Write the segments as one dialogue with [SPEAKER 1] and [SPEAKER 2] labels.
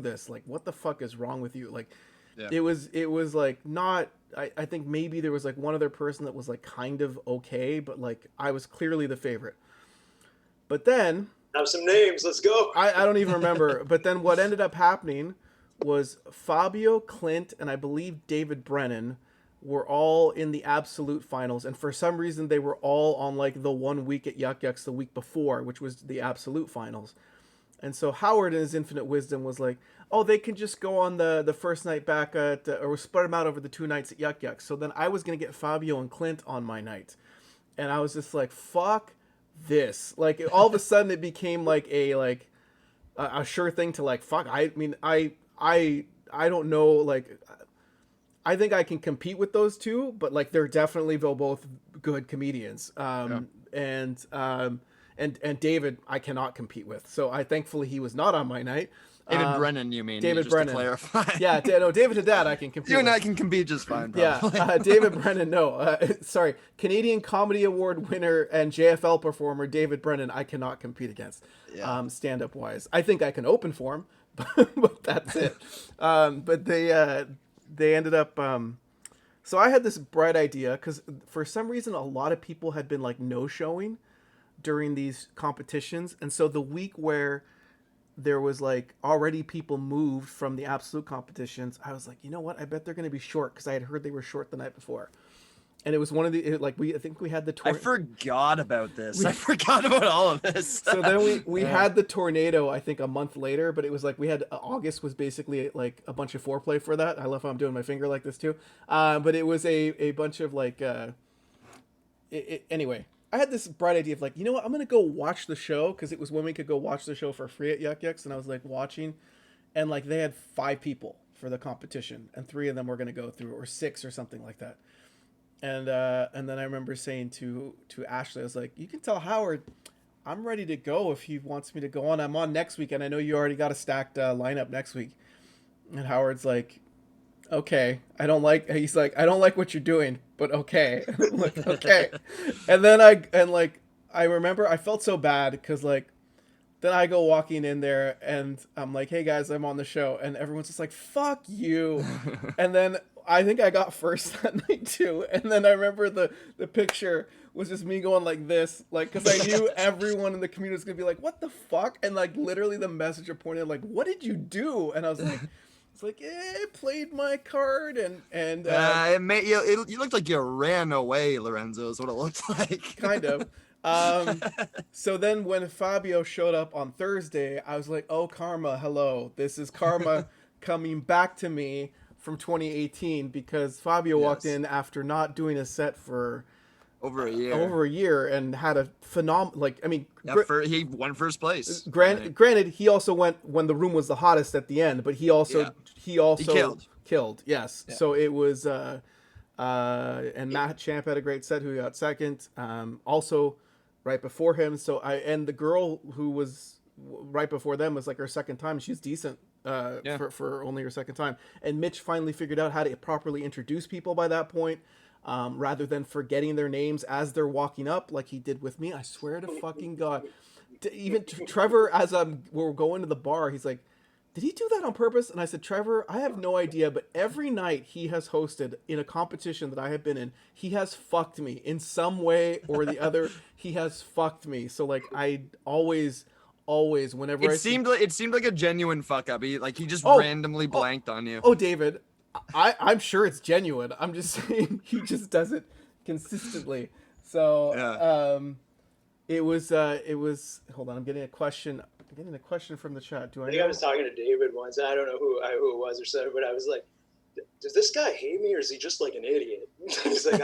[SPEAKER 1] through this. Like, what the fuck is wrong with you? Like,
[SPEAKER 2] Yeah.
[SPEAKER 1] it was like not. I think maybe there was like one other person that was like kind of okay, but like I was clearly the favorite. But then
[SPEAKER 3] Have some names. Let's go.
[SPEAKER 1] I don't even remember. But then what ended up happening was Fabio, Clint, and I believe David Brennan were all in the absolute finals, and for some reason they were all on like the 1 week at Yuck Yucks the week before, which was the absolute finals. And so Howard, in his infinite wisdom, was like, "Oh, they can just go on the first night back at, or spread them out over the 2 nights at Yuck Yucks." So then I was gonna get Fabio and Clint on my night, and I was just like, "Fuck this!" Like all of a sudden it became like a sure thing to like fuck. I mean I don't know, like I think I can compete with those two, but like they're definitely both good comedians. And David I cannot compete with. So I thankfully he was not on my night.
[SPEAKER 2] David Brennan, you mean?
[SPEAKER 1] David
[SPEAKER 2] just
[SPEAKER 1] Brennan.
[SPEAKER 2] To clarify.
[SPEAKER 1] Yeah, no, David Haddad I can compete
[SPEAKER 2] You and
[SPEAKER 1] with.
[SPEAKER 2] I can compete just fine, probably.
[SPEAKER 1] Yeah, David Brennan, no. Sorry, Canadian Comedy Award winner and JFL performer David Brennan I cannot compete against, stand-up wise. I think I can open for him, but that's it. But they ended up... so I had this bright idea, because for some reason a lot of people had been like no-showing during these competitions, and so the week where there was like already people moved from the absolute competitions, I was like, you know what, I bet they're going to be short, because I had heard they were short the night before. And it was one of the I think we had the
[SPEAKER 2] I forgot about this. I forgot about all of this.
[SPEAKER 1] So then we had the tornado, I think a month later, but it was like we had August was basically like a bunch of foreplay for that. I love how I'm doing my finger like this too. But it was a bunch of like anyway, I had this bright idea of like, you know what, I'm gonna go watch the show, because it was when we could go watch the show for free at Yuck Yucks, and I was like watching, and like they had 5 people for the competition, and 3 of them were gonna go through, or 6 or something like that. And then I remember saying to Ashley, I was like, you can tell Howard I'm ready to go if he wants me to go on. I'm on next week, and I know you already got a stacked lineup next week. And Howard's like, okay, I don't like what you're doing, but okay. I'm like, okay. And then I remember I felt so bad, because like then I go walking in there and I'm like, hey guys, I'm on the show, and everyone's just like, fuck you. And then I think I got first that night too. And then I remember the picture was just me going like this, like, because I knew everyone in the community was gonna be like, what the fuck? And like literally the messenger pointed like, what did you do? And I was like, it's like, I played my card, and
[SPEAKER 2] you looked like you ran away, Lorenzo, is what it looked like.
[SPEAKER 1] Kind of. So then when Fabio showed up on Thursday, I was like, oh, karma, hello. This is karma coming back to me from 2018, because Fabio walked in after not doing a set for
[SPEAKER 2] over a year
[SPEAKER 1] and had a phenomenal, like, I mean,
[SPEAKER 2] he won first place.
[SPEAKER 1] Granted, he also went when the room was the hottest at the end, but he also killed. Yes. Yeah. So it was, and Matt Champ had a great set, who got second. Also right before him. So and the girl who was right before them was like her second time. She's decent for only her second time. And Mitch finally figured out how to properly introduce people by that point, rather than forgetting their names as they're walking up, like he did with me. I swear to fucking God. Even Trevor, as we're going to the bar, he's like, did he do that on purpose? And I said, Trevor, I have no idea, but every night he has hosted in a competition that I have been in, he has fucked me in some way or the other. He has fucked me. So like I always whenever
[SPEAKER 2] it seemed like a genuine fuck up. He just randomly blanked on you.
[SPEAKER 1] Oh, David, I'm sure it's genuine. I'm just saying he just does it consistently. So it was hold on, I'm getting a question from the chat.
[SPEAKER 3] I think I was talking to David once. I don't know who it was or so, but I was like, does this guy hate me, or is he just like an idiot? He's like,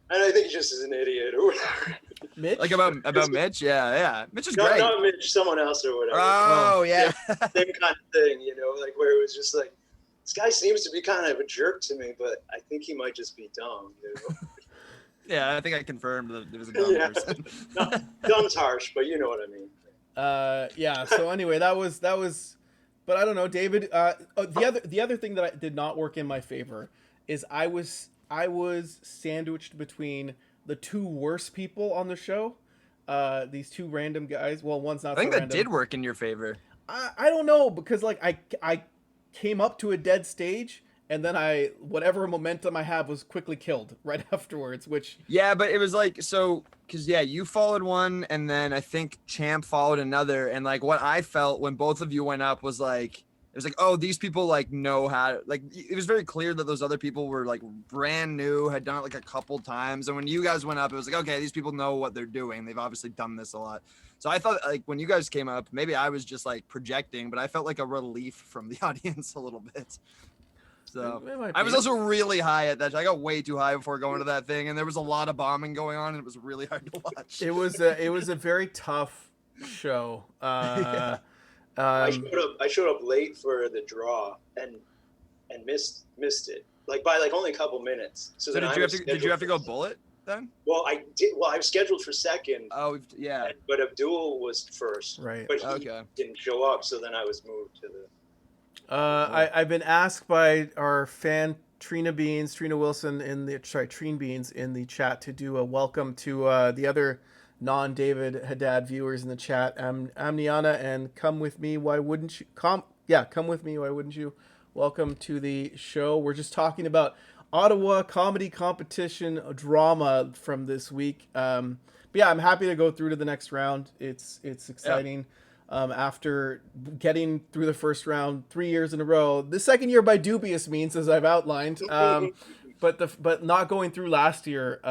[SPEAKER 3] I think he just is an idiot or whatever.
[SPEAKER 1] Mitch?
[SPEAKER 2] Like about Mitch? Yeah. Mitch is great.
[SPEAKER 3] Not Mitch, someone else or whatever.
[SPEAKER 2] Oh, yeah.
[SPEAKER 3] Same kind of thing, like where it was just like, this guy seems to be kind of a jerk to me, but I think he might just be dumb,
[SPEAKER 2] Yeah, I think I confirmed that there was a dumb person.
[SPEAKER 3] No, dumb's harsh, but you know what I mean.
[SPEAKER 1] So anyway, that was, but I don't know, David. The other thing that did not work in my favor is I was sandwiched between the 2 worst people on the show. These 2 random guys. Well, one's not.
[SPEAKER 2] I think
[SPEAKER 1] so
[SPEAKER 2] that did work in your favor.
[SPEAKER 1] I don't know, because like I came up to a dead stage, and then whatever momentum I had was quickly killed right afterwards, which
[SPEAKER 2] Yeah, but it was like so because yeah, you followed one, and then I think Champ followed another, and like what I felt when both of you went up was like it was like, oh, these people like know how like it was very clear that those other people were like brand new, had done it like a couple times, and when you guys went up, it was like, okay, these people know what they're doing. They've obviously done this a lot. So I thought like when you guys came up, maybe I was just like projecting, but I felt like a relief from the audience a little bit. So
[SPEAKER 1] it might
[SPEAKER 2] I was
[SPEAKER 1] be.
[SPEAKER 2] also really high at that. I got way too high before going to that thing, and there was a lot of bombing going on, and it was really hard to watch.
[SPEAKER 1] It was a very tough show.
[SPEAKER 2] Yeah.
[SPEAKER 3] I showed up late for the draw and missed it like by like only a couple minutes. So
[SPEAKER 2] So
[SPEAKER 3] then
[SPEAKER 2] did you have to go bullet then?
[SPEAKER 3] Well, I did. Well, I was scheduled for second.
[SPEAKER 2] Oh yeah.
[SPEAKER 3] But Abdul was first.
[SPEAKER 1] Right.
[SPEAKER 3] But he
[SPEAKER 2] Okay.
[SPEAKER 3] didn't show up, so then I was moved to the.
[SPEAKER 1] I've been asked by our fan Trina Wilson Trine Beans in the chat to do a welcome to the other non-David Haddad viewers in the chat. Amniana and come with me. Why wouldn't you come? Yeah, come with me. Why wouldn't you? Welcome to the show. We're just talking about Ottawa comedy competition drama from this week. But yeah, I'm happy to go through to the next round. It's exciting. Yeah. After getting through the first round 3 years in a row, the second year by dubious means, as I've outlined, but not going through last year.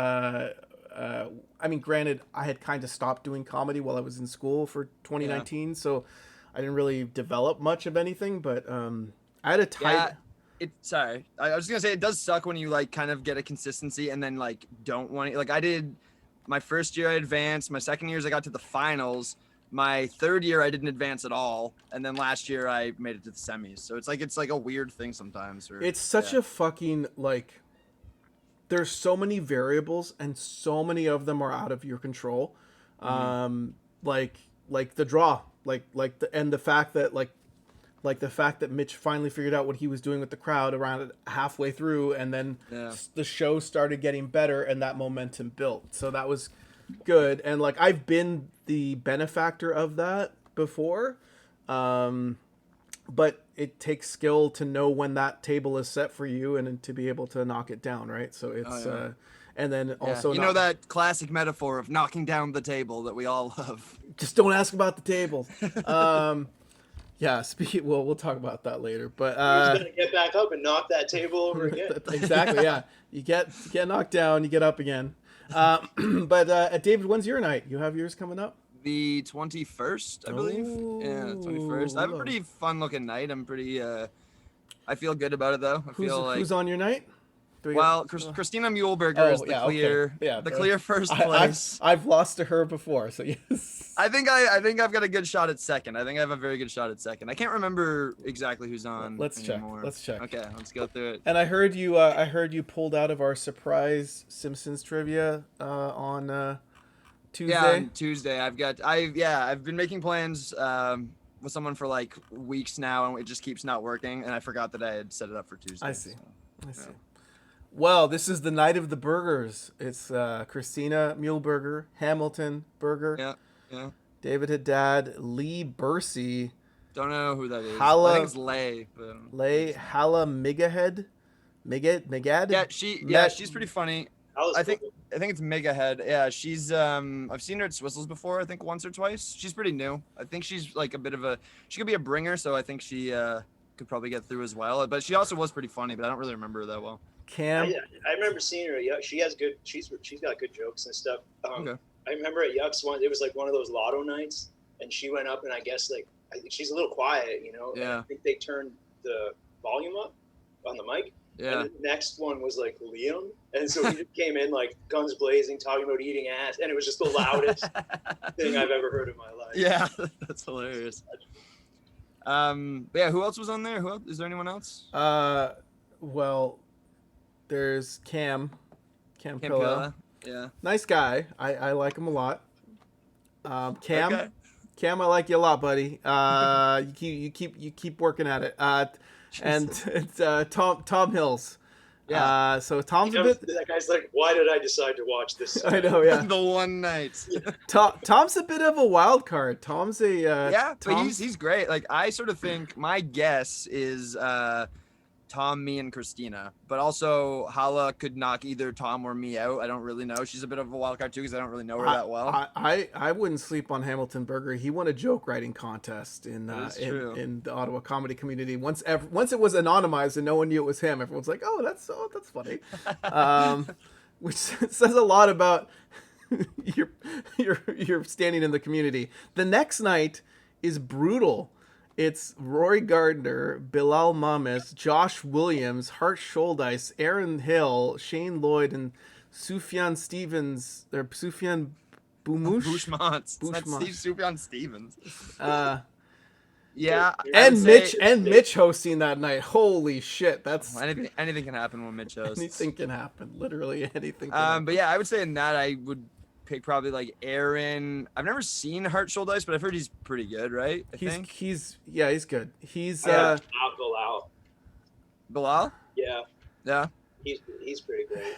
[SPEAKER 1] I mean, granted, I had kind of stopped doing comedy while I was in school for 2019, so I didn't really develop much of anything. But I had a tight.
[SPEAKER 2] Yeah, sorry, I was just gonna say it does suck when you like kind of get a consistency and then like don't want it. Like I did, my first year I advanced. My second years I got to the finals. My third year I didn't advance at all, and then last year I made it to the semis. So it's like a weird thing sometimes.
[SPEAKER 1] It's such a fucking like. There's so many variables, and so many of them are out of your control. Mm-hmm. Like the draw, and the fact that Mitch finally figured out what he was doing with the crowd around halfway through, and then the show started getting better, and that momentum built. So that was good, and like I've been the benefactor of that before, but it takes skill to know when that table is set for you and to be able to knock it down, right? So it's and then also
[SPEAKER 2] know that classic metaphor of knocking down the table that we all love.
[SPEAKER 1] Just don't ask about the table. Yeah, we'll talk about that later. But
[SPEAKER 3] he's gonna get back up and knock that table over again.
[SPEAKER 1] Exactly. Yeah, you get knocked down, you get up again. But David, when's your night? You have yours coming up?
[SPEAKER 2] The 21st, I believe. Yeah, 21st. I have a pretty fun looking night. I'm pretty. I feel good about it though.
[SPEAKER 1] Who's on your night?
[SPEAKER 2] Well, Christina Muehlberger is the clear first place.
[SPEAKER 1] I've lost to her before, so yes.
[SPEAKER 2] I think I've got a good shot at second. I think I have a very good shot at second. I can't remember exactly who's on.
[SPEAKER 1] Let's
[SPEAKER 2] anymore.
[SPEAKER 1] check.
[SPEAKER 2] Okay, let's go through it.
[SPEAKER 1] And I heard you pulled out of our surprise Simpsons trivia on Tuesday.
[SPEAKER 2] Yeah, on Tuesday. I've been making plans with someone for like weeks now, and it just keeps not working. And I forgot that I had set it up for Tuesday.
[SPEAKER 1] I see. Well, this is the night of the burgers. It's Christina Muehlberger, Hamilton Burger, David Haddad, Lee Bursey.
[SPEAKER 2] Don't know who that is.
[SPEAKER 1] I
[SPEAKER 2] think it's Lay.
[SPEAKER 1] Lay Hala Migahead, Migad.
[SPEAKER 2] Yeah, she's pretty funny. I think it's Megahead. Yeah, she's I've seen her at Swissels before. I think once or twice. She's pretty new. I think she's like she could be a bringer. So I think she could probably get through as well. But she also was pretty funny. But I don't really remember her that well.
[SPEAKER 3] Cam, I remember seeing her. Yeah, she has good. She's got good jokes and stuff. Okay. I remember at Yuck's one. It was like one of those lotto nights, and she went up, and I guess I think she's a little quiet, you know.
[SPEAKER 2] Yeah.
[SPEAKER 3] I think they turned the volume up on the mic.
[SPEAKER 2] Yeah.
[SPEAKER 3] And the next one was like Liam, and so he just came in like guns blazing, talking about eating ass, and it was just the loudest thing I've ever heard in my life.
[SPEAKER 2] Yeah, that's hilarious. Who else was on there? Is there anyone else?
[SPEAKER 1] Well, there's Cam Pilla.
[SPEAKER 2] Yeah.
[SPEAKER 1] Nice guy. I like him a lot. Cam, I like you a lot, buddy. You keep working at it. And it's Tom Hills.
[SPEAKER 2] Yeah.
[SPEAKER 1] So Tom's a bit.
[SPEAKER 3] That guy's like, why did I decide to watch this?
[SPEAKER 1] I know, yeah.
[SPEAKER 2] The one night.
[SPEAKER 1] Tom's a bit of a wild card. Tom's a
[SPEAKER 2] Yeah, but
[SPEAKER 1] Tom's,
[SPEAKER 2] he's great. Like I sort of think my guess is Tom, me, and Christina. But also Hala could knock either Tom or me out. I don't really know. She's a bit of a wild card too because I don't really know her that well.
[SPEAKER 1] I wouldn't sleep on Hamilton Berger. He won a joke writing contest in the Ottawa comedy community. Once it was anonymized and no one knew it was him, everyone's like, "Oh, that's funny," which says a lot about your standing in the community. The next night is brutal. It's Rory Gardner, Bilal Mames, Josh Williams, Hart Scholdice, Aaron Hill, Shane Lloyd, and Sufjan Stevens. Or Sufjan
[SPEAKER 2] Bushmont. Sufjan Stevens. Yeah,
[SPEAKER 1] and Mitch hosting that night. Holy shit, that's
[SPEAKER 2] anything can happen when Mitch hosts.
[SPEAKER 1] Anything can happen. Literally anything. Can happen.
[SPEAKER 2] But yeah, I would say in that I would pick probably like Aaron. I've never seen Hart Scholdice, but I've heard he's pretty good, right?
[SPEAKER 1] He's good. He's
[SPEAKER 3] Bilal.
[SPEAKER 2] Bilal?
[SPEAKER 3] Yeah. He's pretty great.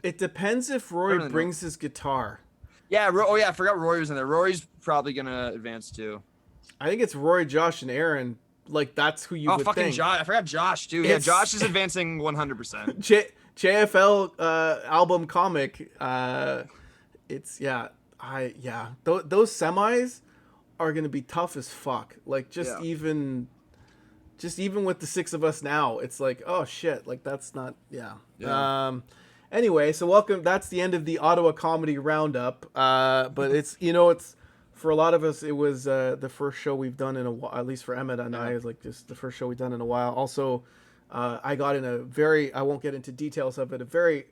[SPEAKER 1] It depends if Rory brings his guitar.
[SPEAKER 2] Yeah. I forgot Rory was in there. Rory's probably gonna advance too.
[SPEAKER 1] I think it's Rory, Josh, and Aaron. Like that's who you would think. Oh, fucking
[SPEAKER 2] Josh! I forgot Josh too. Yeah, Josh is advancing 100%.
[SPEAKER 1] JFL album comic. Those semis are gonna be tough as fuck. Like even with the six of us now, it's like, oh shit, like that's not anyway, so welcome. That's the end of the Ottawa Comedy Roundup. But it's for a lot of us, it was the first show we've done in a while. At least for Emmett and I, it was like just the first show we've done in a while. Also, I got in I won't get into details of it, a very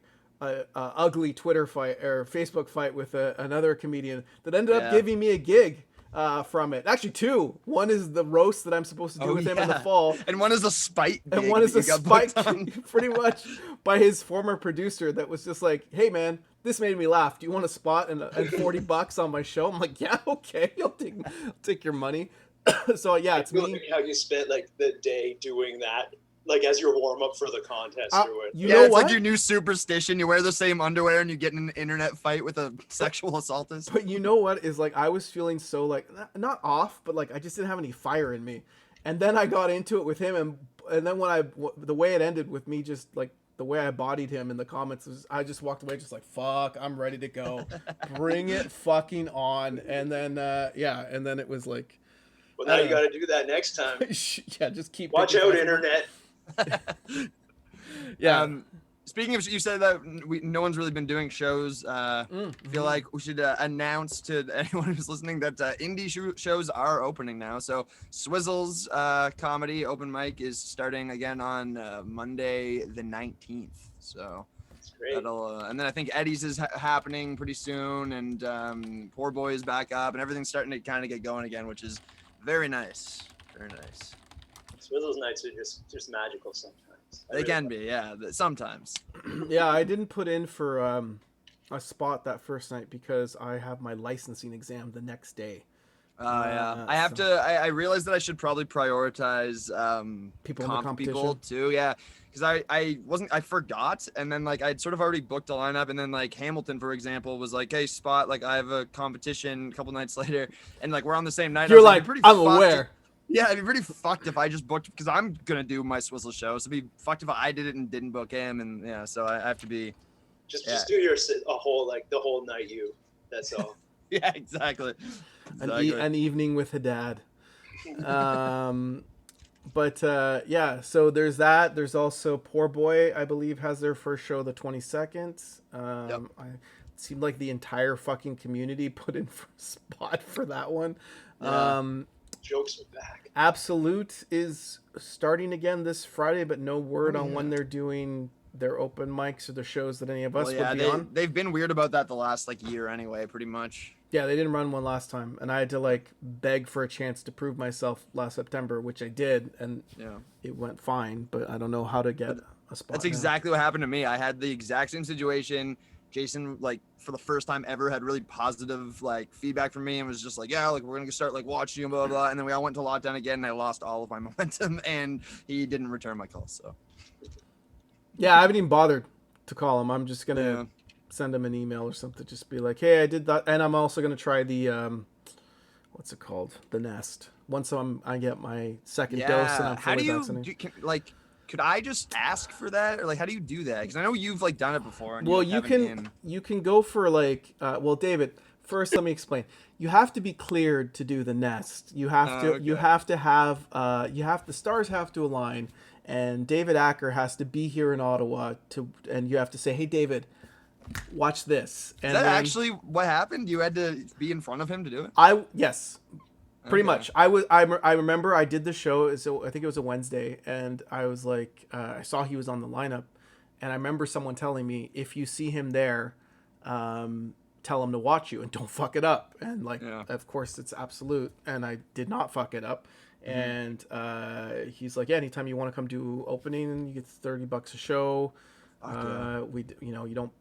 [SPEAKER 1] ugly Twitter fight or Facebook fight with another comedian that ended up giving me a gig from it. Actually, two. One is the roast that I'm supposed to do with him in the fall,
[SPEAKER 2] and one is a spite.
[SPEAKER 1] And one is a spite, pretty much by his former producer. That was just like, "Hey, man, this made me laugh. Do you want a spot and $40 on my show?" I'm like, "Yeah, okay, I'll take your money." So yeah, it's me.
[SPEAKER 3] How you spent like the day doing that. Like as your warm up for the contest or what?
[SPEAKER 2] It's like your new superstition. You wear the same underwear and you get in an internet fight with a sexual assaultist.
[SPEAKER 1] But you know what is like I was feeling so like not off, but like I just didn't have any fire in me. And then I got into it with him, and then the way it ended with me, just like the way I bodied him in the comments was I just walked away just like, fuck, I'm ready to go. Bring it fucking on. And then and then it was like,
[SPEAKER 3] well, now you got to do that next time.
[SPEAKER 1] Yeah, just keep
[SPEAKER 3] watch out, internet.
[SPEAKER 2] Speaking of, you said that no one's really been doing shows. I feel like we should announce to anyone who's listening that indie shows are opening now. So Swizzle's comedy open mic is starting again on Monday the 19th. So that's great. And then I think Eddie's is happening pretty soon, and Poor Boy is back up, and everything's starting to kind of get going again, which is very nice. Very nice.
[SPEAKER 3] Swizzle's nights are just magical sometimes.
[SPEAKER 2] They can be, sometimes.
[SPEAKER 1] Yeah, I didn't put in for a spot that first night because I have my licensing exam the next day.
[SPEAKER 2] I have to. I realized that I should probably prioritize
[SPEAKER 1] people in the competition.
[SPEAKER 2] People too. Yeah, because I forgot, and then like I'd sort of already booked a lineup, and then like Hamilton, for example, was like, "Hey, spot, like I have a competition a couple nights later," and like we're on the same night.
[SPEAKER 1] You're like, I'm aware.
[SPEAKER 2] Yeah, it'd be pretty fucked if I just booked, because I'm gonna do my Swizzle show. So it'd be fucked if I did it and didn't book him, and so I have to be.
[SPEAKER 3] Just do the whole night. That's all.
[SPEAKER 2] Yeah, exactly.
[SPEAKER 1] An evening with a dad. So there's that. There's also Poor Boy, I believe, has their first show the 22nd. It seemed like the entire fucking community put in for a spot for that one.
[SPEAKER 2] Yeah.
[SPEAKER 3] Jokes are back.
[SPEAKER 1] Absolute is starting again this Friday, but no word on when they're doing their open mics or the shows that any of us would be on.
[SPEAKER 2] They've been weird about that the last year anyway, pretty much.
[SPEAKER 1] Yeah, they didn't run one last time, and I had to beg for a chance to prove myself last September, which I did, and it went fine. But I don't know how to get a spot.
[SPEAKER 2] That's exactly what happened to me. I had the exact same situation. Jason, for the first time ever, had really positive feedback from me and was just like, yeah, we're gonna start watching you, blah, blah, blah. And then we all went to lockdown again, and I lost all of my momentum, and he didn't return my call. So
[SPEAKER 1] Yeah, I haven't even bothered to call him. I'm just gonna send him an email or something. Just be like, hey, I did that, and I'm also gonna try the what's it called? The Nest. Once I get my second dose and I'm
[SPEAKER 2] How do
[SPEAKER 1] fully
[SPEAKER 2] you
[SPEAKER 1] vaccinated.
[SPEAKER 2] could I just ask for that, or like how do you do that? Because I know you've like done it before and you
[SPEAKER 1] Well,
[SPEAKER 2] like
[SPEAKER 1] you
[SPEAKER 2] have an in.
[SPEAKER 1] can go for like well, David. First, let me explain. You have to be cleared to do the Nest. You
[SPEAKER 2] Okay.
[SPEAKER 1] have to have the stars have to align, and David Acker has to be here in Ottawa and you have to say, hey, David, watch this,
[SPEAKER 2] Is
[SPEAKER 1] and
[SPEAKER 2] that
[SPEAKER 1] then
[SPEAKER 2] actually what happened? You had to be in front of him to do it?
[SPEAKER 1] yes. Pretty
[SPEAKER 2] Okay.
[SPEAKER 1] much. I remember I did the show. So I think it was a Wednesday, and I was like, I saw he was on the lineup, and I remember someone telling me, if you see him there, tell him to watch you and don't fuck it up. And like,
[SPEAKER 2] Yeah.
[SPEAKER 1] of course, it's absolute, and I did not fuck it up. And he's like, yeah, anytime you want to come do opening, you get $30 a show.
[SPEAKER 2] Fuck yeah.
[SPEAKER 1] You don't,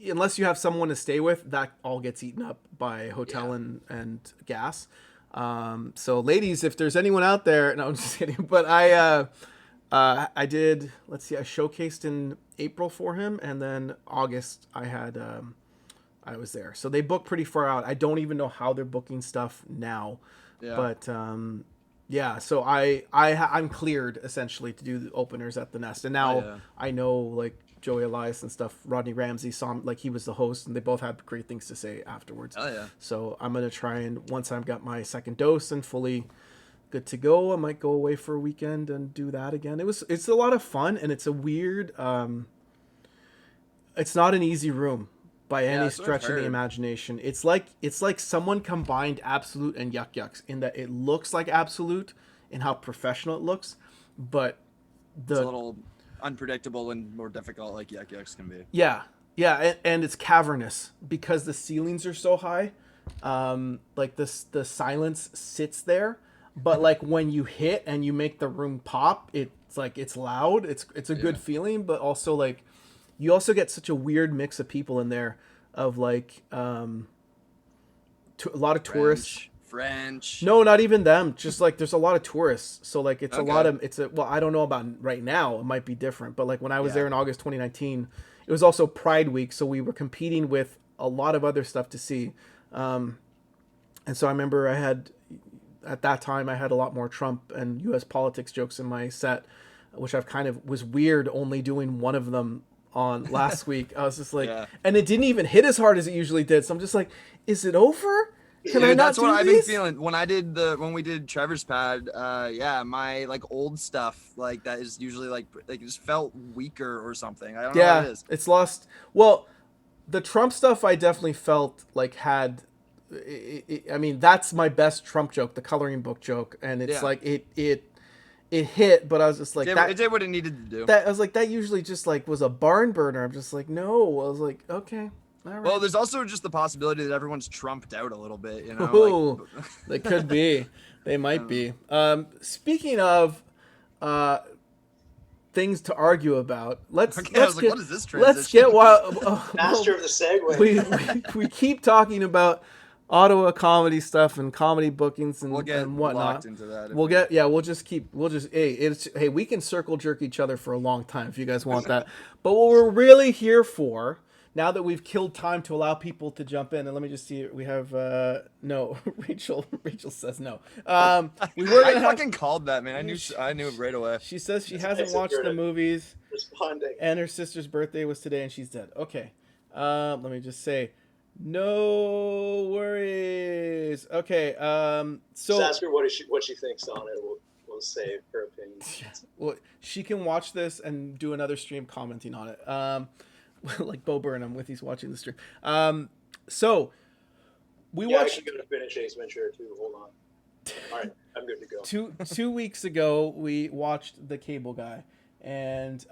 [SPEAKER 1] unless you have someone to stay with, that all gets eaten up by hotel and gas. So ladies, if there's anyone out there, no, I'm just kidding. But I did. Let's see, I showcased in April for him, and then August I was there. So they book pretty far out. I don't even know how they're booking stuff now,
[SPEAKER 2] Yeah.
[SPEAKER 1] but yeah. So I'm cleared essentially to do the openers at the Nest, and now I know like Joey Elias and stuff. Rodney Ramsey saw him, like he was the host, and they both had great things to say afterwards.
[SPEAKER 2] Oh yeah.
[SPEAKER 1] So I'm gonna try, and once I've got my second dose and fully good to go, I might go away for a weekend and do that again. It's a lot of fun, and it's a weird. It's not an easy room by any stretch of the imagination. It's like someone combined Absolute and Yuck Yucks in that it looks like Absolute and how professional it looks, but
[SPEAKER 2] It's a little unpredictable and more difficult, like Yuck Yucks can be.
[SPEAKER 1] Yeah, and it's cavernous because the ceilings are so high. Like the silence sits there, but like when you hit and you make the room pop, it's like it's loud. It's a good feeling, but also like you also get such a weird mix of people in there, of like a lot of tourists.
[SPEAKER 2] French.
[SPEAKER 1] No, not even them. Just like there's a lot of tourists. So like it's a lot of well, I don't know about right now. It might be different, but like when I was there in August 2019, it was also Pride Week, so we were competing with a lot of other stuff to see. And so I remember at that time I had a lot more Trump and U.S. politics jokes in my set, which I've kind of was weird only doing one of them on last week. I was just like, and it didn't even hit as hard as it usually did. So I'm just like, is it over? Can I not
[SPEAKER 2] That's
[SPEAKER 1] do
[SPEAKER 2] what I've
[SPEAKER 1] these?
[SPEAKER 2] been feeling when we did Trevor's pad. My like old stuff like that is usually like it just felt weaker or something. I don't know what it is.
[SPEAKER 1] It's lost. Well, the Trump stuff I definitely felt like had. I mean, that's my best Trump joke, the coloring book joke, and it's like it hit, but I was just like
[SPEAKER 2] it did what it needed to do.
[SPEAKER 1] That I was like that usually just like was a barn burner. I'm just like no. I was like okay. All right.
[SPEAKER 2] Well, there's also just the possibility that everyone's trumped out a little bit, you know.
[SPEAKER 1] Ooh, they could be. They might be. Speaking of things to argue about, let's get
[SPEAKER 2] what is this transition?
[SPEAKER 1] Let's get
[SPEAKER 3] master of the segue.
[SPEAKER 1] We keep talking about Ottawa comedy stuff and comedy bookings and,
[SPEAKER 2] we'll get
[SPEAKER 1] and whatnot.
[SPEAKER 2] Locked into that.
[SPEAKER 1] We can circle jerk each other for a long time if you guys want that. But what we're really here for, now that we've killed time to allow people to jump in, and let me just see, we have no. Rachel says no. I
[SPEAKER 2] fucking called that, man. I knew it right away.
[SPEAKER 1] She says she hasn't watched the movies.
[SPEAKER 3] Responding.
[SPEAKER 1] And her sister's birthday was today, and she's dead. Okay. Let me just say, no worries. Okay. So
[SPEAKER 3] just ask her what she thinks on it. We'll save her opinion.
[SPEAKER 1] Well, she can watch this and do another stream commenting on it. Like Bo Burnham with he's watching the stream. So we watched.
[SPEAKER 3] I should go to finish Ace Ventura too. Hold on. All right, I'm good to go.
[SPEAKER 1] Two weeks ago, we watched The Cable Guy, and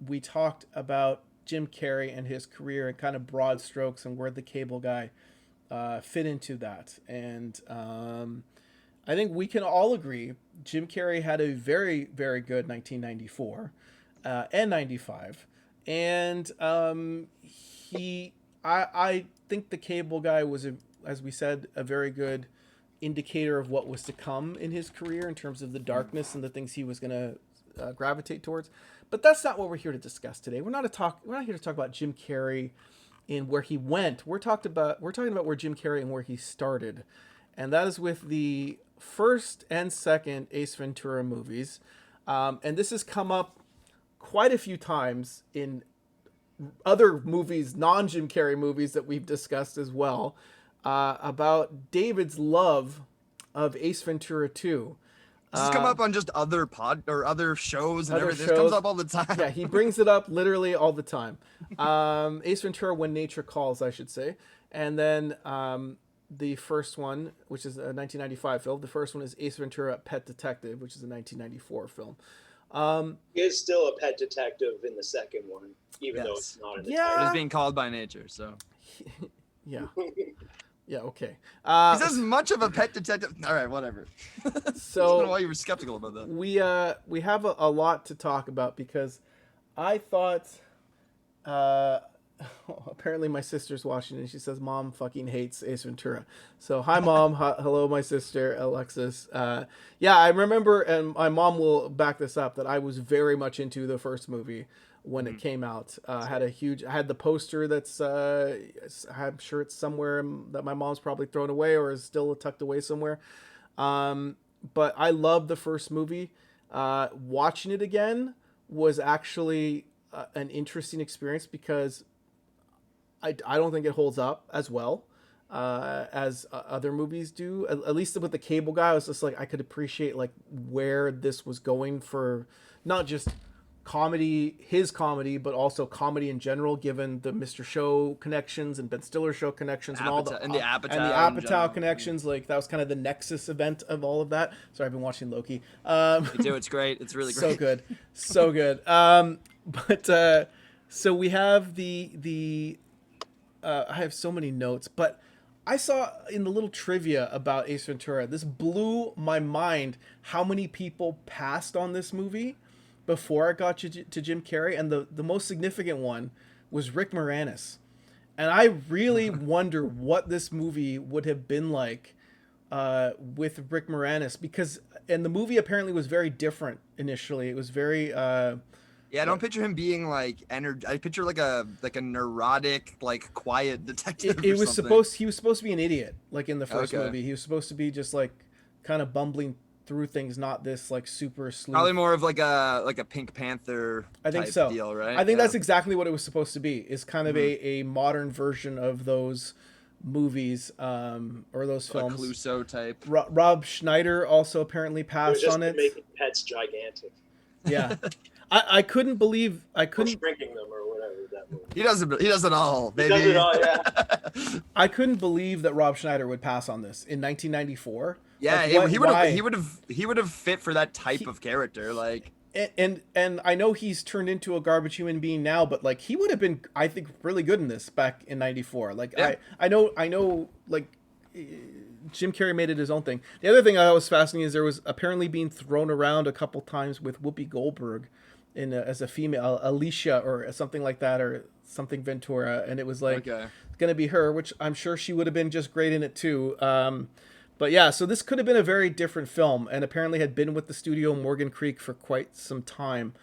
[SPEAKER 1] we talked about Jim Carrey and his career and kind of broad strokes and where The Cable Guy fit into that. And I think we can all agree Jim Carrey had a very, very good 1994 and 95. And I think The Cable Guy was, as we said, a very good indicator of what was to come in his career in terms of the darkness and the things he was going to gravitate towards. But that's not what we're here to discuss today. We're not here to talk about Jim Carrey and where he went. We're talking about where Jim Carrey and where he started, and that is with the first and second Ace Ventura movies. And this has come up quite a few times in other movies, non-Jim Carrey movies that we've discussed as well, about David's love of Ace Ventura 2.
[SPEAKER 2] Does this come up on just other other shows and
[SPEAKER 1] Other
[SPEAKER 2] everything?
[SPEAKER 1] shows.
[SPEAKER 2] This comes up all the time.
[SPEAKER 1] Yeah, he brings it up literally all the time. Ace Ventura: When Nature Calls, I should say. And then the first one, which is a 1995 film. The first one is Ace Ventura: Pet Detective, which is a 1994 film.
[SPEAKER 3] He is still a pet detective in the second one, even though it's not in the title.
[SPEAKER 2] He's being called by nature, so.
[SPEAKER 1] Yeah. Yeah, okay.
[SPEAKER 2] He's as much of a pet detective. All right, whatever.
[SPEAKER 1] So
[SPEAKER 2] I don't know why you were skeptical about that.
[SPEAKER 1] we have a lot to talk about because I thought apparently my sister's watching and she says Mom fucking hates Ace Ventura. So hi Mom, hello my sister Alexis. Yeah, I remember, and my mom will back this up, that I was very much into the first movie when it came out. I had the poster that's I'm sure it's somewhere that my mom's probably thrown away or is still tucked away somewhere. But I loved the first movie. Watching it again was actually an interesting experience because I don't think it holds up as well as other movies do. At least with the Cable Guy, I was just like, I could appreciate like where this was going for not just his comedy, but also comedy in general, given the Mr. Show connections and Ben Stiller Show connections and all the Apatow connections. Like that was kind of the nexus event of all of that. Sorry, I've been watching Loki.
[SPEAKER 2] Me too. It's great. It's really great.
[SPEAKER 1] So good, so good. But so we have the I have so many notes, but I saw in the little trivia about Ace Ventura, this blew my mind how many people passed on this movie before it got to Jim Carrey, and the most significant one was Rick Moranis. And I really wonder what this movie would have been like with Rick Moranis, and the movie apparently was very different initially. It was very
[SPEAKER 2] I don't picture him being like I picture like a neurotic, like quiet detective.
[SPEAKER 1] He was supposed to be an idiot, like in the first movie. He was supposed to be just like kind of bumbling through things, not this like super sleuth.
[SPEAKER 2] Probably more of like a Pink Panther type deal, right?
[SPEAKER 1] I think that's exactly what it was supposed to be. Is kind of a modern version of those movies or those films.
[SPEAKER 2] A Clouseau type.
[SPEAKER 1] Rob Schneider also apparently passed on it.
[SPEAKER 3] Making pets gigantic.
[SPEAKER 1] Yeah. I couldn't believe
[SPEAKER 3] Or shrinking them or whatever that movie.
[SPEAKER 2] He does it all, baby.
[SPEAKER 3] He does it all, yeah.
[SPEAKER 1] I couldn't believe that Rob Schneider would pass on this in 1994.
[SPEAKER 2] Yeah,
[SPEAKER 1] like,
[SPEAKER 2] he would have fit for that type of character, like.
[SPEAKER 1] And I know he's turned into a garbage human being now, but like he would have been, I think, really good in this back in '94. Like I know, like Jim Carrey made it his own thing. The other thing I was fascinating is there was apparently being thrown around a couple times with Whoopi Goldberg as a female, Alicia or something like that, or something Ventura, and it was like gonna be her, which I'm sure she would have been just great in it too. But yeah, so this could have been a very different film, and apparently had been with the studio Morgan Creek for quite some time.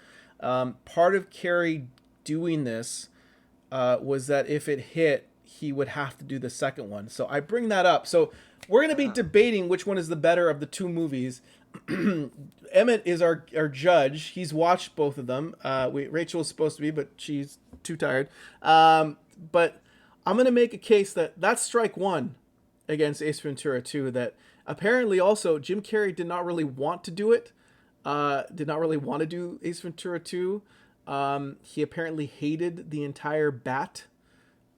[SPEAKER 1] Part of Carrey doing this was that if it hit, he would have to do the second one. So I bring that up. So we're going to be debating which one is the better of the two movies. Emmett is our judge. He's watched both of them. Rachel is supposed to be, but she's too tired. But I'm going to make a case that's strike one against Ace Ventura 2, that apparently also Jim Carrey did not really want to do it. Did not really want to do Ace Ventura 2. He apparently hated the entire bat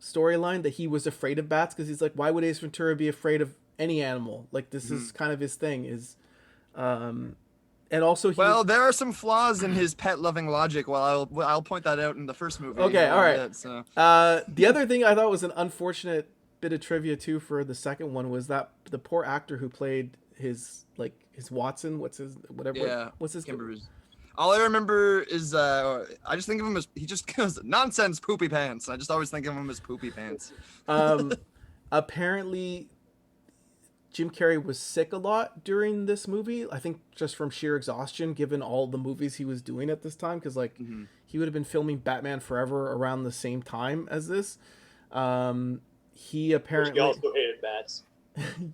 [SPEAKER 1] storyline, that he was afraid of bats, because he's like, why would Ace Ventura be afraid of any animal? Like, this is kind of his thing. And also
[SPEAKER 2] there are some flaws in his pet loving logic. I'll point that out in the first movie.
[SPEAKER 1] Okay, all right.
[SPEAKER 2] So.
[SPEAKER 1] The other thing I thought was an unfortunate bit of trivia too for the second one was that the poor actor who played his Watson, what's his
[SPEAKER 2] all I remember is I just think of him as, he just goes nonsense poopy pants. I just always think of him as poopy pants.
[SPEAKER 1] Apparently Jim Carrey was sick a lot during this movie. I think just from sheer exhaustion, given all the movies he was doing at this time, because like he would have been filming Batman Forever around the same time as this. He apparently
[SPEAKER 3] He also hated bats.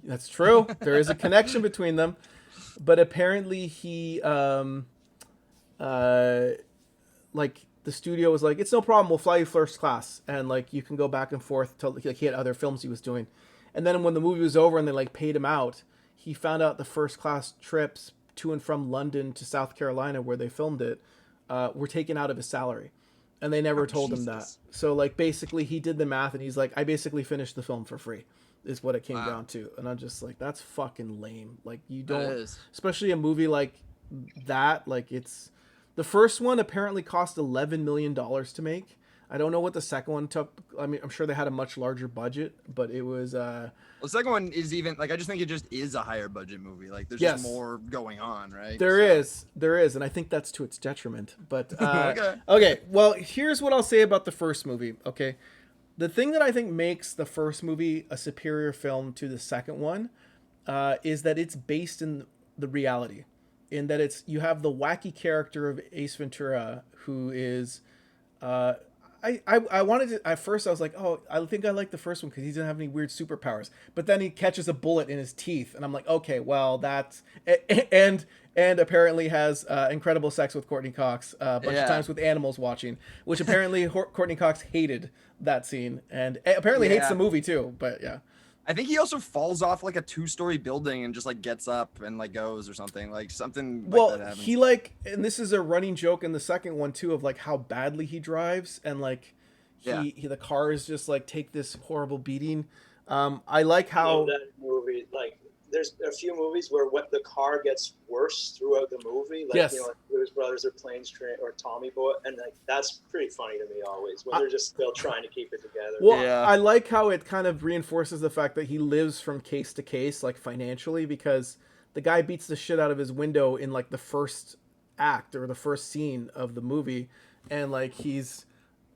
[SPEAKER 1] That's true. There is a connection between them, but apparently he like the studio was like, it's no problem, we'll fly you first class, and like you can go back and forth to, like, he had other films he was doing. And then when the movie was over and they like paid him out, he found out the first class trips to and from London to South Carolina where they filmed it were taken out of his salary, and they never told him that. So like basically he did the math and he's like, I basically finished the film for free is what it came down to. And I'm just like, that's fucking lame. Like you don't, especially a movie like that, like it's, the first one apparently cost $11 million to make. I don't know what the second one took. I mean, I'm sure they had a much larger budget, but it was
[SPEAKER 2] well, the second one is even like, I just think it just is a higher budget movie. Like there's just more going on, right?
[SPEAKER 1] There is, and I think that's to its detriment. But
[SPEAKER 2] okay.
[SPEAKER 1] Okay, well, here's what I'll say about the first movie. Okay, the thing that I think makes the first movie a superior film to the second one is that it's based in the reality, in that it's, you have the wacky character of Ace Ventura, who is I wanted to, at first I was like, oh, I think I like the first one because he doesn't have any weird superpowers. But then he catches a bullet in his teeth, and I'm like, okay, well that's, and apparently has incredible sex with Courtney Cox a bunch of times with animals watching, which apparently Courtney Cox hated that scene, and apparently hates the movie too. But yeah.
[SPEAKER 2] I think he also falls off like a 2-story building and just like gets up and like goes or something, like something like that happens.
[SPEAKER 1] He like, and this is a running joke in the second one too, of like how badly he drives, and like he the cars just like take this horrible beating. I like how
[SPEAKER 3] that movie, like there's a few movies where what the car gets worse throughout the movie, like you know, like Blues Brothers or Planes Train or Tommy Boy, and like that's pretty funny to me always when they're just still trying to keep it together.
[SPEAKER 1] Well, I like how it kind of reinforces the fact that he lives from case to case, like financially, because the guy beats the shit out of his window in like the first act or the first scene of the movie, and like he's,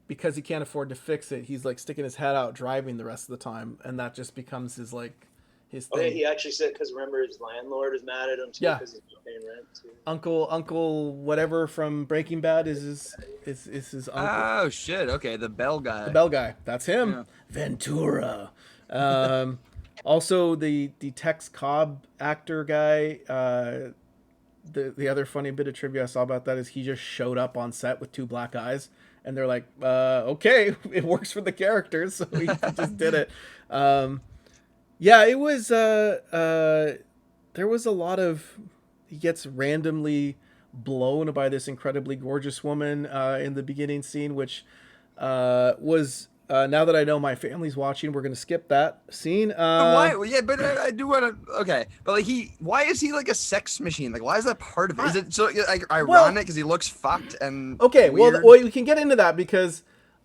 [SPEAKER 1] because he can't afford to fix it, he's like sticking his head out driving the rest of the time, and that just becomes his like his thing.
[SPEAKER 3] Okay, he actually said, because remember his landlord is mad at him too because he's not paying rent too.
[SPEAKER 1] Uncle whatever from Breaking Bad is his uncle.
[SPEAKER 2] Oh shit! Okay, the bell guy.
[SPEAKER 1] The bell guy. That's him.
[SPEAKER 2] Yeah.
[SPEAKER 1] Ventura. Also the Tex Cobb actor guy. The other funny bit of trivia I saw about that is he just showed up on set with 2 black eyes, and they're like, okay, it works for the characters, so he just did it. Yeah, it was, there was a lot of, he gets randomly blown by this incredibly gorgeous woman in the beginning scene, which was, now that I know my family's watching, we're going to skip that scene.
[SPEAKER 2] Why? Yeah, but I do want to, okay. But like why is he like a sex machine? Like, why is that part of it? Is it so like ironic because he looks fucked and
[SPEAKER 1] okay,
[SPEAKER 2] weird?
[SPEAKER 1] well, we can get into that because,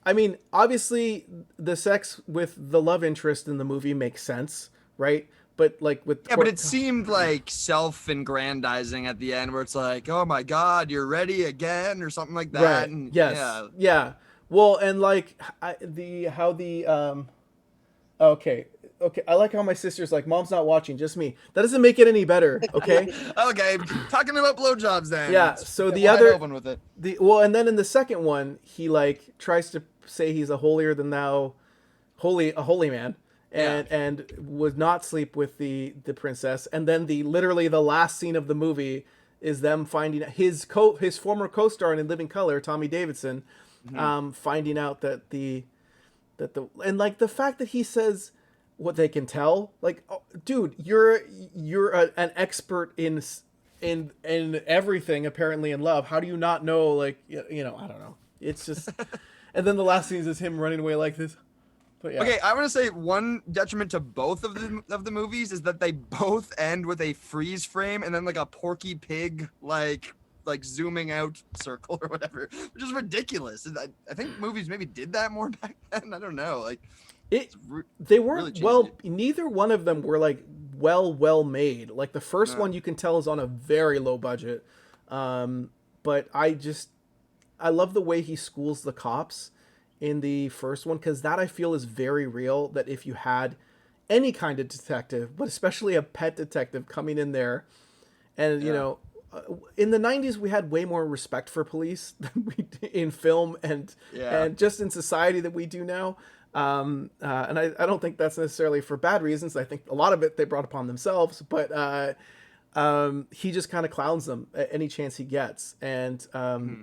[SPEAKER 1] I mean, obviously the sex with the love interest in the movie makes sense, right? But like with
[SPEAKER 2] but it seemed like self-aggrandizing at the end, where it's like, oh my god, you're ready again or something like that.
[SPEAKER 1] Right.
[SPEAKER 2] And,
[SPEAKER 1] yeah. Well, and like okay, I like how my sister's like, mom's not watching, just me. That doesn't make it any better, okay?
[SPEAKER 2] Okay, talking about blowjobs then.
[SPEAKER 1] Yeah. So the
[SPEAKER 2] other
[SPEAKER 1] other
[SPEAKER 2] open with it.
[SPEAKER 1] And then in the second one, he like tries to say he's a holier than thou, holy man. And would not sleep with the princess, and then literally the last scene of the movie is them finding his former co-star in Living Color, Tommy Davidson, finding out that and like the fact that he says what they can tell, like, oh, dude, you're an expert in everything apparently in love. How do you not know? Like, you know, I don't know. It's just, and then the last scene is him running away like this. Yeah.
[SPEAKER 2] Okay, I want to say one detriment to both of the movies is that they both end with a freeze frame and then like a Porky Pig like zooming out circle or whatever, which is ridiculous. I think movies maybe did that more back then. I don't know. Like
[SPEAKER 1] they weren't really neither one of them were like well made. Like the first one you can tell is on a very low budget. But I love the way he schools the cops in the first one, because that I feel is very real, that if you had any kind of detective, but especially a pet detective coming in there. And, you know, in the 90s, we had way more respect for police than we do in film and just in society that we do now. And I don't think that's necessarily for bad reasons. I think a lot of it they brought upon themselves, but he just kind of clowns them at any chance he gets. And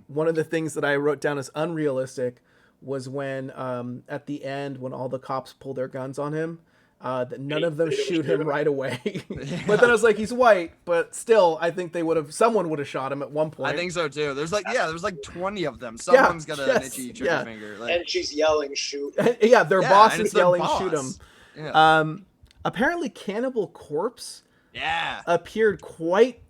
[SPEAKER 1] one of the things that I wrote down as unrealistic was when at the end, when all the cops pull their guns on him, that none of them shoot him right away. But then I was like, he's white, but still, I think someone would have shot him at one point.
[SPEAKER 2] I think so too. There's like 20 of them. Someone's got an itchy trigger finger. Like,
[SPEAKER 3] and she's yelling, shoot.
[SPEAKER 1] Yeah, their boss is yelling,
[SPEAKER 2] boss.
[SPEAKER 1] shoot him.
[SPEAKER 2] Yeah.
[SPEAKER 1] Apparently Cannibal Corpse
[SPEAKER 2] appeared
[SPEAKER 1] quite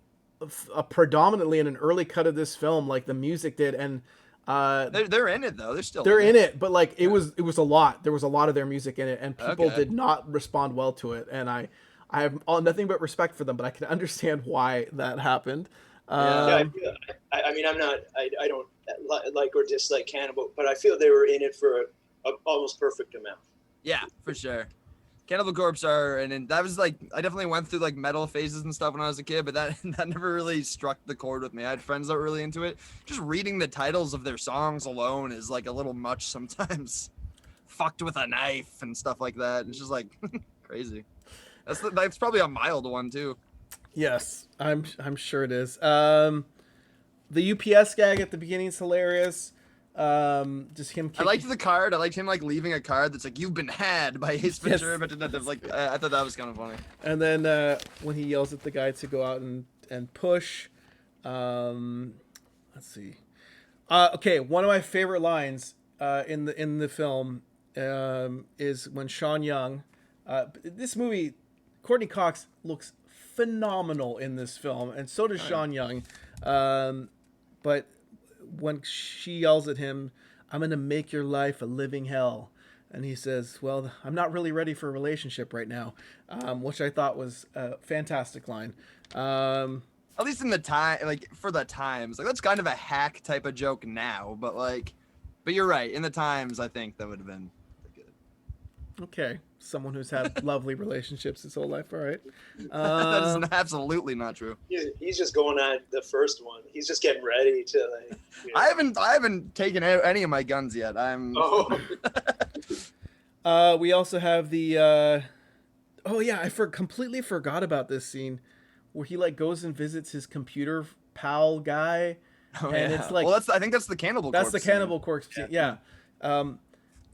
[SPEAKER 1] predominantly in an early cut of this film, like the music did, and
[SPEAKER 2] they're in it though.
[SPEAKER 1] They're in it, but like it was a lot. There was a lot of their music in it, and people did not respond well to it. And I have nothing but respect for them, but I can understand why that happened.
[SPEAKER 3] I mean, I don't like or dislike Cannibal, but I feel they were in it for a almost perfect amount.
[SPEAKER 2] Yeah, for sure. Cannibal Corpse are, and that was like, I definitely went through like metal phases and stuff when I was a kid, but that never really struck the chord with me. I had friends that were really into it. Just reading the titles of their songs alone is like a little much sometimes. Fucked with a knife and stuff like that. It's just like crazy. That's probably a mild one too.
[SPEAKER 1] Yes, I'm sure it is. The UPS gag at the beginning is hilarious. Just him.
[SPEAKER 2] I liked the card. I liked him like leaving a card that's like, "You've been had" by Ace Ventura. But like, I thought that was kind of funny.
[SPEAKER 1] And then when he yells at the guy to go out and push, let's see. Okay, one of my favorite lines in the film is when Sean Young. This movie, Courtney Cox looks phenomenal in this film, and so does Sean Young. But when she yells at him, "I'm going to make your life a living hell." And he says, "Well, I'm not really ready for a relationship right now," which I thought was a fantastic line.
[SPEAKER 2] At least in the time, like for the times, like that's kind of a hack type of joke now, but you're right. In the times, I think that would have been good.
[SPEAKER 1] Okay. Someone who's had lovely relationships his whole life. All right.
[SPEAKER 2] That is absolutely not true.
[SPEAKER 3] He's just going on the first one. He's just getting ready to like. You know.
[SPEAKER 2] I haven't taken any of my guns yet.
[SPEAKER 3] Oh.
[SPEAKER 1] We also have the. I completely forgot about this scene, where he like goes and visits his computer pal guy, it's like.
[SPEAKER 2] Well, I think that's the Cannibal Corpse.
[SPEAKER 1] That's the Cannibal Corpse scene. Yeah. And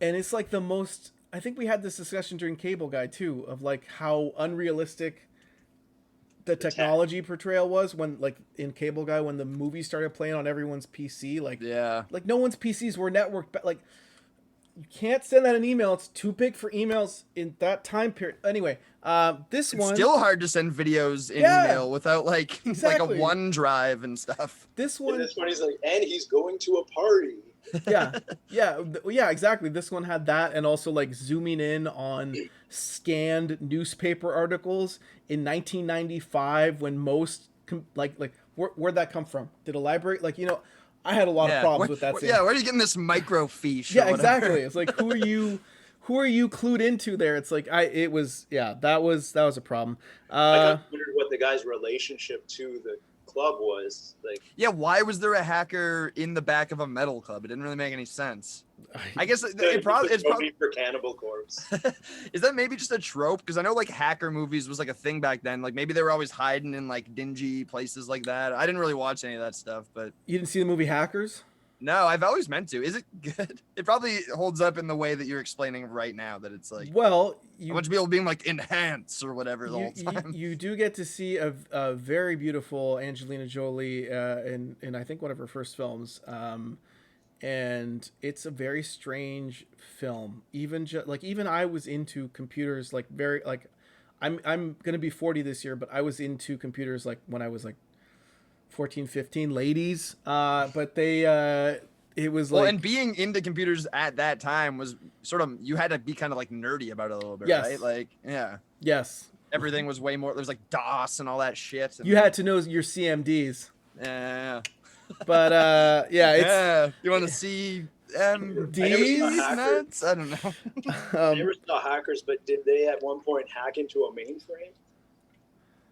[SPEAKER 1] it's like the most. I think we had this discussion during Cable Guy too, of like how unrealistic the technology portrayal was when, like, in Cable Guy, when the movie started playing on everyone's PC, like no one's PCs were networked, but like you can't send that an email. It's too big for emails in that time period. Anyway, it's
[SPEAKER 2] still hard to send videos in email without like a OneDrive and stuff.
[SPEAKER 3] This one he's like, and he's going to a party.
[SPEAKER 1] Yeah, exactly. This one had that, and also like zooming in on scanned newspaper articles in 1995 when most where'd that come from? Did a library I had a lot of problems with that scene.
[SPEAKER 2] Yeah, where are you getting this microfiche?
[SPEAKER 1] Yeah, exactly. It's like, who are you clued into there? It's like that was a problem.
[SPEAKER 3] I wondered what the guy's relationship to the club was like.
[SPEAKER 2] Yeah, why was there a hacker in the back of a metal club? It didn't really make any sense. I guess it's probably
[SPEAKER 3] for Cannibal Corpse.
[SPEAKER 2] Is that maybe just a trope? Because I know like hacker movies was like a thing back then. Like maybe they were always hiding in like dingy places like that. I didn't really watch any of that stuff, but
[SPEAKER 1] you didn't see the movie Hackers?
[SPEAKER 2] No, I've always meant to. Is it good? It probably holds up in the way that you're explaining right now, that it's like,
[SPEAKER 1] well,
[SPEAKER 2] a bunch of people being like enhance or whatever the whole time.
[SPEAKER 1] You do get to see a very beautiful Angelina Jolie in I think one of her first films, and it's a very strange film. Even I was into computers I'm gonna be 40 this year, but I was into computers like when I was like 14, 15, ladies. But they, it was like...
[SPEAKER 2] Well, and being into computers at that time was sort of, you had to be kind of like nerdy about it a little bit, right? Like, yeah.
[SPEAKER 1] Yes.
[SPEAKER 2] Everything was way more, there was like DOS and all that shit. And
[SPEAKER 1] you had to know your CMDs.
[SPEAKER 2] Yeah.
[SPEAKER 1] But, it's...
[SPEAKER 2] You want to see
[SPEAKER 1] D's
[SPEAKER 2] nuts? I don't know.
[SPEAKER 3] I never saw Hackers, but did they at one point hack into a mainframe?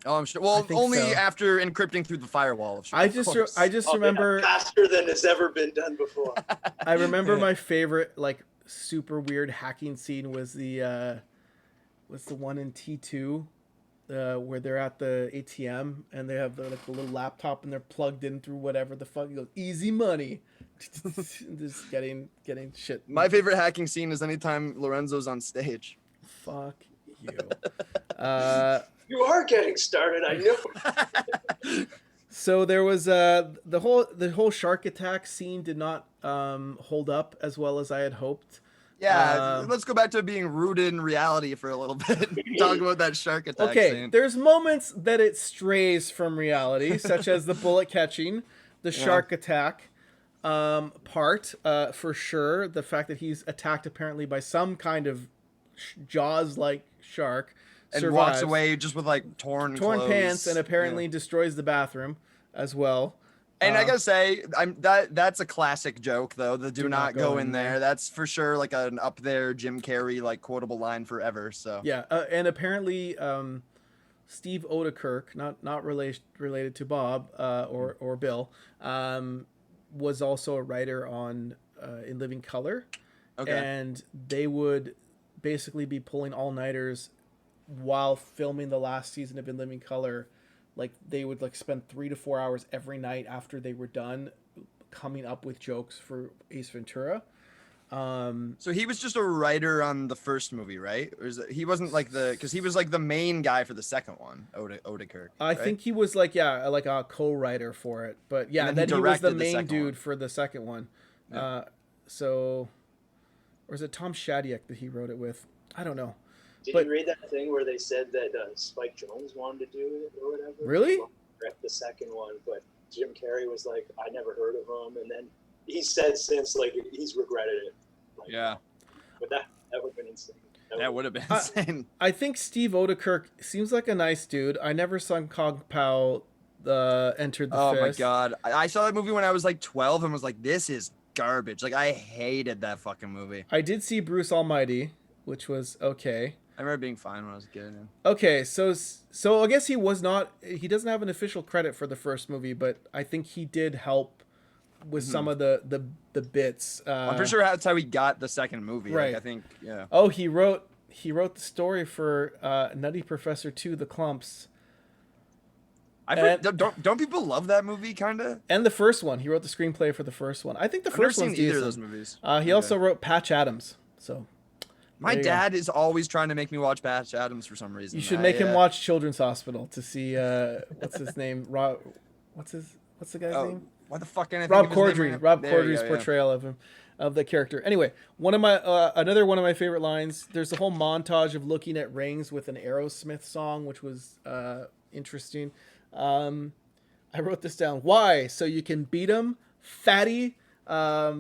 [SPEAKER 2] Oh, I'm sure. Well, only
[SPEAKER 1] so.
[SPEAKER 2] after encrypting through the firewall.
[SPEAKER 1] I just remember
[SPEAKER 3] faster than has ever been done before.
[SPEAKER 1] I remember my favorite like super weird hacking scene was the one in T2 where they're at the ATM and they have the little laptop and they're plugged in through whatever the fuck. He goes, easy money. Just getting shit.
[SPEAKER 2] My favorite hacking scene is anytime Lorenzo's on stage.
[SPEAKER 1] Fuck you.
[SPEAKER 3] You are getting started, I know.
[SPEAKER 1] So there was the whole shark attack scene did not hold up as well as I had hoped.
[SPEAKER 2] Yeah, let's go back to being rooted in reality for a little bit. Talk about that shark attack scene.
[SPEAKER 1] There's moments that it strays from reality, such as the bullet catching, the shark attack part, for sure. The fact that he's attacked apparently by some kind of Jaws-like shark.
[SPEAKER 2] And
[SPEAKER 1] survives,
[SPEAKER 2] walks away just with like torn clothes.
[SPEAKER 1] Pants and apparently destroys the bathroom as well.
[SPEAKER 2] And I gotta say, that's a classic joke though. The do not go in there. That's for sure like an up there Jim Carrey like quotable line forever. So
[SPEAKER 1] yeah, and apparently Steve Odekirk, not related to Bob or Bill, was also a writer on In Living Color. Okay. And they would basically be pulling all-nighters while filming the last season of In Living Color. Like they would like spend 3 to 4 hours every night after they were done coming up with jokes for Ace Ventura.
[SPEAKER 2] So he was just a writer on the first movie, right? Or is it, he wasn't like because he was like the main guy for the second one, Odekirk.
[SPEAKER 1] I think he was like a co-writer for it, but yeah, then he was the main dude for the second one. Yeah. Or is it Tom Shadyac that he wrote it with? I don't know.
[SPEAKER 3] Did you read that thing where they said that Spike Jonze wanted to do it or whatever?
[SPEAKER 1] Really?
[SPEAKER 3] The second one, but Jim Carrey was like, I never heard of him, and then he said since like he's regretted it. Like,
[SPEAKER 2] yeah.
[SPEAKER 3] But that would have been insane.
[SPEAKER 2] That would have been insane.
[SPEAKER 1] I think Steve Odekirk seems like a nice dude. I never saw Kung Pao Entered the Fist.
[SPEAKER 2] Oh my god, I saw that movie when I was like 12 and was like, this is garbage. Like I hated that fucking movie.
[SPEAKER 1] I did see Bruce Almighty, which was okay.
[SPEAKER 2] I remember being fine when I was a kid.
[SPEAKER 1] Okay, so I guess he doesn't have an official credit for the first movie, but I think he did help with some of the bits.
[SPEAKER 2] I'm pretty sure that's how he got the second movie.
[SPEAKER 1] Right.
[SPEAKER 2] Like, I think, yeah.
[SPEAKER 1] Oh, he wrote the story for Nutty Professor 2: The Clumps.
[SPEAKER 2] Don't people love that movie, kind of?
[SPEAKER 1] And the first one. He wrote the screenplay for the first one. I think the first one's decent.
[SPEAKER 2] I've never seen either of those movies.
[SPEAKER 1] He also wrote Patch Adams. So
[SPEAKER 2] my dad is always trying to make me watch Patch Adams for some reason.
[SPEAKER 1] You should make him watch Children's Hospital to see what's his name? What's the guy's name?
[SPEAKER 2] Why the fuck can't I think
[SPEAKER 1] Rob
[SPEAKER 2] of his
[SPEAKER 1] Corddry.
[SPEAKER 2] name?
[SPEAKER 1] Rob Corddry's portrayal of him, of the character. Anyway, another one of my favorite lines. There's a whole montage of looking at rings with an Aerosmith song, which was interesting. I wrote this down. Why? So you can beat him, fatty. I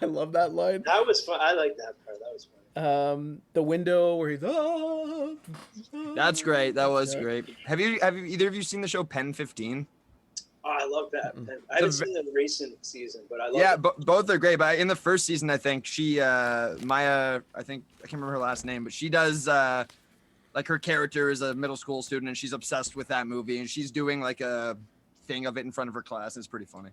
[SPEAKER 1] love that line.
[SPEAKER 3] That was fun. I like that part. That was fun.
[SPEAKER 1] The window where he's
[SPEAKER 2] That's great. That was great. Have either of you seen the show Pen 15?
[SPEAKER 3] Oh, I love that. I haven't seen the recent season, but I love it.
[SPEAKER 2] Yeah, both are great. But in the first season, I think she Maya, I can't remember her last name, but she does like her character is a middle school student and she's obsessed with that movie and she's doing like a thing of it in front of her class. It's pretty funny.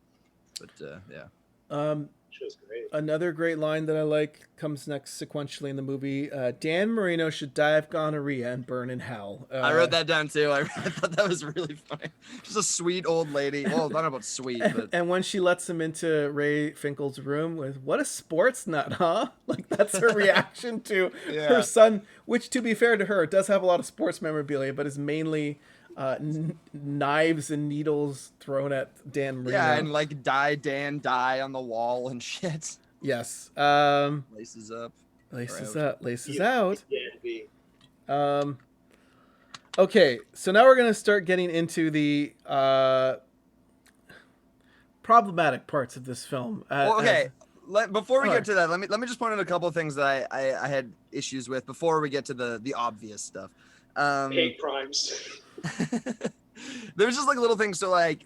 [SPEAKER 2] But yeah.
[SPEAKER 3] She was great.
[SPEAKER 1] Another great line that I like comes next sequentially in the movie. Dan Marino should die of gonorrhea and burn in hell.
[SPEAKER 2] I wrote that down too. I thought that was really funny. She's a sweet old lady. Well, not about sweet, but
[SPEAKER 1] and when she lets him into Ray Finkel's room with "What a sports nut, huh?" Like that's her reaction to her son. Which, to be fair to her, does have a lot of sports memorabilia, but is mainly knives and needles thrown at Dan Marino.
[SPEAKER 2] Yeah, and like die on the wall and shit.
[SPEAKER 1] Yes.
[SPEAKER 2] Laces up.
[SPEAKER 1] Laces out. Okay, so now we're gonna start getting into the problematic parts of this film.
[SPEAKER 2] Before we get to that, let me just point out a couple of things that I had issues with before we get to the obvious stuff.
[SPEAKER 3] Hate crimes.
[SPEAKER 2] There's just like little things. So like,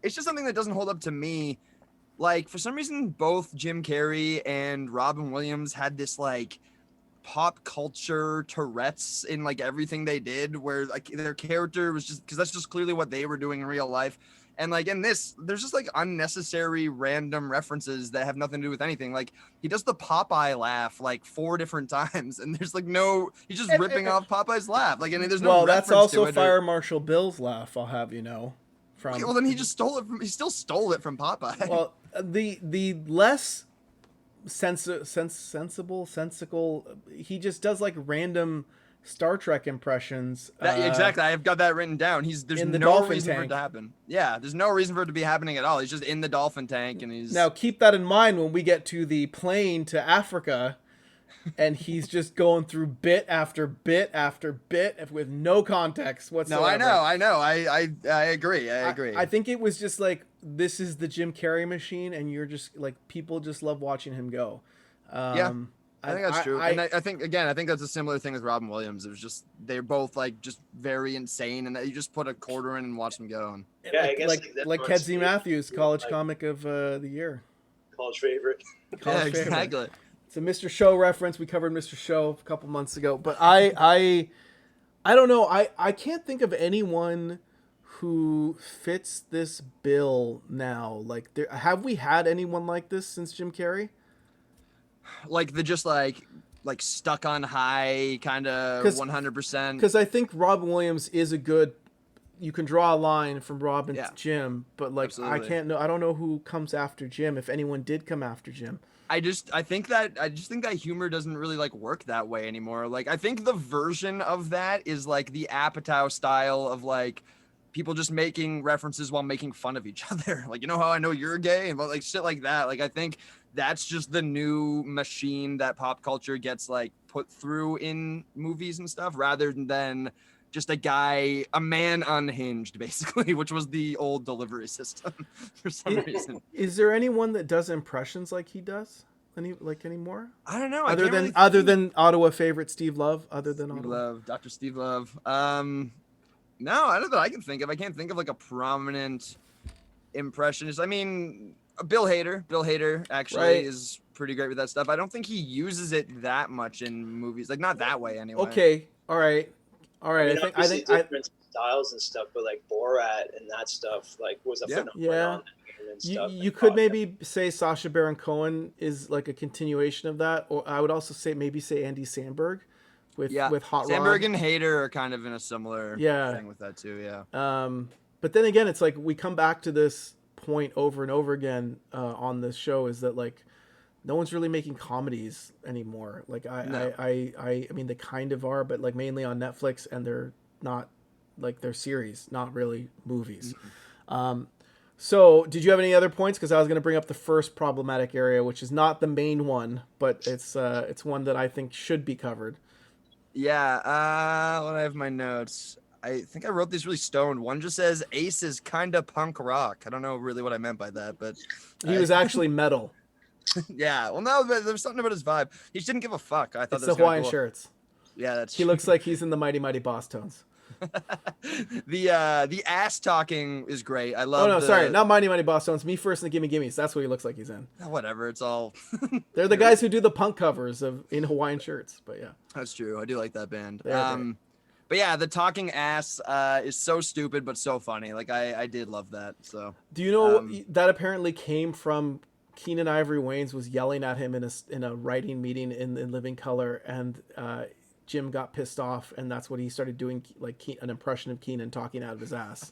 [SPEAKER 2] it's just something that doesn't hold up to me. like for some reason both Jim Carrey and Robin Williams had this like pop culture Tourette's in like everything they did, where like their character was just, because that's just clearly what they were doing in real life. And like in this, there's just like unnecessary random references that have nothing to do with anything. Like he does the Popeye laugh like 4 different times, and there's like he's just ripping off Popeye's laugh. Like, and there's no
[SPEAKER 1] Well,
[SPEAKER 2] reference
[SPEAKER 1] that's also
[SPEAKER 2] to it
[SPEAKER 1] Fire Marshal Bill's laugh, I'll have you know.
[SPEAKER 2] Okay, well then he still stole it from Popeye.
[SPEAKER 1] Well, the less sensible, he just does like random Star Trek impressions.
[SPEAKER 2] Exactly, I've got that written down. There's
[SPEAKER 1] in the
[SPEAKER 2] no
[SPEAKER 1] dolphin
[SPEAKER 2] reason for it
[SPEAKER 1] tank.
[SPEAKER 2] to happen. Yeah, there's no reason for it to be happening at all. He's just in the dolphin tank, and he's
[SPEAKER 1] Now keep that in mind when we get to the plane to Africa, and he's just going through bit after bit after bit with no context whatsoever.
[SPEAKER 2] No, I know. I agree.
[SPEAKER 1] I think it was just like, this is the Jim Carrey machine, and you're just like, people just love watching him go.
[SPEAKER 2] Yeah. I think that's true. And I think that's a similar thing with Robin Williams. It was just, they're both like just very insane, and that you just put a quarter in and watch them go. And
[SPEAKER 3] Yeah, I guess
[SPEAKER 1] like Kedzie Matthews, college comic of the year,
[SPEAKER 3] college favorite.
[SPEAKER 1] College
[SPEAKER 2] yeah,
[SPEAKER 1] favorite.
[SPEAKER 2] exactly.
[SPEAKER 1] It's a Mr. Show reference. We covered Mr. Show a couple months ago, but I don't know. I can't think of anyone who fits this bill now. Like, have we had anyone like this since Jim Carrey?
[SPEAKER 2] Like the just like stuck on high kind of 100%.
[SPEAKER 1] Because I think Robin Williams is a good. You can draw a line from Robin to Jim, but like
[SPEAKER 2] Absolutely.
[SPEAKER 1] I don't know who comes after Jim, if anyone did come after Jim.
[SPEAKER 2] I just think that humor doesn't really like work that way anymore. Like I think the version of that is like the Apatow style of like people just making references while making fun of each other. Like, you know how I know you're gay, and like shit like that. Like I think that's just the new machine that pop culture gets like put through in movies and stuff, rather than just a man unhinged, basically, which was the old delivery system for some reason.
[SPEAKER 1] Is there anyone that does impressions like he does? Anymore?
[SPEAKER 2] I don't know.
[SPEAKER 1] Other than Ottawa favorite Steve Love,
[SPEAKER 2] Dr. Steve Love. No, I don't know that I can think of. I can't think of like a prominent impressionist. I mean, Bill Hader actually is pretty great with that stuff. I don't think he uses it that much in movies, like not that way anyway.
[SPEAKER 1] Okay, all right. I think
[SPEAKER 3] different styles and stuff, but like Borat and that stuff like was a phenomenon. And stuff
[SPEAKER 1] you could maybe say Sacha Baron Cohen is like a continuation of that, or I would also say Andy Samberg with Hot Rod.
[SPEAKER 2] Samberg and Hader are kind of in a similar thing with that too. Yeah.
[SPEAKER 1] But then again, it's like we come back to this point over and over again on this show, is that like no one's really making comedies anymore. Like I mean, they kind of are, but like mainly on Netflix, and they're not like, they're series, not really movies. So did you have any other points? Because I was going to bring up the first problematic area, which is not the main one, but it's one that I think should be covered.
[SPEAKER 2] Yeah. When I have my notes, I think I wrote these really stoned. One just says Ace is kind of punk rock. I don't know really what I meant by that, but
[SPEAKER 1] he was actually metal.
[SPEAKER 2] Yeah. Well, no, there's something about his vibe. He just didn't give a fuck. I thought
[SPEAKER 1] it's the Hawaiian shirts.
[SPEAKER 2] Yeah, that's
[SPEAKER 1] he looks like he's in the Mighty Mighty Boss Tones.
[SPEAKER 2] The ass talking is great. I love.
[SPEAKER 1] Oh no, sorry, not Mighty Mighty Boss Tones. Me First and the Gimme Gimmes. That's what he looks like he's in.
[SPEAKER 2] Whatever. It's all.
[SPEAKER 1] They're the guys who do the punk covers in Hawaiian shirts. But yeah,
[SPEAKER 2] that's true. I do like that band. But yeah, the talking ass is so stupid but so funny. Like I did love that. So
[SPEAKER 1] do you know that apparently came from Keenan Ivory Wayans was yelling at him in a writing meeting in Living Color, and Jim got pissed off, and that's what he started doing, like an impression of Keenan talking out of his ass.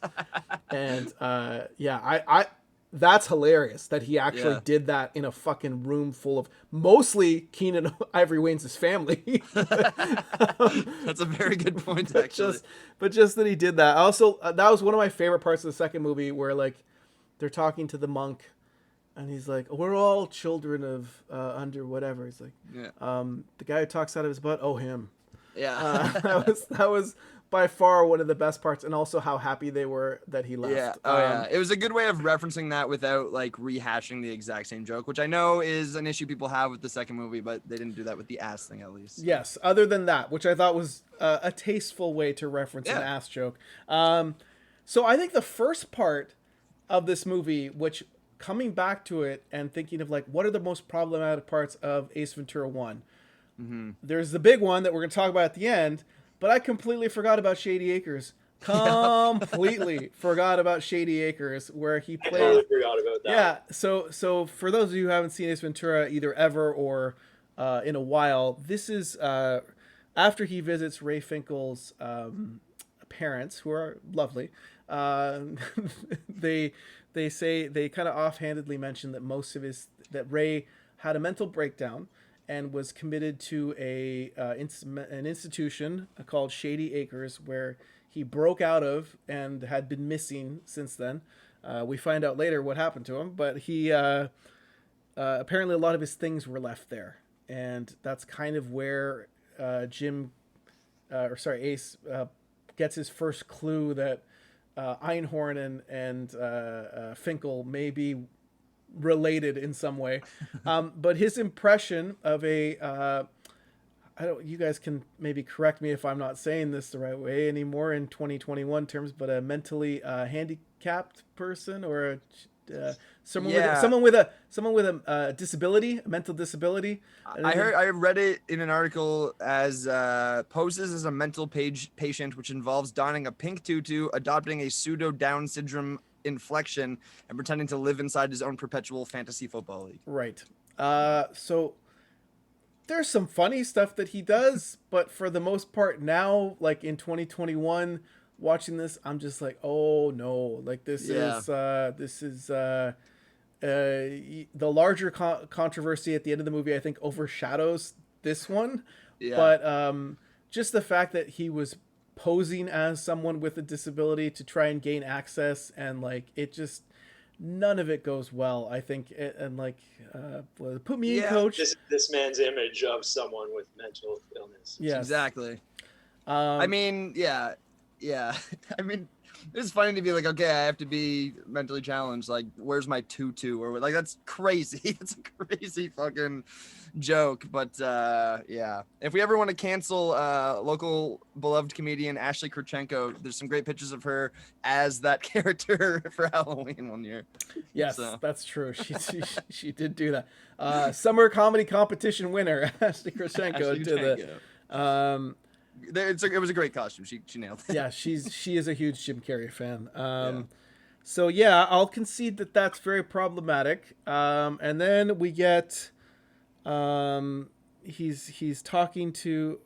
[SPEAKER 1] And I that's hilarious that he actually did that in a fucking room full of mostly Keenan Ivory Wayans' family.
[SPEAKER 2] That's a very good point, actually.
[SPEAKER 1] But just that he did that. Also, that was one of my favorite parts of the second movie, where like they're talking to the monk, and he's like, "We're all children of under whatever." He's like, "The guy who talks out of his butt, oh him."
[SPEAKER 2] Yeah.
[SPEAKER 1] That was by far one of the best parts, and also how happy they were that he left.
[SPEAKER 2] Yeah. Oh yeah. It was a good way of referencing that without like rehashing the exact same joke, which I know is an issue people have with the second movie, but they didn't do that with the ass thing, at least.
[SPEAKER 1] Yes. Other than that, which I thought was a tasteful way to reference an ass joke. So I think the first part of this movie, which coming back to it and thinking of like, what are the most problematic parts of Ace Ventura 1? There's the big one that we're going to talk about at the end, but I completely forgot about Shady Acres. Completely forgot about Shady Acres, where he
[SPEAKER 3] I
[SPEAKER 1] plays.
[SPEAKER 3] totally forgot about that.
[SPEAKER 1] Yeah, so for those of you who haven't seen Ace Ventura either ever or in a while, this is after he visits Ray Finkel's parents, who are lovely. Uh, they say, they kind of offhandedly mention that that Ray had a mental breakdown and was committed to an institution called Shady Acres, where he broke out of and had been missing since then. We find out later what happened to him, but he apparently a lot of his things were left there, and that's kind of where Ace gets his first clue that Einhorn and Finkel may be related in some way. But his impression of you guys can maybe correct me if I'm not saying this the right way anymore in 2021 terms, but a mentally handicapped person, or someone with a disability, a mental disability.
[SPEAKER 2] I read it in an article as poses as a mental patient, which involves donning a pink tutu, adopting a pseudo Down syndrome inflection, and pretending to live inside his own perpetual fantasy football league.
[SPEAKER 1] Right. So there's some funny stuff that he does, but for the most part now, like in 2021, watching this, I'm just like, oh no, like this is the larger controversy at the end of the movie, I think, overshadows this one. Yeah. But just the fact that he was posing as someone with a disability to try and gain access, and like it just, none of it goes well, I think. And like put me in, coach.
[SPEAKER 3] This man's image of someone with mental illness.
[SPEAKER 2] Yeah, exactly. I mean, yeah. I mean, it's funny to be like, okay, I have to be mentally challenged. Like, where's my tutu? Or like, that's crazy. That's a crazy fucking joke. But yeah, if we ever want to cancel local beloved comedian Ashley Kurchenko, there's some great pictures of her as that character for Halloween one year.
[SPEAKER 1] Yes, that's true. She did do that. Summer comedy competition winner Ashley Kurchenko did that.
[SPEAKER 2] It was a great costume. She nailed it.
[SPEAKER 1] Yeah, she is a huge Jim Carrey fan. So yeah, I'll concede that that's very problematic. And then we get he's talking to,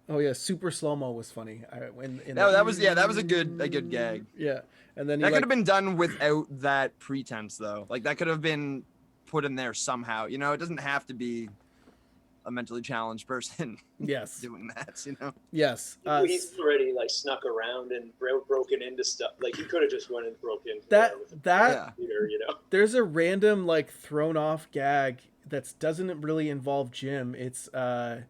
[SPEAKER 1] oh yeah, super slow-mo was funny. That was
[SPEAKER 2] a good gag.
[SPEAKER 1] Yeah. And then
[SPEAKER 2] that could have been done without that pretense though. Like that could have been put in there somehow. You know, it doesn't have to be a mentally challenged person doing that, you know.
[SPEAKER 1] Yes.
[SPEAKER 3] He's already like snuck around and broken into stuff. Like he could have just went and broke into computer, you know.
[SPEAKER 1] There's a random like thrown off gag that doesn't really involve Jim. It's the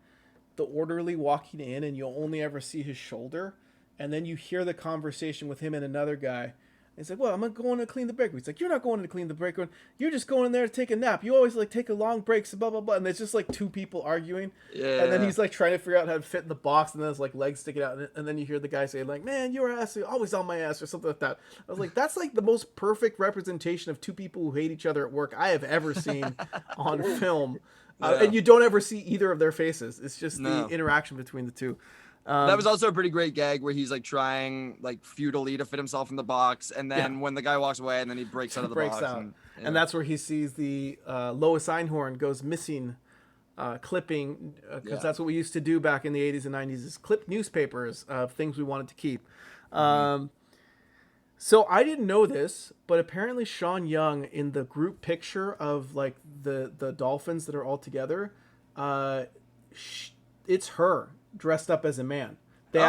[SPEAKER 1] orderly walking in and you'll only ever see his shoulder, and then you hear the conversation with him and another guy. He's like, well, I'm going to clean the break room. He's like, you're not going to clean the break room. You're just going in there to take a nap. You always like take a long breaks, blah, blah, blah. And there's just like two people arguing. Yeah. And then he's like trying to figure out how to fit in the box, and then his like legs sticking out. And then you hear the guy say like, man, your ass is always on my ass, or something like that. I was like, that's like the most perfect representation of two people who hate each other at work I have ever seen on film. And you don't ever see either of their faces. It's just the interaction between the two.
[SPEAKER 2] That was also a pretty great gag where he's like trying like futilely to fit himself in the box, and then when the guy walks away, and then he breaks out of the box.
[SPEAKER 1] And that's where he sees the Lois Einhorn goes missing clipping, because that's what we used to do back in the 80s and 90s, is clip newspapers of things we wanted to keep. So I didn't know this, but apparently Sean Young, in the group picture of like the dolphins that are all together, it's her dressed up as a man. They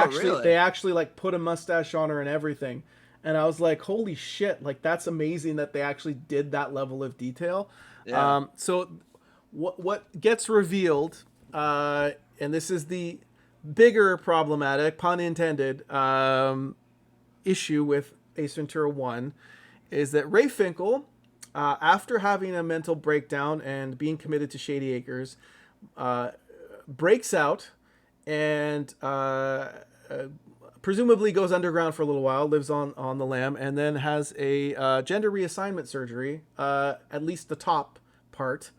[SPEAKER 1] actually like put a mustache on her and everything. And I was like, holy shit, like that's amazing that they actually did that level of detail. Yeah. So what gets revealed, and this is the bigger problematic, pun intended, issue with Ace Ventura 1, is that Ray Finkel, after having a mental breakdown and being committed to Shady Acres, breaks out and presumably goes underground for a little while, lives on the lam, and then has a gender reassignment surgery, at least the top part,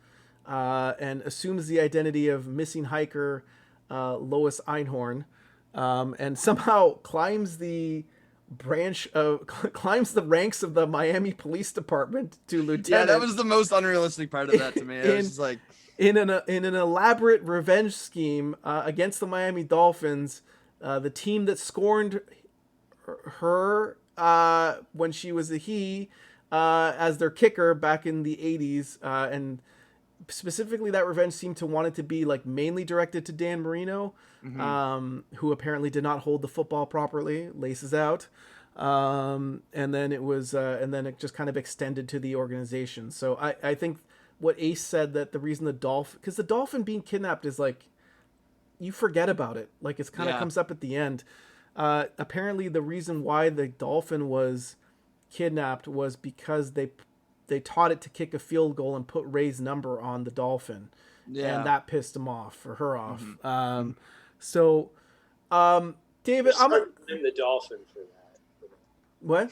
[SPEAKER 1] and assumes the identity of missing hiker Lois Einhorn, and somehow climbs the ranks of the Miami Police Department to lieutenant.
[SPEAKER 2] Yeah, that was the most unrealistic part of that to me. It was just like
[SPEAKER 1] in an elaborate revenge scheme against the Miami Dolphins, the team that scorned her when she was a he as their kicker back in the 80s, and specifically that revenge seemed to want it to be like mainly directed to Dan Marino, who apparently did not hold the football properly, laces out, and then it just kind of extended to the organization. So I think what Ace said, that the reason the dolphin being kidnapped is like, you forget about it, like it's kind of comes up at the end. Apparently the reason why the dolphin was kidnapped was because they taught it to kick a field goal and put Ray's number on the dolphin. And that pissed him off, or her off. David, I'm gonna
[SPEAKER 3] blame the dolphin for that.
[SPEAKER 1] What?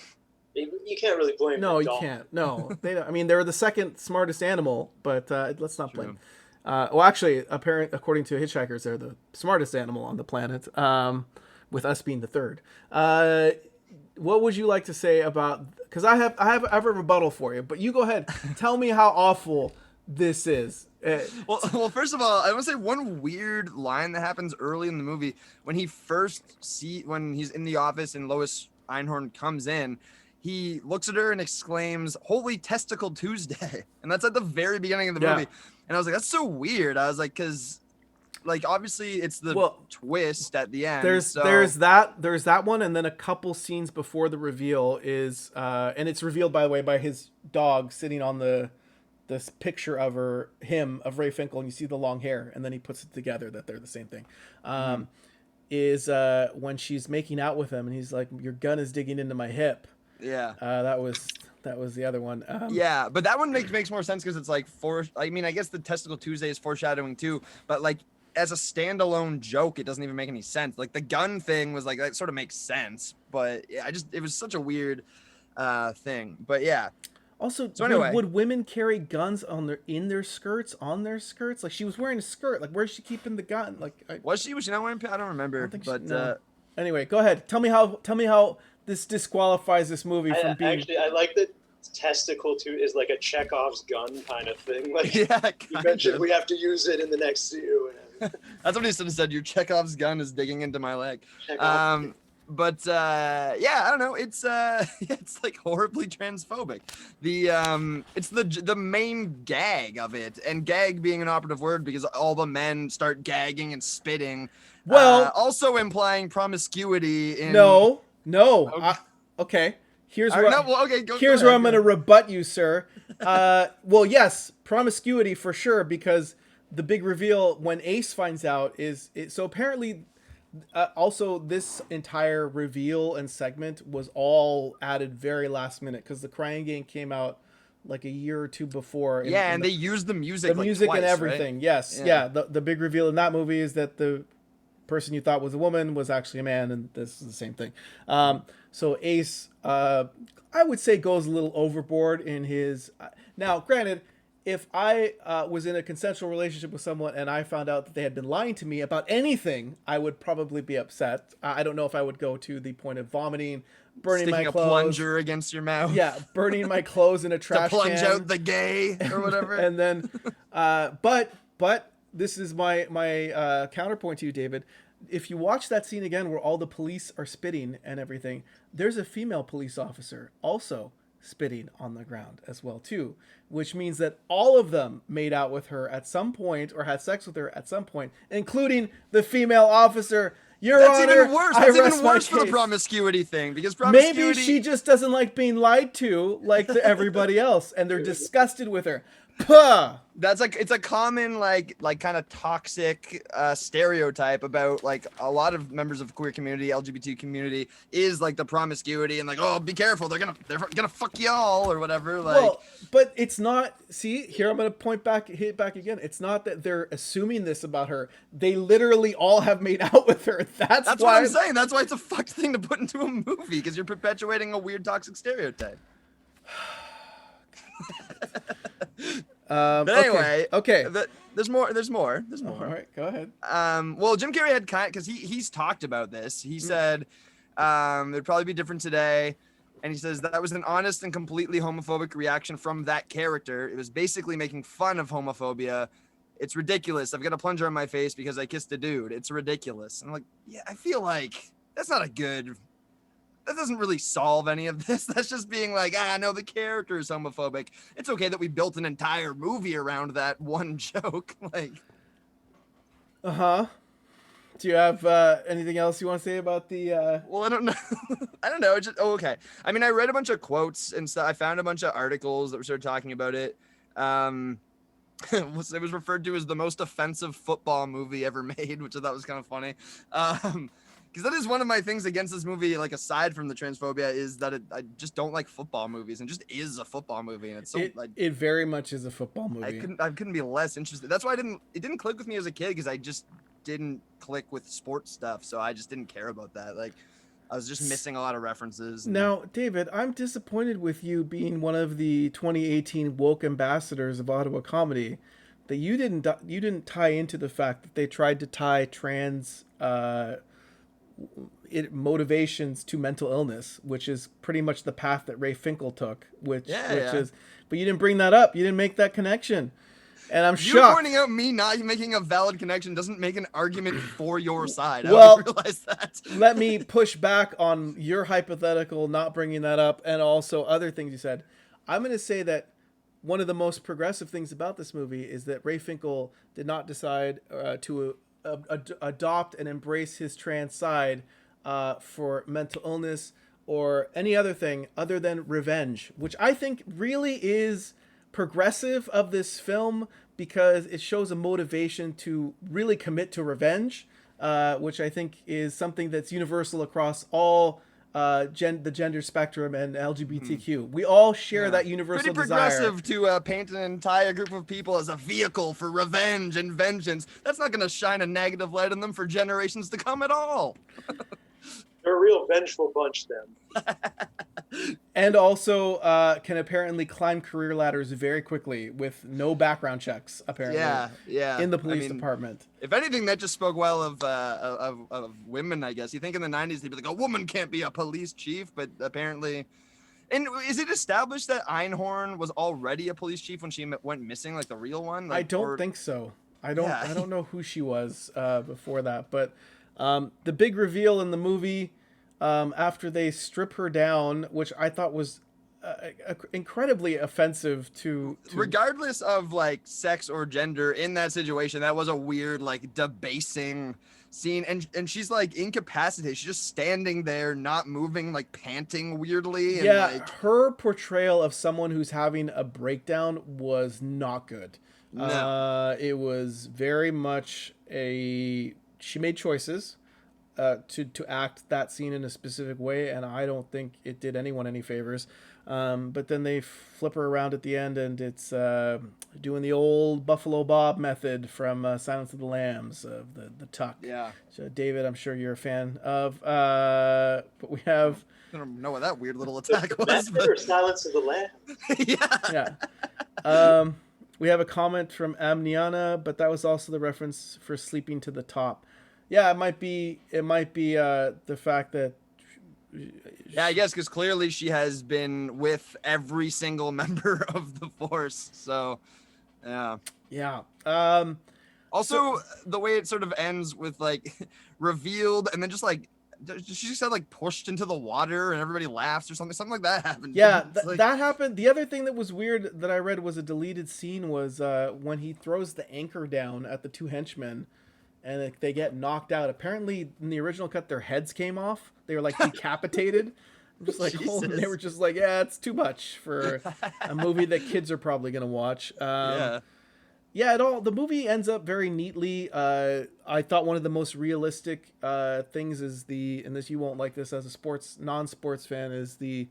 [SPEAKER 3] You can't really blame.
[SPEAKER 1] No,
[SPEAKER 3] the
[SPEAKER 1] you
[SPEAKER 3] dolphin.
[SPEAKER 1] can't. No, they don't. I mean, they're the second smartest animal, but let's not blame. Well, actually, according to hitchhikers, they're the smartest animal on the planet, with us being the third. What would you like to say about? Because I have a rebuttal for you, but you go ahead. Tell me how awful this is.
[SPEAKER 2] Well, first of all, I want to say one weird line that happens early in the movie when when he's in the office and Lois Einhorn comes in. He looks at her and exclaims, "Holy Testicle Tuesday!" And that's at the very beginning of the movie. And I was like, "That's so weird." I was like, because, like, obviously it's the twist at the end.
[SPEAKER 1] There's that one, and then a couple scenes before the reveal is, and it's revealed, by the way, by his dog sitting on this picture of Ray Finkel, and you see the long hair, and then he puts it together that they're the same thing. Is when she's making out with him, and he's like, "Your gun is digging into my hip."
[SPEAKER 2] Yeah.
[SPEAKER 1] That was the other one.
[SPEAKER 2] Yeah, but that one makes more sense because it's like I mean, I guess the Testicle Tuesday is foreshadowing too, but like as a standalone joke, it doesn't even make any sense. Like the gun thing was like, that sort of makes sense, but yeah, it was such a weird thing. But yeah.
[SPEAKER 1] Also,
[SPEAKER 2] so anyway,
[SPEAKER 1] would women carry guns on their skirts? Like she was wearing a skirt. Like where's she keeping the gun? Like
[SPEAKER 2] was she not wearing? I don't remember.
[SPEAKER 1] Anyway, go ahead. Tell me how this disqualifies this movie from being.
[SPEAKER 3] Actually, I like that testicle too is like a Chekhov's gun kind of thing. Like you mentioned, we have to use it in the next scene.
[SPEAKER 2] That's what he should have said. Your Chekhov's gun is digging into my leg. But I don't know. It's it's like horribly transphobic. It's the main gag of it, and gag being an operative word because all the men start gagging and spitting.
[SPEAKER 1] Well,
[SPEAKER 2] also implying promiscuity.
[SPEAKER 1] No. Okay. Here's where I'm going to rebut you, sir. Well, yes, promiscuity for sure, because the big reveal when Ace finds out is so apparently. Also, this entire reveal and segment was all added very last minute because the Crying Game came out like a year or two before.
[SPEAKER 2] And they used the music, twice,
[SPEAKER 1] and everything. Right? Yes, yeah. The big reveal in that movie is that the person you thought was a woman was actually a man, and this is the same thing. So Ace, I would say, goes a little overboard in his. Now, granted, if I was in a consensual relationship with someone and I found out that they had been lying to me about anything, I would probably be upset. I don't know if I would go to the point of vomiting, burning my clothes.
[SPEAKER 2] Sticking a plunger against your mouth.
[SPEAKER 1] Yeah, burning my clothes in a trash can.
[SPEAKER 2] To plunge out the gay or whatever.
[SPEAKER 1] And then, but this is my counterpoint to you, David. If you watch that scene again where all the police are spitting and everything, there's a female police officer also spitting on the ground as well too, which means that all of them made out with her at some point or had sex with her at some point, including the female officer. That's
[SPEAKER 2] even worse. That's even worse for the promiscuity thing, because promiscuity...
[SPEAKER 1] Maybe she just doesn't like being lied to like everybody else, and they're disgusted with her. Puh!
[SPEAKER 2] That's like, it's a common like kind of toxic stereotype about like a lot of members of queer community, LGBT community, is like the promiscuity and like, oh, be careful, they're gonna fuck y'all or whatever. Like,
[SPEAKER 1] Well, but it's not. See, here I'm going to hit back again. It's not that they're assuming this about her. They literally all have made out with her. That's
[SPEAKER 2] what
[SPEAKER 1] why
[SPEAKER 2] I'm saying. That's why it's a fucked thing to put into a movie, because you're perpetuating a weird toxic stereotype. But anyway,
[SPEAKER 1] okay.
[SPEAKER 2] There's more.
[SPEAKER 1] All right, go ahead.
[SPEAKER 2] Well, Jim Carrey had because he's talked about this. He said it'd probably be different today, and he says that was an honest and completely homophobic reaction from that character. It was basically making fun of homophobia. It's ridiculous. I've got a plunger on my face because I kissed a dude. It's ridiculous. And I'm like, yeah, I feel like that's not a good. That doesn't really solve any of this. That's just being like, no, the character is homophobic. It's okay that we built an entire movie around that one joke. Like,
[SPEAKER 1] do you have anything else you want to say about the?
[SPEAKER 2] Well, I don't know. I don't know. Okay. I mean, I read a bunch of quotes and stuff. I found a bunch of articles that were sort of talking about it. It was referred to as the most offensive football movie ever made, which I thought was kind of funny. Because that is one of my things against this movie, like aside from the transphobia, is that I just don't like football movies, and just is a football movie, and it's so
[SPEAKER 1] it very much is a football movie.
[SPEAKER 2] I couldn't be less interested. That's why it didn't click with me as a kid, because I just didn't click with sports stuff, so I just didn't care about that. Like, I was just missing a lot of references.
[SPEAKER 1] Now, David, I'm disappointed with you being one of the 2018 woke ambassadors of Ottawa comedy, that you didn't tie into the fact that they tried to tie trans motivations to mental illness, which is pretty much the path that Ray Finkel took, which is, but you didn't bring that up. You didn't make that connection. And I'm shocked.
[SPEAKER 2] You pointing out me not making a valid connection doesn't make an argument for your side.
[SPEAKER 1] Well,
[SPEAKER 2] I don't realize that.
[SPEAKER 1] Let me push back on your hypothetical not bringing that up, and also other things you said. I'm going to say that one of the most progressive things about this movie is that Ray Finkel did not decide to adopt and embrace his trans side for mental illness or any other thing other than revenge, which I think really is progressive of this film, because it shows a motivation to really commit to revenge, which I think is something that's universal across all the gender spectrum and LGBTQ. We all share that universal
[SPEAKER 2] pretty progressive desire to paint an entire group of people as a vehicle for revenge and vengeance. That's not going to shine a negative light on them for generations to come at all.
[SPEAKER 3] They're a real vengeful bunch, then.
[SPEAKER 1] And also can apparently climb career ladders very quickly with no background checks, apparently.
[SPEAKER 2] Yeah.
[SPEAKER 1] In the police department.
[SPEAKER 2] If anything, that just spoke well of women, I guess. You think in the 90s they'd be like, a woman can't be a police chief, but apparently... And is it established that Einhorn was already a police chief when she went missing, like the real one? Like,
[SPEAKER 1] I don't think so. I don't know who she was before that, but the big reveal in the movie after they strip her down, which I thought was incredibly offensive to
[SPEAKER 2] regardless of like sex or gender in that situation, that was a weird, like, debasing scene. And she's like incapacitated. She's just standing there, not moving, like panting weirdly. And, like,
[SPEAKER 1] her portrayal of someone who's having a breakdown was not good. No. It was very much she made choices to act that scene in a specific way, and I don't think it did anyone any favors. But then they flip her around at the end, and it's doing the old Buffalo Bob method from Silence of the Lambs, of the tuck.
[SPEAKER 2] Yeah.
[SPEAKER 1] So, David, I'm sure you're a fan of. But we have...
[SPEAKER 2] I don't know what that weird little attack was.
[SPEAKER 3] Method or Silence of the Lambs?
[SPEAKER 1] Yeah. We have a comment from Amniana, but that was also the reference for Sleeping to the Top. Yeah, it might be the fact that...
[SPEAKER 2] Yeah, I guess because clearly she has been with every single member of the force. So, yeah.
[SPEAKER 1] Yeah.
[SPEAKER 2] Also, the way it sort of ends with like revealed, and then just like she just said like pushed into the water, and everybody laughs or something like that happened.
[SPEAKER 1] Yeah, that happened. The other thing that was weird that I read was a deleted scene was when he throws the anchor down at the two henchmen. And they get knocked out. Apparently, in the original cut, their heads came off. They were like decapitated. I'm just like, oh, and they
[SPEAKER 2] Jesus.
[SPEAKER 1] were just like, yeah, it's too much for a movie that kids are probably gonna watch.
[SPEAKER 2] Yeah.
[SPEAKER 1] Yeah, the movie ends up very neatly. I thought one of the most realistic things is and this you won't like this as a non-sports fan, is he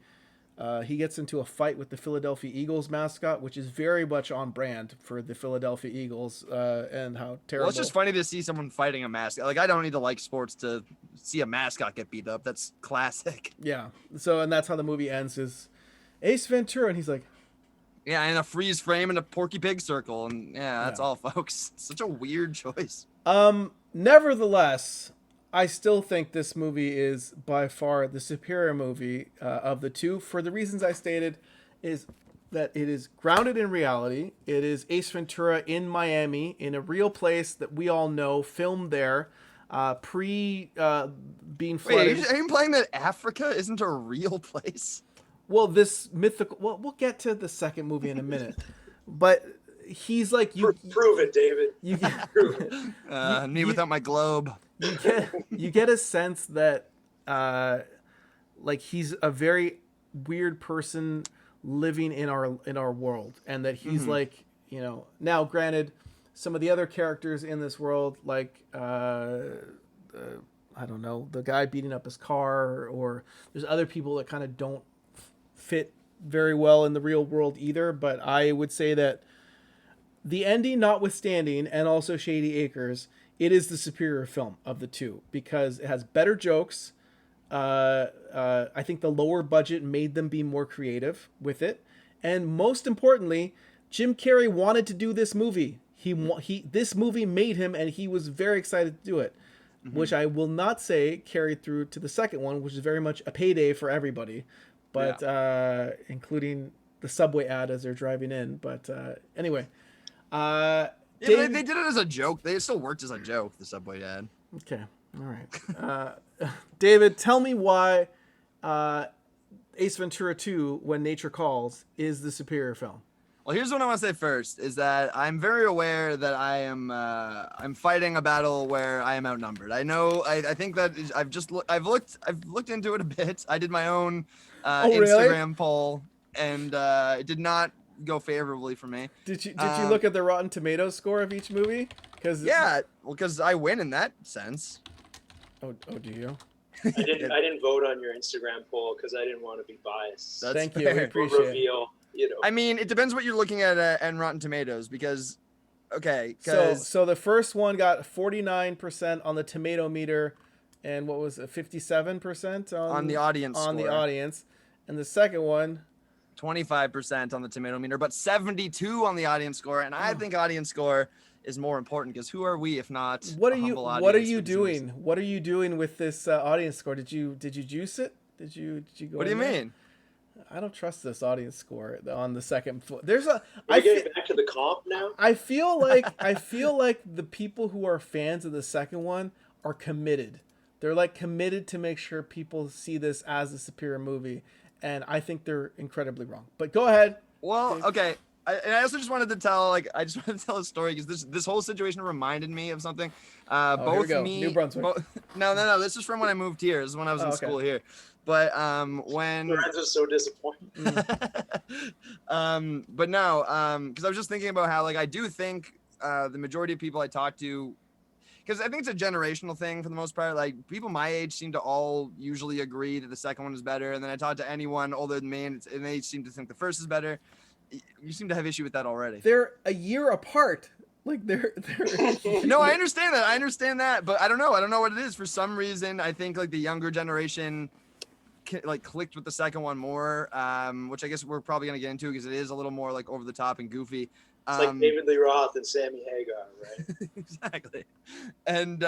[SPEAKER 1] gets into a fight with the Philadelphia Eagles mascot, which is very much on brand for the Philadelphia Eagles, and how terrible.
[SPEAKER 2] Well, it's just funny to see someone fighting a mascot. Like, I don't need to like sports to see a mascot get beat up. That's classic.
[SPEAKER 1] Yeah. So, and that's how the movie ends, is Ace Ventura, and he's like,
[SPEAKER 2] Yeah, and a freeze frame and a Porky Pig circle, and that's
[SPEAKER 1] Yeah.
[SPEAKER 2] all, folks. Such a weird choice.
[SPEAKER 1] Nevertheless, I still think this movie is by far the superior movie of the two, for the reasons I stated, is that it is grounded in reality. It is Ace Ventura in Miami, in a real place that we all know, filmed there, being flooded.
[SPEAKER 2] Wait, are you implying that Africa isn't a real place?
[SPEAKER 1] Well, this mythical. Well, we'll get to the second movie in a minute, but he's like,
[SPEAKER 3] prove it, David.
[SPEAKER 1] You get,
[SPEAKER 3] Prove it.
[SPEAKER 2] Me without my globe.
[SPEAKER 1] you get a sense that like he's a very weird person living in our world, and that he's like, now granted, some of the other characters in this world, like I don't know, the guy beating up his car, or there's other people that kind of don't fit very well in the real world either. But I would say that the ending notwithstanding, and also Shady Acres, it is the superior film of the two, because it has better jokes. I think the lower budget made them be more creative with it, and most importantly, Jim Carrey wanted to do this movie. This movie made him, and he was very excited to do it, which I will not say carried through to the second one, which is very much a payday for everybody, but including the subway ad as they're driving in. But anyway.
[SPEAKER 2] Yeah,
[SPEAKER 1] Dave,
[SPEAKER 2] they did it as a joke. They still worked as a joke, the subway ad.
[SPEAKER 1] Okay, all right. David, tell me why Ace Ventura 2, When Nature Calls, is the superior film.
[SPEAKER 2] Well, here's what I want to say first, is that I'm very aware that I'm fighting a battle where I am outnumbered. I know, I think that I've looked into it a bit. I did my own Instagram poll, and it did not go favorably for me.
[SPEAKER 1] Did you look at the Rotten Tomatoes score of each movie?
[SPEAKER 2] Because I win in that sense.
[SPEAKER 1] Oh, do you?
[SPEAKER 3] I didn't vote on your Instagram poll because I didn't want to be biased.
[SPEAKER 1] Thank you. We appreciate it.
[SPEAKER 3] Reveal,
[SPEAKER 2] I mean, it depends what you're looking at and Rotten Tomatoes, because
[SPEAKER 1] so the first one got 49% on the tomato meter, and what was it, 57%
[SPEAKER 2] on the audience
[SPEAKER 1] on
[SPEAKER 2] score.
[SPEAKER 1] the audience, and the second one
[SPEAKER 2] 25% on the tomato meter, but 72 on the audience score, and I think audience score is more important, because who are we if not
[SPEAKER 1] What are you doing? What are you doing with this audience score? Did you juice it? Did you go?
[SPEAKER 2] What do you mean?
[SPEAKER 1] I don't trust this audience score on the second.
[SPEAKER 3] Getting back to the comp now.
[SPEAKER 1] I feel like the people who are fans of the second one are committed. They're like committed to make sure people see this as a superior movie, and I think they're incredibly wrong. But go ahead.
[SPEAKER 2] Well, okay. I also just wanted to tell a story, because this whole situation reminded me of something.
[SPEAKER 1] Here we go. New Brunswick.
[SPEAKER 2] No. This is from when I moved here. This is when I was in school here. But when
[SPEAKER 3] Lorenzo's so disappointed.
[SPEAKER 2] but no, because I was just thinking about how, like, I do think the majority of people I talk to, because I think it's a generational thing for the most part. Like, people my age seem to all usually agree that the second one is better, and then I talk to anyone older than me, and they seem to think the first is better. You seem to have issue with that already.
[SPEAKER 1] They're a year apart. Like they're
[SPEAKER 2] No, I understand that, but I don't know what it is. For some reason, I think like the younger generation like clicked with the second one more, which I guess we're probably gonna get into, because it is a little more like over the top and goofy.
[SPEAKER 3] It's like David Lee Roth and Sammy Hagar, right?
[SPEAKER 2] Exactly. And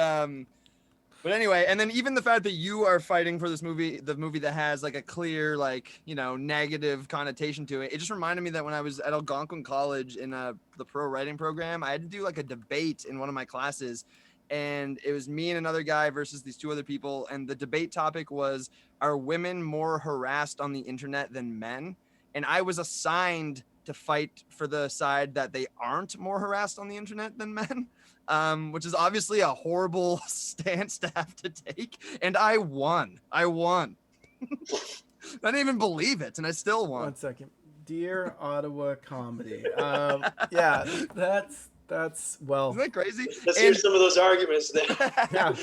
[SPEAKER 2] but anyway, and then even the fact that you are fighting for this movie, the movie that has like a clear, like, negative connotation to it, it just reminded me that when I was at Algonquin College in the pro writing program, I had to do like a debate in one of my classes, and it was me and another guy versus these two other people, and the debate topic was, are women more harassed on the internet than men? And I was assigned to fight for the side that they aren't more harassed on the internet than men. Which is obviously a horrible stance to have to take, and I won. I didn't even believe it, and I still won.
[SPEAKER 1] 1 second. Dear Ottawa Comedy. Yeah, that's well.
[SPEAKER 2] Isn't that crazy?
[SPEAKER 3] Let's hear some of those arguments then.
[SPEAKER 1] Yeah.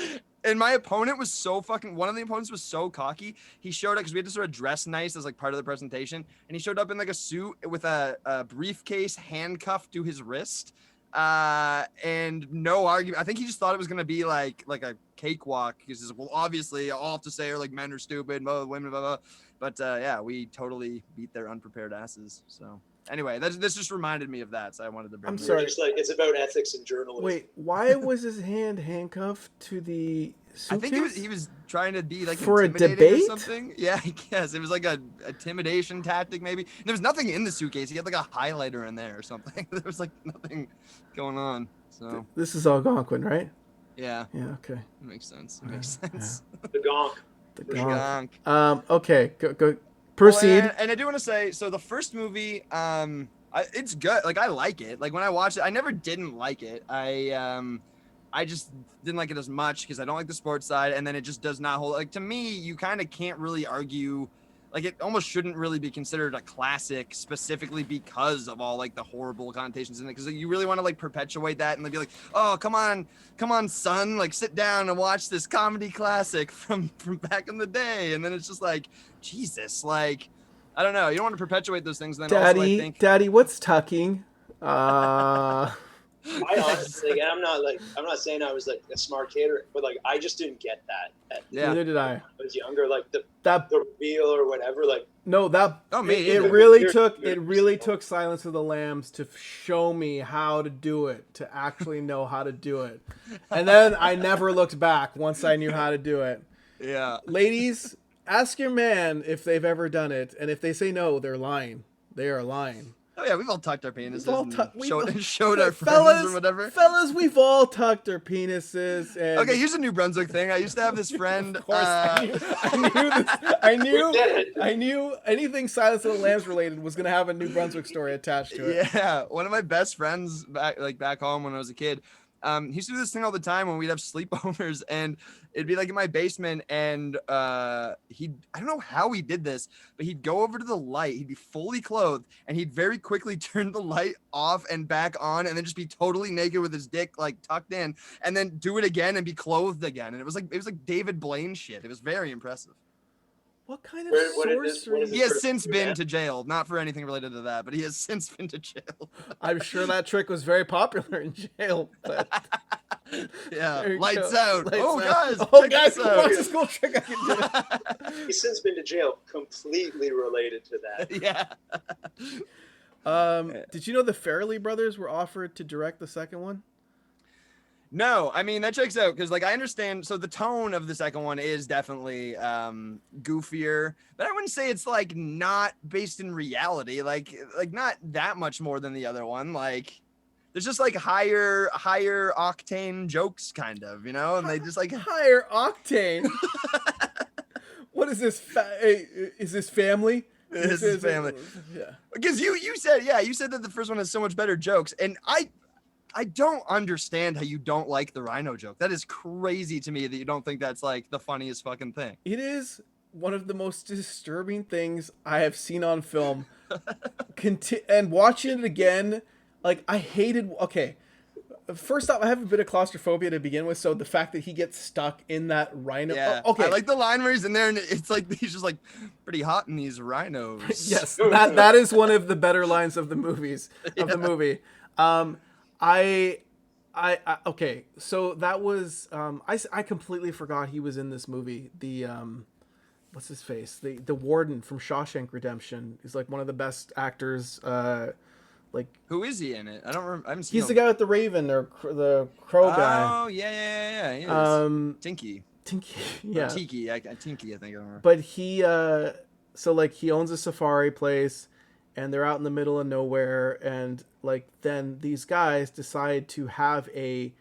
[SPEAKER 2] And my opponent was so fucking. One of the opponents was so cocky. He showed up because we had to sort of dress nice as like part of the presentation, and he showed up in like a suit with a briefcase handcuffed to his wrist, and no argument. I think he just thought it was gonna be like a cakewalk. He says, "Well, obviously, all I have to say are like men are stupid, blah, blah, women, blah blah." But yeah, we totally beat their unprepared asses. So anyway, this just reminded me of that, so I wanted to bring.
[SPEAKER 1] I'm
[SPEAKER 2] it up.
[SPEAKER 1] sorry.
[SPEAKER 3] It's like it's about ethics and journalism.
[SPEAKER 1] Wait, why was his hand handcuffed to the suitcase?
[SPEAKER 2] I think he was trying to be like
[SPEAKER 1] for a
[SPEAKER 2] intimidating
[SPEAKER 1] debate
[SPEAKER 2] or something. Yeah, I guess it was like a intimidation tactic maybe. And there was nothing in the suitcase. He had like a highlighter in there or something. There was like nothing going on. So
[SPEAKER 1] this is Algonquin, right?
[SPEAKER 2] yeah,
[SPEAKER 1] Yeah. Okay.
[SPEAKER 2] it makes sense. It makes sense.
[SPEAKER 3] The gonk.
[SPEAKER 1] The
[SPEAKER 2] Gonk.
[SPEAKER 1] gonk. Okay. Go. Proceed.
[SPEAKER 2] Well, and I do want to say, so the first movie, it's good. Like I like it. Like when I watched it, I never didn't like it. I just didn't like it as much because I don't like the sports side, and then it just does not hold. Like to me, you kind of can't really argue. Like it almost shouldn't really be considered a classic specifically because of all like the horrible connotations in it. Because you really want to like perpetuate that and be like, oh come on, son, like sit down and watch this comedy classic from back in the day. And then it's just like, Jesus, like I don't know. You don't want to perpetuate those things. Then
[SPEAKER 1] Daddy,
[SPEAKER 2] also, I think,
[SPEAKER 1] Daddy, what's tucking?
[SPEAKER 3] I honestly, and I'm not saying I was like a smart kid, but like I just didn't get that.
[SPEAKER 2] yeah.
[SPEAKER 1] Neither did I.
[SPEAKER 3] When I was younger, like the
[SPEAKER 1] That
[SPEAKER 3] reveal or whatever, like
[SPEAKER 1] no, that
[SPEAKER 2] Oh, me
[SPEAKER 1] it
[SPEAKER 2] either.
[SPEAKER 1] really took Silence of the Lambs to show me how to do it, to actually know how to do it, and then I never looked back once I knew how to do it.
[SPEAKER 2] Yeah.
[SPEAKER 1] Ladies, ask your man if they've ever done it, and if they say no, they're lying. They are lying.
[SPEAKER 2] Oh yeah, we've all tucked our penises and showed our friends
[SPEAKER 1] fellas,
[SPEAKER 2] or whatever.
[SPEAKER 1] Fellas, we've all tucked our penises. And
[SPEAKER 2] Okay, here's a New Brunswick thing. I used to have this friend.
[SPEAKER 1] of course, I knew anything Silence of the Lambs related was gonna have a New Brunswick story attached to it.
[SPEAKER 2] Yeah, one of my best friends back home when I was a kid. He used to do this thing all the time when we'd have sleepovers, and it'd be like in my basement, and I don't know how he did this, but he'd go over to the light, he'd be fully clothed, and he'd very quickly turn the light off and back on, and then just be totally naked with his dick like tucked in, and then do it again and be clothed again. And it was like David Blaine shit. It was very impressive.
[SPEAKER 1] What kind of
[SPEAKER 3] What is
[SPEAKER 1] sorcery?
[SPEAKER 2] He has since been to jail, not for anything related to that, but he has since been to jail.
[SPEAKER 1] I'm sure that trick was very popular in jail. But
[SPEAKER 2] Yeah,
[SPEAKER 1] there you
[SPEAKER 2] lights
[SPEAKER 1] go.
[SPEAKER 2] out.
[SPEAKER 1] Lights
[SPEAKER 2] Oh,
[SPEAKER 1] out.
[SPEAKER 2] guys,
[SPEAKER 1] Oh,
[SPEAKER 2] check
[SPEAKER 1] guys,
[SPEAKER 2] this out.
[SPEAKER 1] what's this cool trick I can do?
[SPEAKER 3] he's since been to jail, completely related to that.
[SPEAKER 2] Yeah.
[SPEAKER 1] Did you know the Farrelly brothers were offered to direct the second one?
[SPEAKER 2] No, I mean that checks out because like I understand. So the tone of the second one is definitely goofier, but I wouldn't say it's like not based in reality. Like not that much more than the other one. Like there's just like higher octane jokes, kind of, you know, and they just like
[SPEAKER 1] higher octane. What is this? Is this family?
[SPEAKER 2] This is family.
[SPEAKER 1] Yeah.
[SPEAKER 2] Because you said that the first one has so much better jokes, and I don't understand how you don't like the rhino joke. That is crazy to me that you don't think that's like the funniest fucking thing.
[SPEAKER 1] It is one of the most disturbing things I have seen on film. And watching it again, like I hated. Okay, first off, I have a bit of claustrophobia to begin with, so the fact that he gets stuck in that rhino.
[SPEAKER 2] Yeah.
[SPEAKER 1] Oh, okay.
[SPEAKER 2] I like the line where he's in there and it's like he's just like pretty hot in these rhinos.
[SPEAKER 1] Yes, that is one of the better lines of the movies of the movie. Okay, so that was I completely forgot he was in this movie. The what's his face? The warden from Shawshank Redemption is like one of the best actors. Like
[SPEAKER 2] who is he in it? I haven't seen.
[SPEAKER 1] He's the guy with the raven or the crow guy.
[SPEAKER 2] Oh yeah. He is. Tinky,
[SPEAKER 1] yeah.
[SPEAKER 2] Tiki, Tinky, I think I remember.
[SPEAKER 1] But he so like he owns a safari place, and they're out in the middle of nowhere, and like then these guys decide to have a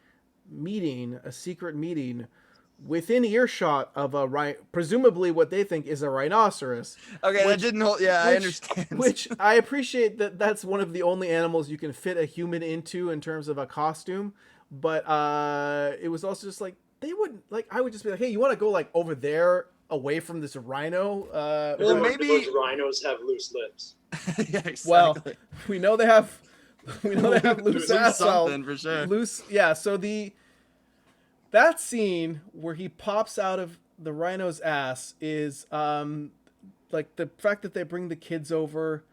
[SPEAKER 1] secret meeting within earshot of presumably what they think is a rhinoceros.
[SPEAKER 2] Okay, that didn't hold. Yeah, I understand.
[SPEAKER 1] Which I appreciate that's one of the only animals you can fit a human into in terms of a costume. But it was also just like they wouldn't like. I would just be like, hey, you want to go like over there away from this rhino.
[SPEAKER 2] Well,
[SPEAKER 3] Most
[SPEAKER 2] maybe-
[SPEAKER 3] of those rhinos have loose lips.
[SPEAKER 2] Yeah, exactly.
[SPEAKER 1] Well, we know they have loose
[SPEAKER 2] Loose
[SPEAKER 1] ass.
[SPEAKER 2] something, for sure.
[SPEAKER 1] Loose, yeah. So that scene where he pops out of the rhino's ass is like the fact that they bring the kids over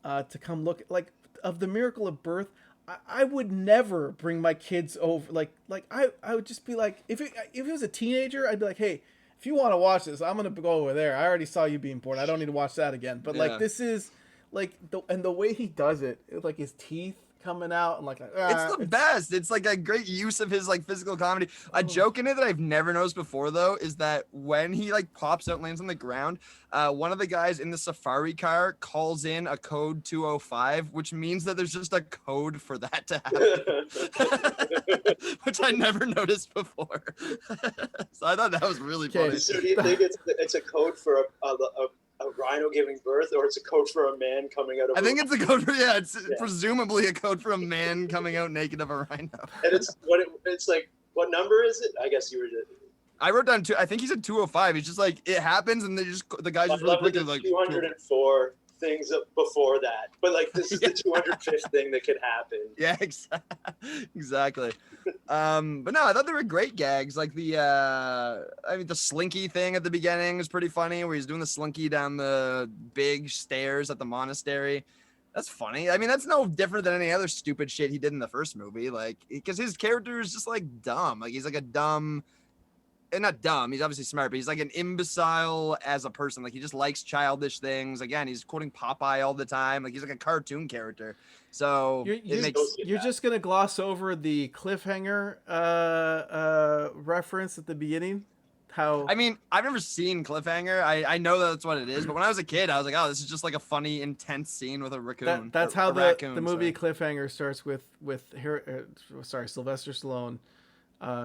[SPEAKER 1] to come look like of the miracle of birth. I would never bring my kids over. Like I would just be like, if it was a teenager, I'd be like, hey, if you want to watch this, I'm gonna go over there. I already saw you being born. I don't need to watch that again. But
[SPEAKER 2] Yeah.
[SPEAKER 1] like this is like the way he does it, like his teeth coming out and like
[SPEAKER 2] It's the best. It's like a great use of his like physical comedy. A joke in it that I've never noticed before though is that when he like pops out and lands on the ground, one of the guys in the safari car calls in a code 205, which means that there's just a code for that to happen, which I never noticed before. So I thought that was really
[SPEAKER 1] Okay.
[SPEAKER 2] funny.
[SPEAKER 3] So do you think it's a code for a rhino giving birth, or it's a code for a man coming out of?
[SPEAKER 2] I think it's a code for it's
[SPEAKER 3] Yeah.
[SPEAKER 2] presumably a code for a man coming out naked of a rhino.
[SPEAKER 3] And it's like, what number is it? I guess you were.
[SPEAKER 2] I wrote down I think he said 205. He's just like it happens, and the guys
[SPEAKER 3] I
[SPEAKER 2] just really
[SPEAKER 3] love that
[SPEAKER 2] quickly
[SPEAKER 3] there's
[SPEAKER 2] like
[SPEAKER 3] 204 things before that, but like this is
[SPEAKER 2] Yeah.
[SPEAKER 3] the 205th thing that could happen.
[SPEAKER 2] Yeah, exactly. But no, I thought they were great gags. Like the slinky thing at the beginning is pretty funny, where he's doing the slinky down the big stairs at the monastery. That's funny. I mean, that's no different than any other stupid shit he did in the first movie. Like, because his character is just like dumb. Like he's like a dumb. And not dumb, he's obviously smart, but he's like an imbecile as a person. Like he just likes childish things. Again, he's quoting Popeye all the time. Like he's like a cartoon character. So
[SPEAKER 1] you're just gonna gloss over the cliffhanger reference at the beginning. How
[SPEAKER 2] I mean, I've never seen Cliffhanger. I know that's what it is, but when I was a kid, I was like, oh, this is just like a funny, intense scene with a raccoon.
[SPEAKER 1] that's
[SPEAKER 2] or
[SPEAKER 1] how
[SPEAKER 2] a raccoon,
[SPEAKER 1] the movie
[SPEAKER 2] sorry.
[SPEAKER 1] Cliffhanger starts with Sylvester Stallone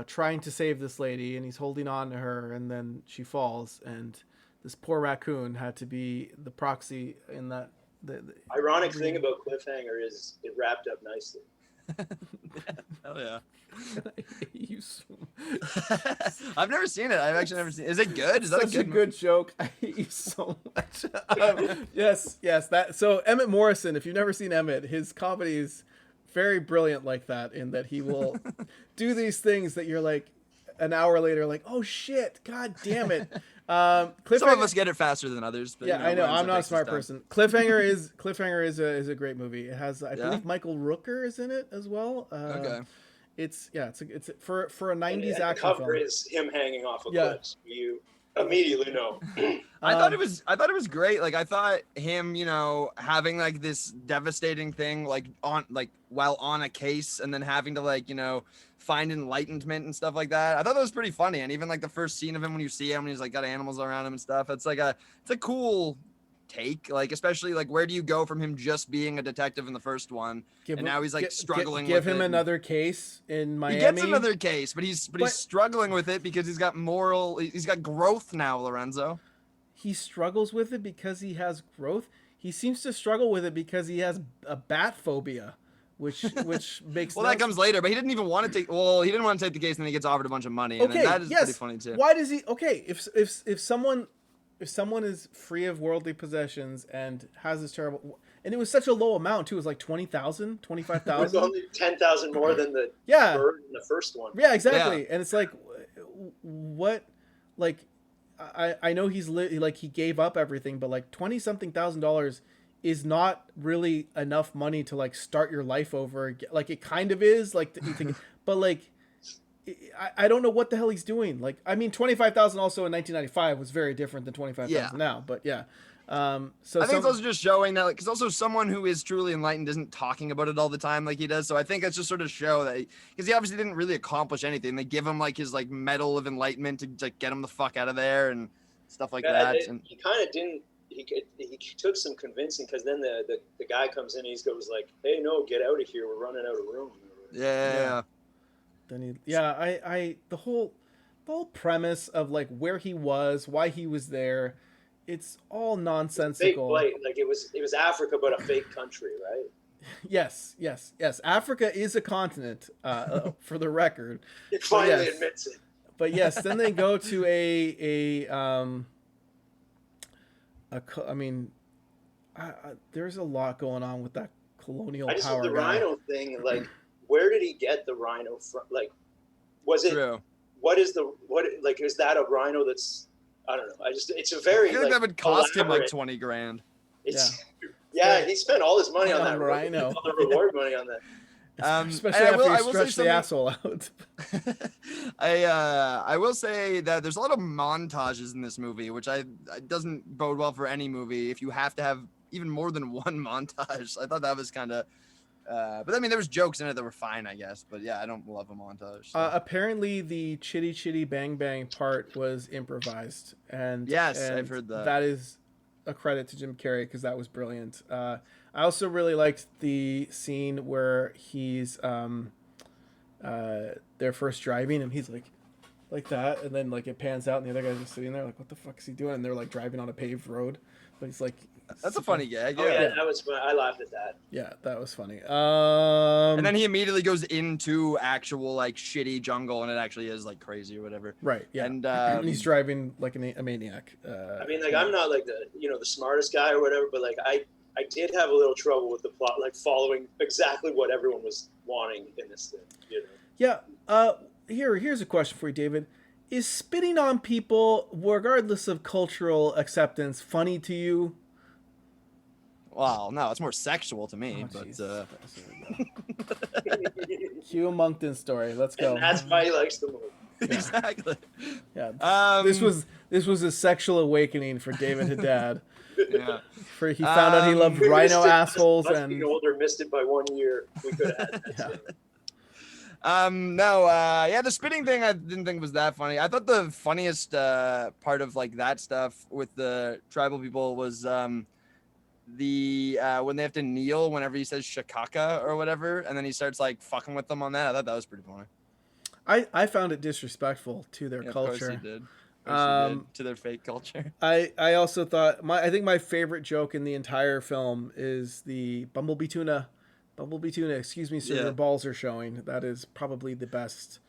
[SPEAKER 1] trying to save this lady, and he's holding on to her, and then she falls, and this poor raccoon had to be the proxy in that. The
[SPEAKER 3] Ironic thing about Cliffhanger is it wrapped up nicely.
[SPEAKER 2] Hell yeah.
[SPEAKER 1] you so
[SPEAKER 2] I've never seen it. I've actually never seen it. Is it good? Is that
[SPEAKER 1] Such
[SPEAKER 2] a good
[SPEAKER 1] joke. I hate you so much. Yes. That so Emmett Morrison. If you've never seen Emmett, his comedy is very brilliant like that. In that he will do these things that you're like an hour later, like, oh shit, god damn it.
[SPEAKER 2] Some of us get it faster than others. But,
[SPEAKER 1] Yeah,
[SPEAKER 2] you know,
[SPEAKER 1] I know.
[SPEAKER 2] Lorenzo
[SPEAKER 1] I'm not a
[SPEAKER 2] takes his
[SPEAKER 1] smart
[SPEAKER 2] time.
[SPEAKER 1] person. Cliffhanger is a great movie. It has I believe Michael Rooker is in it as well.
[SPEAKER 2] Okay.
[SPEAKER 1] It's for a '90s
[SPEAKER 3] And the
[SPEAKER 1] action
[SPEAKER 3] cover
[SPEAKER 1] film.
[SPEAKER 3] is him hanging off a
[SPEAKER 1] Yeah.
[SPEAKER 3] cliff. So you immediately know.
[SPEAKER 2] I thought it was great. Like I thought him, you know, having like this devastating thing like while on a case and then having to like, you know, find enlightenment and stuff like that. I thought that was pretty funny. And even like the first scene of him when you see him and he's like got animals around him and stuff. It's a cool take, like especially like where do you go from him just being a detective in the first one and now he's like struggling
[SPEAKER 1] Give
[SPEAKER 2] with
[SPEAKER 1] him
[SPEAKER 2] it.
[SPEAKER 1] another case in Miami.
[SPEAKER 2] He gets another case, but he's struggling with it because he's got growth now, Lorenzo.
[SPEAKER 1] He struggles with it because he has growth. He seems to struggle with it because he has a bat phobia, which makes
[SPEAKER 2] Well, that comes later, but he didn't even want to take. Well, he didn't want to take the case, and then he gets offered a bunch of money, and then that is pretty funny too.
[SPEAKER 1] Why does he? Okay, if someone is free of worldly possessions and has this terrible, and it was such a low amount too, it was like 20,000,
[SPEAKER 3] It was
[SPEAKER 1] 25,000.
[SPEAKER 3] only 10,000 more than the
[SPEAKER 1] Yeah.
[SPEAKER 3] bird in the first one.
[SPEAKER 1] Yeah, exactly. And it's like, what, like, I know he gave up everything, but like $20,000 is not really enough money to like start your life over again. Like it kind of is, like you think, but like I don't know what the hell he's doing. Like I mean, 25,000 also in 1995 was very different than 25,000 now. But yeah. So
[SPEAKER 2] I think it's also just showing that, because also someone who is truly enlightened isn't talking about it all the time like he does. So I think it's just sort of show that because he obviously didn't really accomplish anything. They give him like his like medal of enlightenment to like get him the fuck out of there and stuff like that. And
[SPEAKER 3] He kind of didn't. He took some convincing because then the guy comes in and he goes like, "Hey, no, get out of here. We're running out of room."
[SPEAKER 2] yeah.
[SPEAKER 1] Then I the whole premise of like where he was, why he was there, it's all
[SPEAKER 3] Fake
[SPEAKER 1] nonsensical.
[SPEAKER 3] flight, like it was Africa, but a fake country, right?
[SPEAKER 1] Yes. Africa is a continent, for the record.
[SPEAKER 3] He finally
[SPEAKER 1] yes.
[SPEAKER 3] admits it.
[SPEAKER 1] But yes, then they go to a I mean, there's a lot going on with that colonial
[SPEAKER 3] I just
[SPEAKER 1] power
[SPEAKER 3] the
[SPEAKER 1] guy.
[SPEAKER 3] rhino thing. Like, where did he get the rhino from? Like, was it?
[SPEAKER 2] True.
[SPEAKER 3] What is like? Is that a rhino that's? I don't know. It's a
[SPEAKER 2] I
[SPEAKER 3] very
[SPEAKER 2] feel like that would cost him like
[SPEAKER 3] elaborate-
[SPEAKER 2] 20 grand.
[SPEAKER 3] It's yeah. He spent all his money on that
[SPEAKER 1] rhino.
[SPEAKER 3] all the reward money on that.
[SPEAKER 1] Especially after you stretch the asshole out.
[SPEAKER 2] I will say that there's a lot of montages in this movie, which doesn't bode well for any movie if you have to have even more than one montage. I thought that was kind of but I mean there was jokes in it that were fine, I guess, but yeah, I don't love a montage. So.
[SPEAKER 1] Apparently the chitty chitty bang bang part was improvised, and
[SPEAKER 2] yes, I've heard that.
[SPEAKER 1] That is a credit to Jim Carrey because that was brilliant. I also really liked the scene where he's they're first driving and he's like that, and then like it pans out and the other guy's just sitting there like, what the fuck is he doing? And they're like driving on a paved road, but he's like,
[SPEAKER 2] that's a funny gag.
[SPEAKER 3] Oh yeah, that was fun. I laughed at that.
[SPEAKER 1] Yeah, that was funny.
[SPEAKER 2] And then he immediately goes into actual like shitty jungle, and it actually is like crazy or whatever.
[SPEAKER 1] Right. Yeah.
[SPEAKER 2] And
[SPEAKER 1] he's driving like a maniac.
[SPEAKER 3] I mean, like I'm not like the smartest guy or whatever, but like I did have a little trouble with the plot, like following exactly what everyone was wanting in this thing. You know.
[SPEAKER 1] Yeah. Here's a question for you, David. Is spitting on people, regardless of cultural acceptance, funny to you?
[SPEAKER 2] Well, no, it's more sexual to me.
[SPEAKER 1] Oh,
[SPEAKER 2] but
[SPEAKER 1] Cue a Moncton story. Let's go.
[SPEAKER 3] And that's why he likes the movie.
[SPEAKER 1] Yeah.
[SPEAKER 2] Exactly.
[SPEAKER 1] Yeah. This was a sexual awakening for David Haddad.
[SPEAKER 2] Yeah.
[SPEAKER 1] He found out he loved rhino assholes
[SPEAKER 3] us
[SPEAKER 1] and
[SPEAKER 3] being older missed it by 1 year. We could have had that.
[SPEAKER 2] Yeah. The spitting thing I didn't think was that funny. I thought the funniest part of like that stuff with the tribal people was when they have to kneel whenever he says shakaka or whatever, and then he starts like fucking with them on that. I thought that was pretty funny.
[SPEAKER 1] I found it disrespectful to their culture.
[SPEAKER 2] Of course he did. To their fake culture.
[SPEAKER 1] I also thought I think my favorite joke in the entire film is the Bumblebee tuna, excuse me, sir, your balls are showing. That is probably the best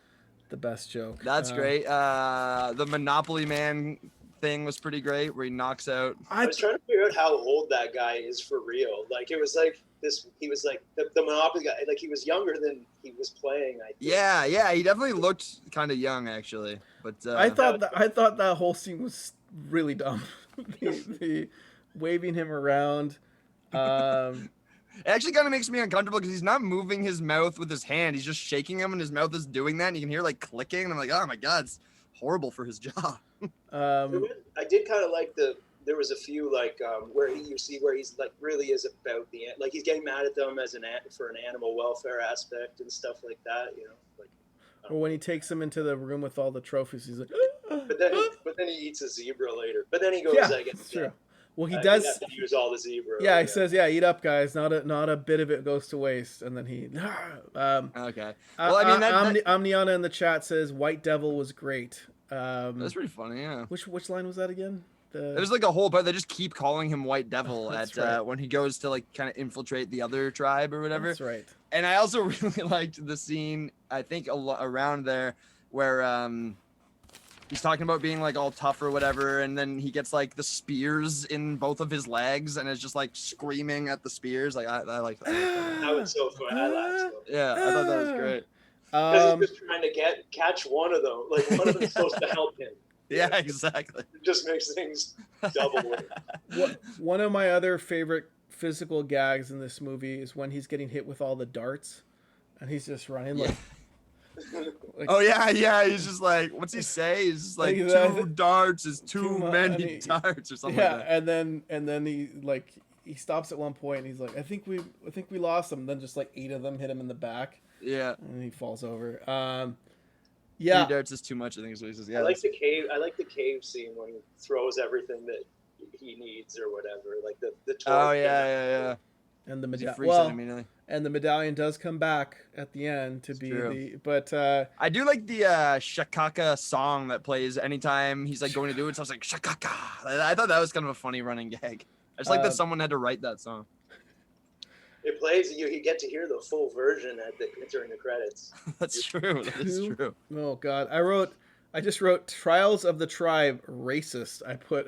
[SPEAKER 1] joke.
[SPEAKER 2] That's great. The Monopoly Man thing was pretty great, where he knocks out.
[SPEAKER 3] I was trying to figure out how old that guy is for real. Like it was like this. He was like the Monopoly guy. Like he was younger than he was playing. I think.
[SPEAKER 2] Yeah, he definitely looked kind of young actually. But
[SPEAKER 1] I thought that whole scene was really dumb. the waving him around.
[SPEAKER 2] It actually kind of makes me uncomfortable because he's not moving his mouth with his hand. He's just shaking him, and his mouth is doing that. And you can hear like clicking, and I'm like, oh my god, it's horrible for his jaw.
[SPEAKER 3] I did kind of like there was a few like where he's like really is about like he's getting mad at them for an animal welfare aspect and stuff like that, you know. Like,
[SPEAKER 1] or when he takes him into the room with all the trophies, he's like.
[SPEAKER 3] But then he eats a zebra later. But then he goes,
[SPEAKER 1] yeah,
[SPEAKER 3] I guess.
[SPEAKER 1] That's true. Well, he
[SPEAKER 3] You
[SPEAKER 1] does
[SPEAKER 3] have to use all the zebra.
[SPEAKER 1] Yeah, he says, "Yeah, eat up, guys. Not a bit of it goes to waste." And then he.
[SPEAKER 2] Okay. Well, I mean,
[SPEAKER 1] Omniana in the chat says White Devil was great.
[SPEAKER 2] That's pretty funny. Yeah.
[SPEAKER 1] Which line was that again?
[SPEAKER 2] There's like a whole part. They just keep calling him White Devil
[SPEAKER 1] right.
[SPEAKER 2] When he goes to like kind of infiltrate the other tribe or whatever.
[SPEAKER 1] That's right.
[SPEAKER 2] And I also really liked the scene. I think around there where he's talking about being like all tough or whatever, and then he gets like the spears in both of his legs and is just like screaming at the spears. Like I like that.
[SPEAKER 3] That was so fun. I laughed.
[SPEAKER 2] Yeah, I thought that was great.
[SPEAKER 3] Because he's just trying to catch one of them. Like one of them's supposed to help him.
[SPEAKER 2] Yeah, exactly.
[SPEAKER 3] It just makes things double.
[SPEAKER 1] One of my other favorite physical gags in this movie is when he's getting hit with all the darts, and he's just running like.
[SPEAKER 2] Oh yeah. He's just like, what's he say? He's just like, 2 darts is too many darts or something.
[SPEAKER 1] Yeah,
[SPEAKER 2] like that.
[SPEAKER 1] and then he stops at one point and he's like, I think we lost him. And then just like 8 of them hit him in the back.
[SPEAKER 2] Yeah,
[SPEAKER 1] and he falls over.
[SPEAKER 2] 3 darts is too much, I think is what he says. Yeah,
[SPEAKER 3] I like the cave. I like the cave scene when he throws everything that he needs or whatever. Like the torch.
[SPEAKER 2] Oh yeah.
[SPEAKER 1] And the
[SPEAKER 2] medallion.
[SPEAKER 1] And the medallion does come back at the end to be true. But
[SPEAKER 2] I do like the Shakaka song that plays anytime he's like going to do it. So I was like Shakaka. I thought that was kind of a funny running gag. I just like that someone had to write that song.
[SPEAKER 3] It plays you get to hear the full version during the credits.
[SPEAKER 2] That's true. That is true.
[SPEAKER 1] Oh god, I wrote I just wrote Trials of the Tribe racist. I put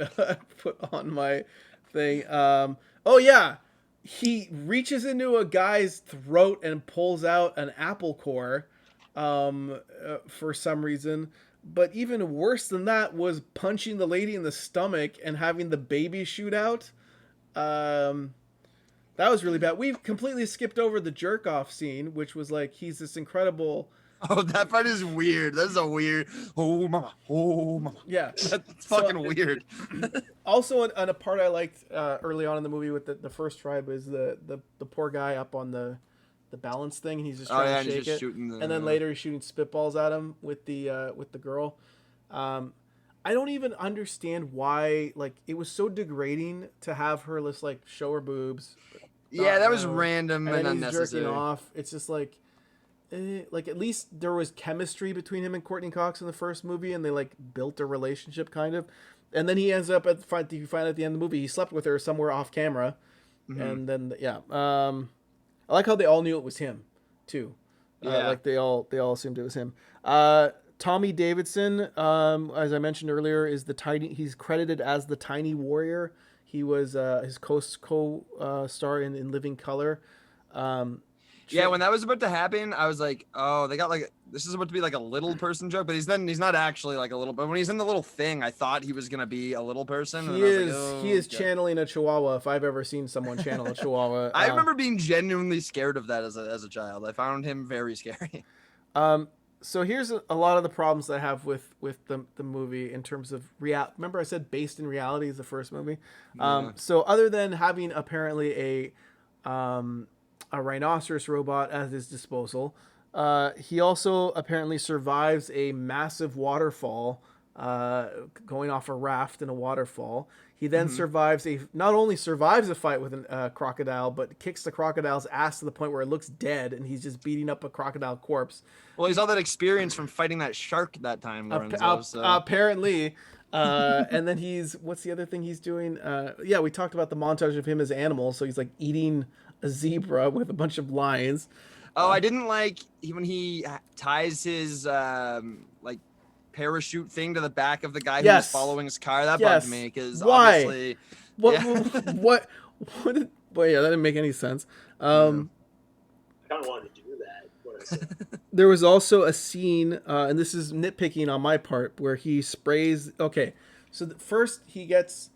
[SPEAKER 1] put on my thing. Oh yeah, he reaches into a guy's throat and pulls out an apple core, for some reason. But even worse than that was punching the lady in the stomach and having the baby shoot out. Um, that was really bad. We've completely skipped over the jerk off scene, which was like he's this incredible.
[SPEAKER 2] Oh, that part is weird. That's a weird. Oh mama, oh mama.
[SPEAKER 1] Yeah,
[SPEAKER 2] That's fucking weird.
[SPEAKER 1] Also, on a part I liked early on in the movie with the first tribe is the poor guy up on the balance thing, and he's just trying to shake it, and then later he's shooting spitballs at him with the girl. I don't even understand why, like, it was so degrading to have her just like show her boobs.
[SPEAKER 2] Yeah, that was random and unnecessary.
[SPEAKER 1] Jerking off. It's just like at least there was chemistry between him and Courtney Cox in the first movie, and they like built a relationship kind of. And then he ends up you find at the end of the movie he slept with her somewhere off camera, and then I like how they all knew it was him, too.
[SPEAKER 2] Yeah.
[SPEAKER 1] Like they all assumed it was him. Tommy Davidson, as I mentioned earlier, is he's credited as the Tiny Warrior. He was his co-star in Living Color.
[SPEAKER 2] Yeah, when that was about to happen, I was like, oh, they got like, this is about to be like a little person joke, but he's not actually like a little, but when he's in the little thing, I thought he was going to be a little person.
[SPEAKER 1] He is channeling a chihuahua if I've ever seen someone channel a chihuahua.
[SPEAKER 2] I remember being genuinely scared of that as a child. I found him very scary.
[SPEAKER 1] So here's a lot of the problems I have with the movie in terms of remember I said based in reality is the first movie. So other than having apparently a rhinoceros robot at his disposal, he also apparently survives a massive waterfall, going off a raft in a waterfall. He then not only survives a fight with a crocodile, but kicks the crocodile's ass to the point where it looks dead, and he's just beating up a crocodile corpse.
[SPEAKER 2] Well, he's all that experience from fighting that shark that time, Lorenzo.
[SPEAKER 1] Apparently. And then what's the other thing he's doing? We talked about the montage of him as animals. So he's like eating a zebra with a bunch of lions.
[SPEAKER 2] Oh, I didn't like when he ties his like parachute thing to the back of the guy who was following his car. That bugged me because obviously.
[SPEAKER 1] What? That didn't make any sense.
[SPEAKER 3] I kind of wanted to do that when I said.
[SPEAKER 1] There was also a scene, and this is nitpicking on my part, where he sprays. Okay, so first he gets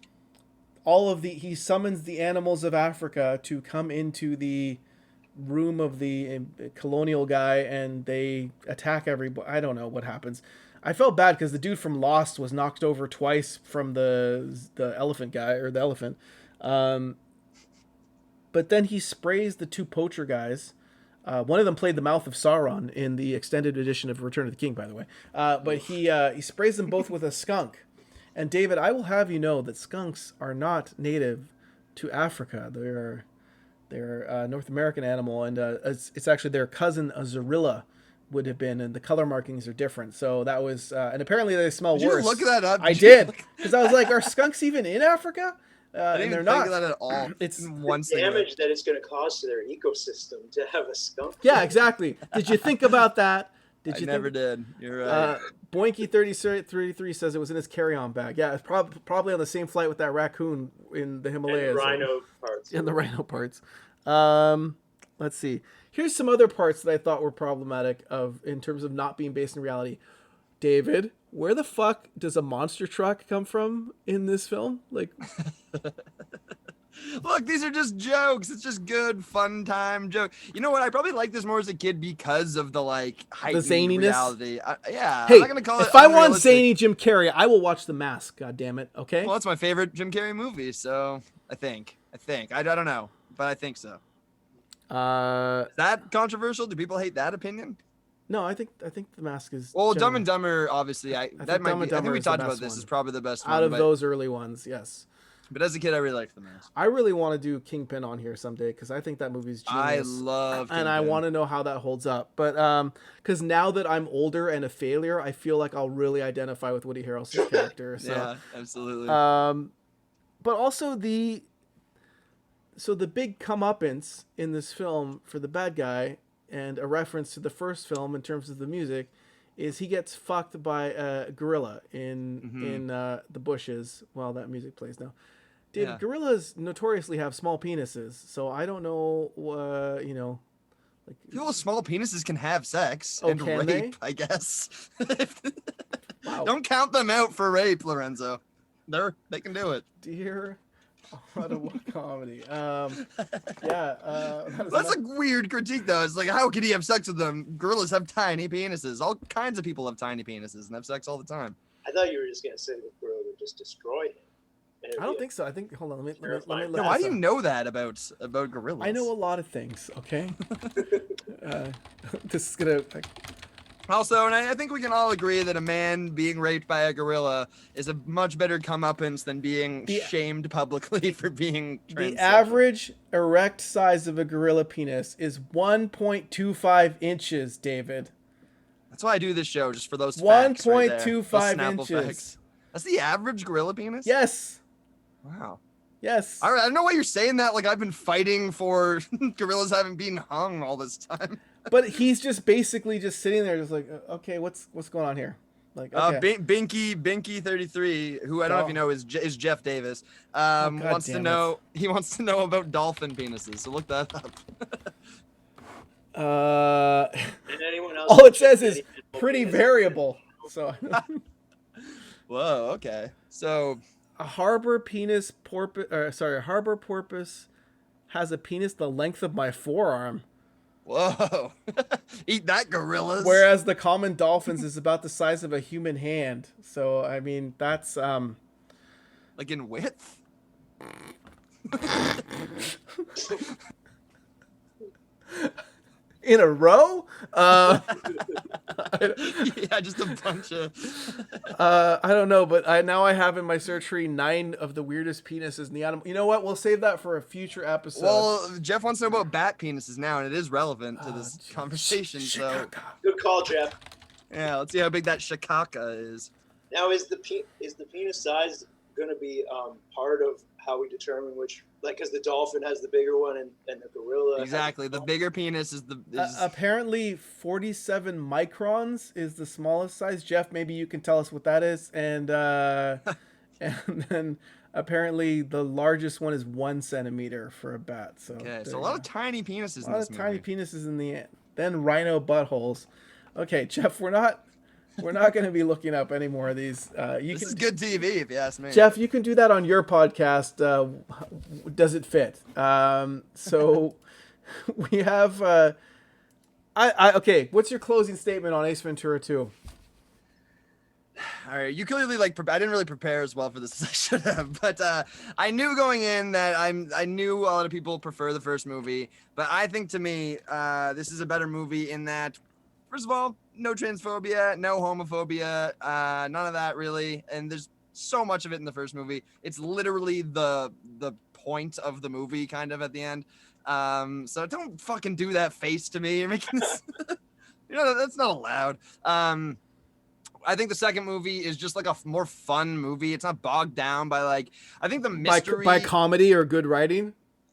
[SPEAKER 1] he summons the animals of Africa to come into the room of the colonial guy, and they attack everybody. I don't know what happens. I felt bad because the dude from Lost was knocked over twice from the elephant guy, or the elephant. But then he sprays the two poacher guys. One of them played the mouth of Sauron in the extended edition of Return of the King, by the way. But he sprays them both with a skunk. And David, I will have you know that skunks are not native to Africa. They're a North American animal, and it's actually their cousin, a zorilla, would have been, and the color markings are different. So that was, and apparently they smell worse.
[SPEAKER 2] Did you look that up?
[SPEAKER 1] I did, because I was like, are skunks even in Africa?
[SPEAKER 2] I didn't even think of that at all.
[SPEAKER 1] It's
[SPEAKER 3] one damage that it's going to cause to their ecosystem to have a skunk.
[SPEAKER 1] Yeah, exactly. Did you think about that?
[SPEAKER 2] I never did. You're right.
[SPEAKER 1] Boinky33 says it was in his carry-on bag. Yeah, it's probably on the same flight with that raccoon in the Himalayas.
[SPEAKER 3] And the rhino parts.
[SPEAKER 1] Let's see. Here's some other parts that I thought were problematic in terms of not being based in reality. David, where the fuck does a monster truck come from in this film? Like,
[SPEAKER 2] look, these are just jokes. It's just good, fun time joke. You know what? I probably liked this more as a kid because of the heightened zaniness. Reality. Yeah.
[SPEAKER 1] Hey,
[SPEAKER 2] I'm not gonna call
[SPEAKER 1] if I want zany Jim Carrey, I will watch The Mask. God damn it. Okay.
[SPEAKER 2] Well, that's my favorite Jim Carrey movie. So I think. I don't know, but I think so. Is that controversial? Do people hate that opinion?
[SPEAKER 1] No, I think The Mask is.
[SPEAKER 2] Well, Dumb and Dumber, obviously, I think we talked about this. Is probably the best one
[SPEAKER 1] out of those early ones. Yes.
[SPEAKER 2] But as a kid, I really liked The Mask.
[SPEAKER 1] I really want to do Kingpin on here someday because I think that movie's genius.
[SPEAKER 2] I love Kingpin.
[SPEAKER 1] And I want to know how that holds up. But because now that I'm older and a failure, I feel like I'll really identify with Woody Harrelson's character. So.
[SPEAKER 2] Yeah, absolutely.
[SPEAKER 1] But also the big comeuppance in this film for the bad guy, and a reference to the first film in terms of the music, is he gets fucked by a gorilla in the bushes while that music plays now. David, gorillas notoriously have small penises, so I don't know, like
[SPEAKER 2] People with small penises can have sex and
[SPEAKER 1] can
[SPEAKER 2] rape,
[SPEAKER 1] they?
[SPEAKER 2] I guess.
[SPEAKER 1] Wow.
[SPEAKER 2] Don't count them out for rape, Lorenzo. They can do it.
[SPEAKER 1] Dear Audible Comedy. That's
[SPEAKER 2] That's a weird critique, though. It's like, how could he have sex with them? Gorillas have tiny penises. All kinds of people have tiny penises and have sex all the time.
[SPEAKER 3] I thought you were just gonna say the gorilla would just destroy him.
[SPEAKER 1] I don't think so. I think, hold on, let me look
[SPEAKER 2] No, why
[SPEAKER 1] this
[SPEAKER 2] do you
[SPEAKER 1] up.
[SPEAKER 2] know that about gorillas?
[SPEAKER 1] I know a lot of things, okay? This is gonna...
[SPEAKER 2] Also, and I think we can all agree that a man being raped by a gorilla is a much better comeuppance than being shamed publicly for being transsexual.
[SPEAKER 1] The average erect size of a gorilla penis is 1.25 inches, David.
[SPEAKER 2] That's why I do this show, just for those facts right there.
[SPEAKER 1] 1.25
[SPEAKER 2] Those Snapple
[SPEAKER 1] inches.
[SPEAKER 2] facts. That's the average gorilla penis?
[SPEAKER 1] Yes.
[SPEAKER 2] Wow.
[SPEAKER 1] Yes.
[SPEAKER 2] I don't know why you're saying that like I've been fighting for gorillas having been hung all this time.
[SPEAKER 1] But he's just basically just sitting there just like, okay, what's going on here? Like, okay.
[SPEAKER 2] Binky 33, who I don't know if you know is Jeff Davis, wants to know about dolphin penises. So look that up.
[SPEAKER 3] And anyone else
[SPEAKER 1] all it says is pretty variable. So
[SPEAKER 2] Whoa, okay. So
[SPEAKER 1] a harbor porpoise has a penis the length of my forearm.
[SPEAKER 2] Whoa. Eat that, gorillas.
[SPEAKER 1] Whereas the common dolphins is about the size of a human hand. So I mean that's
[SPEAKER 2] like in width?
[SPEAKER 1] in a row?
[SPEAKER 2] Yeah, just a bunch of
[SPEAKER 1] I don't know, but I have in my search tree 9 of the weirdest penises in the animal. You know what? We'll save that for a future episode.
[SPEAKER 2] Well, Jeff wants to know about bat penises now, and it is relevant to this conversation. So
[SPEAKER 3] Good call, Jeff.
[SPEAKER 2] yeah, let's see how big that shikaka is.
[SPEAKER 3] Now, is the penis size going to be part of how we determine which, like, because the dolphin has the bigger one and the gorilla
[SPEAKER 2] Exactly, the bigger penis is
[SPEAKER 1] apparently 47 microns is the smallest size. Jeff, maybe you can tell us what that is. And and then apparently the largest one is 1 centimeter for a bat. So
[SPEAKER 2] okay. So a lot of tiny penises.
[SPEAKER 1] A lot of tiny penises in the end. Then rhino buttholes. Okay, Jeff, we're not going to be looking up any more of these.
[SPEAKER 2] This is good TV, if you ask me.
[SPEAKER 1] Jeff, you can do that on your podcast. Does it fit? So we have. Okay. What's your closing statement on Ace Ventura 2?
[SPEAKER 2] All right, you clearly I didn't really prepare as well for this as I should have, but I knew going in that I knew a lot of people prefer the first movie, but I think to me this is a better movie in that, first of all, no transphobia, no homophobia, none of that really, and there's so much of it in the first movie. It's literally the point of the movie, kind of at the end. So don't fucking do that face to me. You're making this, that's not allowed. I think the second movie is just like a more fun movie. It's not bogged down by I think the mystery
[SPEAKER 1] by comedy or good writing.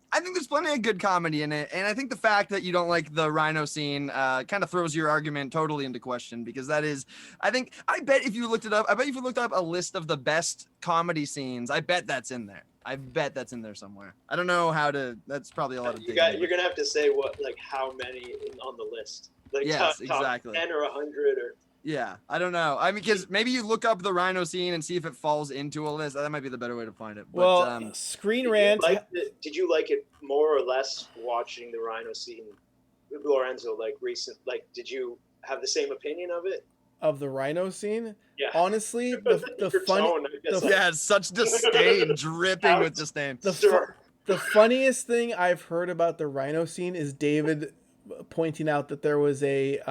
[SPEAKER 2] I think there's plenty of good comedy in it, and I think the fact that you don't like the rhino scene kind of throws your argument totally into question, because that is, I bet if you looked it up, a list of the best comedy scenes, I bet that's in there. I bet that's in there somewhere. I don't know how to. That's probably a lot of.
[SPEAKER 3] You're gonna have to say how many on the list.
[SPEAKER 2] Yes,
[SPEAKER 3] top
[SPEAKER 2] exactly.
[SPEAKER 3] 10 or 100 or.
[SPEAKER 2] Yeah, I don't know. I mean, because maybe you look up the rhino scene and see if it falls into a list. That might be the better way to find it. But,
[SPEAKER 1] well, Screen Rant.
[SPEAKER 3] Did you like it more or less watching the rhino scene, Lorenzo? Did you have the same opinion of it?
[SPEAKER 1] Of the rhino scene?
[SPEAKER 3] Yeah.
[SPEAKER 1] Honestly, the
[SPEAKER 2] it's such disdain, dripping with disdain.
[SPEAKER 1] The funniest thing I've heard about the rhino scene is David pointing out that there was a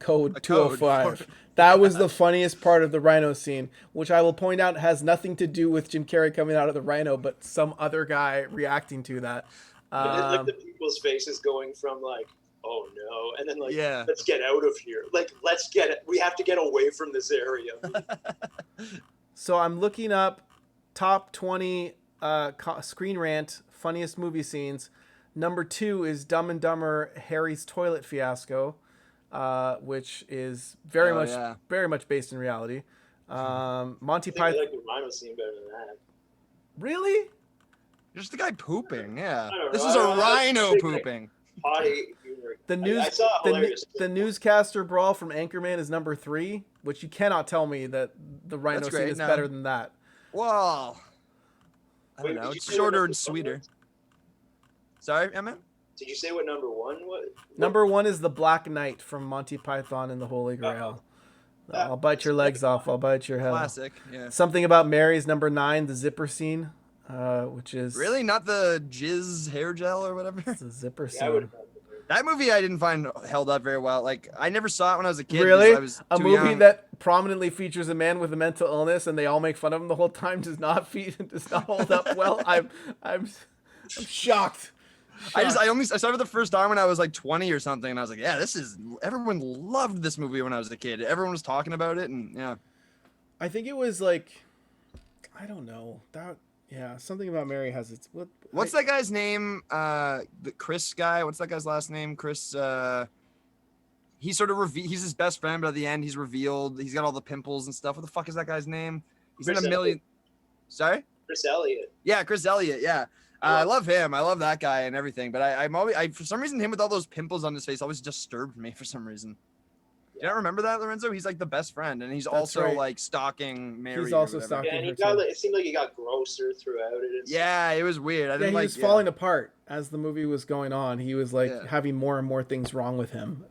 [SPEAKER 1] code 205. That was the funniest part of the rhino scene, which I will point out has nothing to do with Jim Carrey coming out of the rhino, but some other guy reacting to that.
[SPEAKER 3] The people's faces going from oh no, and then let's get out of here. We have to get away from this area.
[SPEAKER 1] So I'm looking up top 20 Screen Rant funniest movie scenes. Number 2 is Dumb and Dumber Harry's toilet fiasco. which is
[SPEAKER 2] yeah.
[SPEAKER 1] very much based in reality. Monty
[SPEAKER 3] I think I
[SPEAKER 1] Python.
[SPEAKER 3] like the rhino scene better than that.
[SPEAKER 1] Really?
[SPEAKER 2] Just the guy pooping. Yeah.
[SPEAKER 3] I don't
[SPEAKER 2] This
[SPEAKER 3] know.
[SPEAKER 2] is a
[SPEAKER 3] I don't know.
[SPEAKER 2] rhino
[SPEAKER 3] Like,
[SPEAKER 2] pooping.
[SPEAKER 3] potty humor.
[SPEAKER 1] The news,
[SPEAKER 3] I saw a hilarious.
[SPEAKER 1] the newscaster brawl from Anchorman is number 3, which you cannot tell me that the rhino
[SPEAKER 2] That's
[SPEAKER 1] scene
[SPEAKER 2] great,
[SPEAKER 1] is
[SPEAKER 2] no.
[SPEAKER 1] better than that.
[SPEAKER 2] Well, I don't
[SPEAKER 3] Wait,
[SPEAKER 2] know.
[SPEAKER 3] did you
[SPEAKER 2] It's
[SPEAKER 3] say what
[SPEAKER 2] shorter
[SPEAKER 3] number
[SPEAKER 2] and
[SPEAKER 3] one
[SPEAKER 2] sweeter.
[SPEAKER 3] was?
[SPEAKER 2] Sorry, Emmett?
[SPEAKER 3] Did you say what number 1 was?
[SPEAKER 1] Number 1 is the Black Knight from Monty Python and the Holy Grail. I'll bite your legs off. I'll bite your head off.
[SPEAKER 2] Classic. Yeah.
[SPEAKER 1] Something About Mary's number 9, the zipper scene, which is
[SPEAKER 2] Really? Not the jizz hair gel or whatever?
[SPEAKER 1] it's a zipper
[SPEAKER 3] Yeah, I would
[SPEAKER 1] scene.
[SPEAKER 3] have.
[SPEAKER 2] That movie I didn't find held up very well. Like, I never saw it when I was a kid.
[SPEAKER 1] Really?
[SPEAKER 2] I was
[SPEAKER 1] A
[SPEAKER 2] too
[SPEAKER 1] movie
[SPEAKER 2] young.
[SPEAKER 1] that prominently features a man with a mental illness and they all make fun of him the whole time does not hold up well. I'm shocked.
[SPEAKER 2] I saw it for the first time when I was like 20 or something, and I was like, yeah, everyone loved this movie when I was a kid. Everyone was talking about it, and yeah.
[SPEAKER 1] I think it was like, I don't know that. Yeah, Something About Mary has its.
[SPEAKER 2] What's that guy's name? The Chris guy. What's that guy's last name? Chris. He sort of he's his best friend, but at the end he's revealed he's got all the pimples and stuff. What the fuck is that guy's name? He's
[SPEAKER 3] Chris
[SPEAKER 2] in a million. Sorry.
[SPEAKER 3] Chris Elliott.
[SPEAKER 2] Yeah, Chris Elliott. Yeah. I love him. I love that guy and everything. But I'm always for some reason him with all those pimples on his face always disturbed me for some reason. Do you not remember that, Lorenzo? He's like the best friend, and he's also
[SPEAKER 1] right.
[SPEAKER 2] like stalking Mary.
[SPEAKER 1] He's
[SPEAKER 2] or
[SPEAKER 1] also
[SPEAKER 2] whatever.
[SPEAKER 1] stalking
[SPEAKER 3] Yeah, and he
[SPEAKER 1] her
[SPEAKER 3] got.
[SPEAKER 1] too.
[SPEAKER 3] It seemed like he got grosser throughout it. And
[SPEAKER 2] Yeah, it was weird. I
[SPEAKER 1] Yeah,
[SPEAKER 2] didn't
[SPEAKER 1] he
[SPEAKER 2] like.
[SPEAKER 1] was falling apart as the movie was going on. He was like
[SPEAKER 2] Yeah.
[SPEAKER 1] having more and more things wrong with him.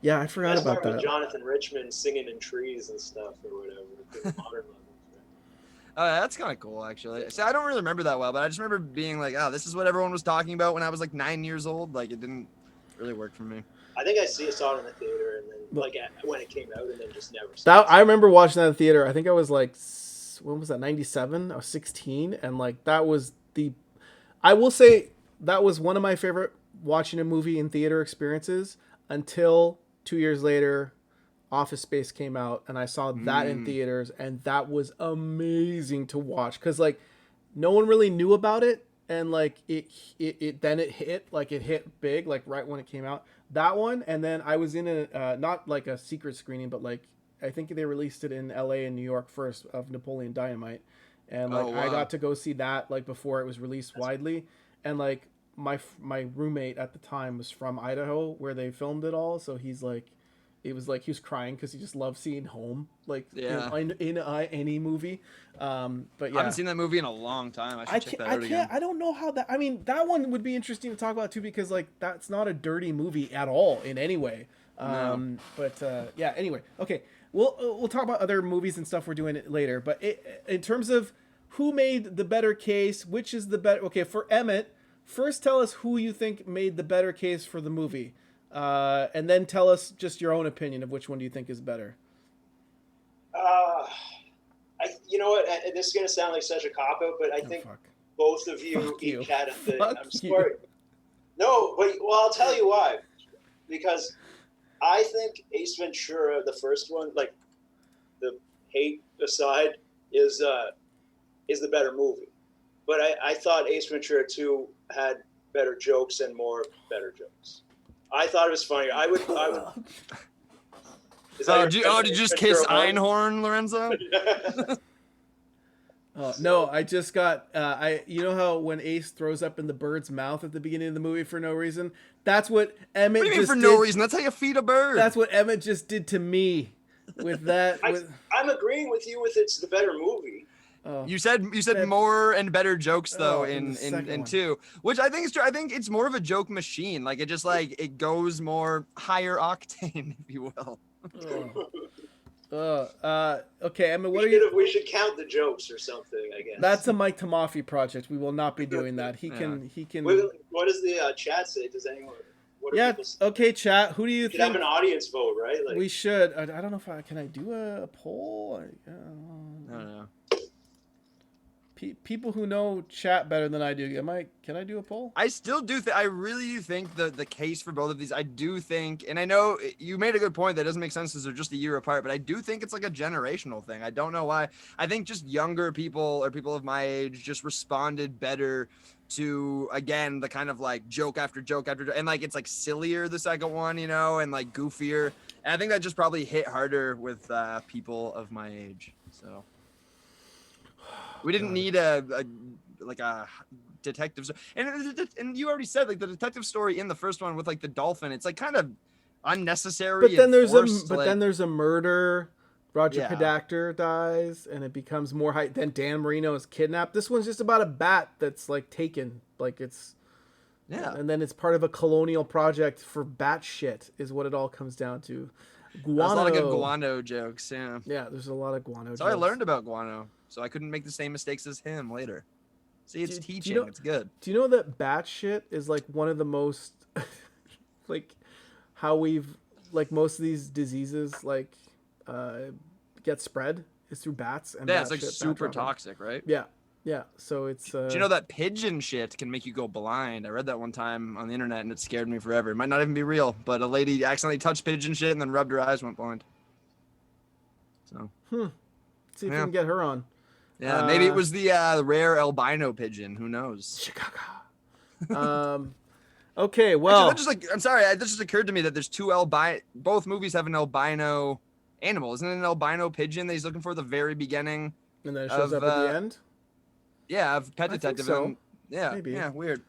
[SPEAKER 1] Yeah, I forgot
[SPEAKER 3] That's
[SPEAKER 1] about
[SPEAKER 3] part with
[SPEAKER 1] that.
[SPEAKER 3] Jonathan Richman singing in trees and stuff or whatever. The modern levels, right?
[SPEAKER 2] That's kind of cool, actually. See, I don't really remember that well, but I just remember being like, "Oh, this is what everyone was talking about when I was like 9 years old." Like, it didn't really work for me.
[SPEAKER 3] I think I saw it in the theater and then like when it came out and then just never.
[SPEAKER 1] That I remember watching that in the theater. I think I was like, when was that? 97. I was 16, and like that was I will say that was one of my favorite watching a movie in theater experiences until 2 years later. Office Space came out and I saw that in theaters, and that was amazing to watch because like no one really knew about it, and like it hit big like right when it came out, that one. And then I was in a not like a secret screening, but like I think they released it in LA and New York first of Napoleon Dynamite, and like I got to go see that like before it was released widely. And like my roommate at the time was from Idaho where they filmed it all, so he's like, it was like he was crying because he just loved seeing home, like in any movie. But yeah,
[SPEAKER 2] I haven't seen that movie in a long time. I should check that out again.
[SPEAKER 1] I don't know how that. I mean, that one would be interesting to talk about too because like that's not a dirty movie at all in any way.
[SPEAKER 2] No.
[SPEAKER 1] But yeah. Anyway, okay. We'll talk about other movies and stuff we're doing it later. But in terms of who made the better case, which is the better? Okay, for Emmett, first tell us who you think made the better case for the movie. And then tell us just your own opinion of which one do you think is better.
[SPEAKER 3] You know what? This is gonna sound like such a cop out, but I think both of you each had a thing. I'm sorry. No, but I'll tell you why. Because I think Ace Ventura, the first one, like the hate aside, is the better movie. But I thought Ace Ventura 2 had better jokes and more better jokes. I thought it was funny. I would.
[SPEAKER 2] Did you just kiss Einhorn, Lorenzo?
[SPEAKER 1] No, I just got. You know how when Ace throws up in the bird's mouth at the beginning of the movie for no reason? That's what Emmett.
[SPEAKER 2] What do you mean
[SPEAKER 1] just
[SPEAKER 2] for
[SPEAKER 1] did.
[SPEAKER 2] no reason? That's how you feed a bird.
[SPEAKER 1] That's what Emmett just did to me. With that,
[SPEAKER 3] I'm agreeing with you. With it's the better movie.
[SPEAKER 2] You said more and better jokes though in 2, which I think is true. I think it's more of a joke machine. Like it just like it goes more higher octane, if you will.
[SPEAKER 1] Okay, Emma,
[SPEAKER 3] We should count the jokes or something, I guess.
[SPEAKER 1] That's a Mike Tamafi project. We will not be doing that. He can.
[SPEAKER 3] What does the chat say? Does anyone?
[SPEAKER 1] Okay, chat. Who do you
[SPEAKER 3] think?
[SPEAKER 1] think?
[SPEAKER 3] Have an audience vote, right? Like,
[SPEAKER 1] we should. I don't know if can I do a poll?
[SPEAKER 2] I don't know.
[SPEAKER 1] People who know chat better than I do. Can I do a poll?
[SPEAKER 2] I still do I really do think the case for both of these, I do think, and I know you made a good point that doesn't make sense because they're just a year apart, but I do think it's like a generational thing. I don't know why. I think just younger people or people of my age just responded better to, again, the kind of like joke after joke after joke, and like it's like sillier the second one, you know, and like goofier. And I think that just probably hit harder with people of my age. So we didn't need a detective, and you already said like the detective story in the first one with like the dolphin, it's like kind of unnecessary.
[SPEAKER 1] But then
[SPEAKER 2] then
[SPEAKER 1] there's a murder. Roger
[SPEAKER 2] Yeah.
[SPEAKER 1] Podacter dies, and it becomes more hype. Then Dan Marino is kidnapped. This one's just about a bat that's like taken, like it's,
[SPEAKER 2] Yeah.
[SPEAKER 1] and then it's part of a colonial project for bat shit, is what it all comes down to. Guano.
[SPEAKER 2] There's a lot of good guano jokes. Yeah.
[SPEAKER 1] Yeah, there's a lot of guano.
[SPEAKER 2] So
[SPEAKER 1] jokes.
[SPEAKER 2] I learned about guano, so I couldn't make the same mistakes as him later. See, it's teaching. It's good.
[SPEAKER 1] Do you know that bat shit is like one of the most, like, how we've, like, most of these diseases like get spread is through bats, and
[SPEAKER 2] Yeah,
[SPEAKER 1] bat
[SPEAKER 2] it's like
[SPEAKER 1] shit, bat
[SPEAKER 2] super
[SPEAKER 1] dropping.
[SPEAKER 2] toxic, right?
[SPEAKER 1] Yeah. So it's.
[SPEAKER 2] Do you know that pigeon shit can make you go blind? I read that one time on the internet and it scared me forever. It might not even be real, but a lady accidentally touched pigeon shit and then rubbed her eyes, went blind. So.
[SPEAKER 1] See if we can get her on.
[SPEAKER 2] Yeah, maybe it was the rare albino pigeon. Who knows?
[SPEAKER 1] Chicago. Okay, well,
[SPEAKER 2] Actually, I'm sorry. That just occurred to me that there's two albino. Both movies have an albino animal. Isn't it an albino pigeon that he's looking for at the very beginning?
[SPEAKER 1] and then it shows up at the end.
[SPEAKER 2] Yeah, of Pet
[SPEAKER 1] I think
[SPEAKER 2] Detective.
[SPEAKER 1] so.
[SPEAKER 2] And, yeah,
[SPEAKER 1] Maybe.
[SPEAKER 2] Yeah, weird.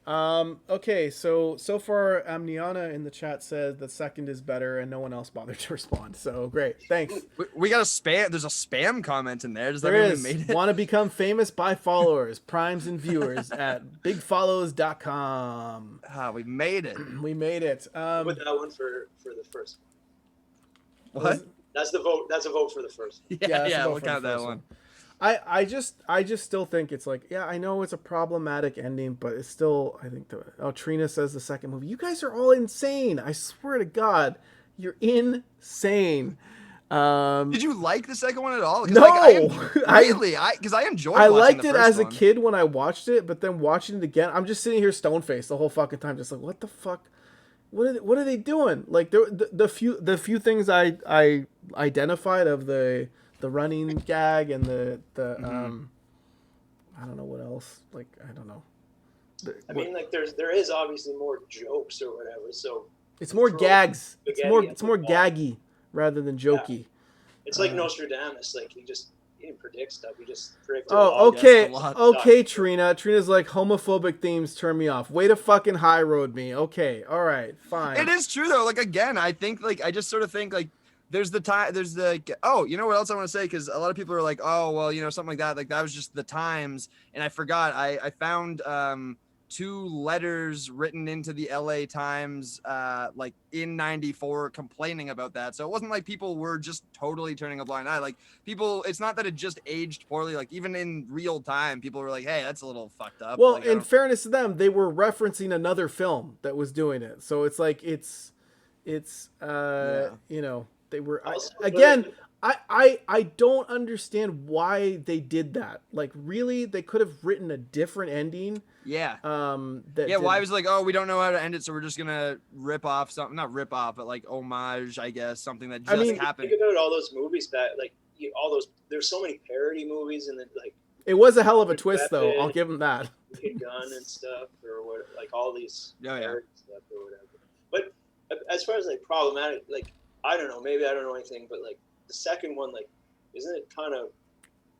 [SPEAKER 1] Okay, so far Amniana in the chat said the second is better, and no one else bothered to respond. So great, thanks.
[SPEAKER 2] We got a spam. There's a spam comment in there. Does that
[SPEAKER 1] There
[SPEAKER 2] mean
[SPEAKER 1] is.
[SPEAKER 2] we made it?
[SPEAKER 1] Want to become famous by followers, primes, and viewers at bigfollows.com.
[SPEAKER 2] We made it.
[SPEAKER 1] We made it.
[SPEAKER 3] Put that one for the first one.
[SPEAKER 2] What?
[SPEAKER 3] That's the vote. That's a vote for the first one.
[SPEAKER 1] that's
[SPEAKER 2] Yeah.
[SPEAKER 1] about
[SPEAKER 2] We'll
[SPEAKER 1] for
[SPEAKER 2] count
[SPEAKER 1] the
[SPEAKER 2] that
[SPEAKER 1] first
[SPEAKER 2] one.
[SPEAKER 1] I just still think it's like, yeah, I know it's a problematic ending, but it's still, I think Trina says the second movie. You guys are all insane. I swear to God, you're insane.
[SPEAKER 2] Did you like the second one at all?
[SPEAKER 1] No,
[SPEAKER 2] Because I enjoyed.
[SPEAKER 1] I
[SPEAKER 2] watching
[SPEAKER 1] liked
[SPEAKER 2] the
[SPEAKER 1] it
[SPEAKER 2] first
[SPEAKER 1] as a
[SPEAKER 2] one.
[SPEAKER 1] kid when I watched it, but then watching it again, I'm just sitting here stone faced the whole fucking time, just like, what the fuck? What are they doing? Like the few things I identified of the running gag and the I don't know what else. Like, I don't know.
[SPEAKER 3] I mean, like there is obviously more jokes or whatever. So
[SPEAKER 1] it's more gags. It's
[SPEAKER 3] spaghetti
[SPEAKER 1] more
[SPEAKER 3] at the ball.
[SPEAKER 1] gaggy rather than jokey.
[SPEAKER 3] It's like Nostradamus. Like he didn't predict stuff. He just predicted.
[SPEAKER 1] Oh,
[SPEAKER 2] Yes,
[SPEAKER 1] okay,
[SPEAKER 2] a lot.
[SPEAKER 1] okay, Trina. Trina's like, homophobic themes turn me off. Way to fucking high road me. Okay, all right, fine.
[SPEAKER 2] It is true though. Like again, I think like I just sort of think like there's the time. There's the you know what else I want to say, because a lot of people are like, oh well, you know, something like that. Like that was just the times, and I forgot. I found 2 letters written into the LA Times like in '94 complaining about that. So it wasn't like people were just totally turning a blind eye. Like people, it's not that it just aged poorly. Like even in real time, people were like, hey, that's a little fucked up.
[SPEAKER 1] Well,
[SPEAKER 2] like,
[SPEAKER 1] in fairness to them, they were referencing another film that was doing it. So it's like it's you know, they were I don't understand why they did that. Like really, they could have written a different ending.
[SPEAKER 2] yeah.
[SPEAKER 1] Why
[SPEAKER 2] was like, oh, we don't know how to end it, so we're just gonna rip off something, not rip off, but like homage, I guess, something that just happened.
[SPEAKER 3] Think about all those movies that like all those. There's so many parody movies, and then like
[SPEAKER 1] It was a hell of a twist, though. I'll give them that.
[SPEAKER 3] Gun and stuff, or what, like all these
[SPEAKER 2] yeah.
[SPEAKER 3] parody stuff or whatever. But as far as like problematic, like I don't know, maybe I don't know anything, but like the second one, like isn't it kind of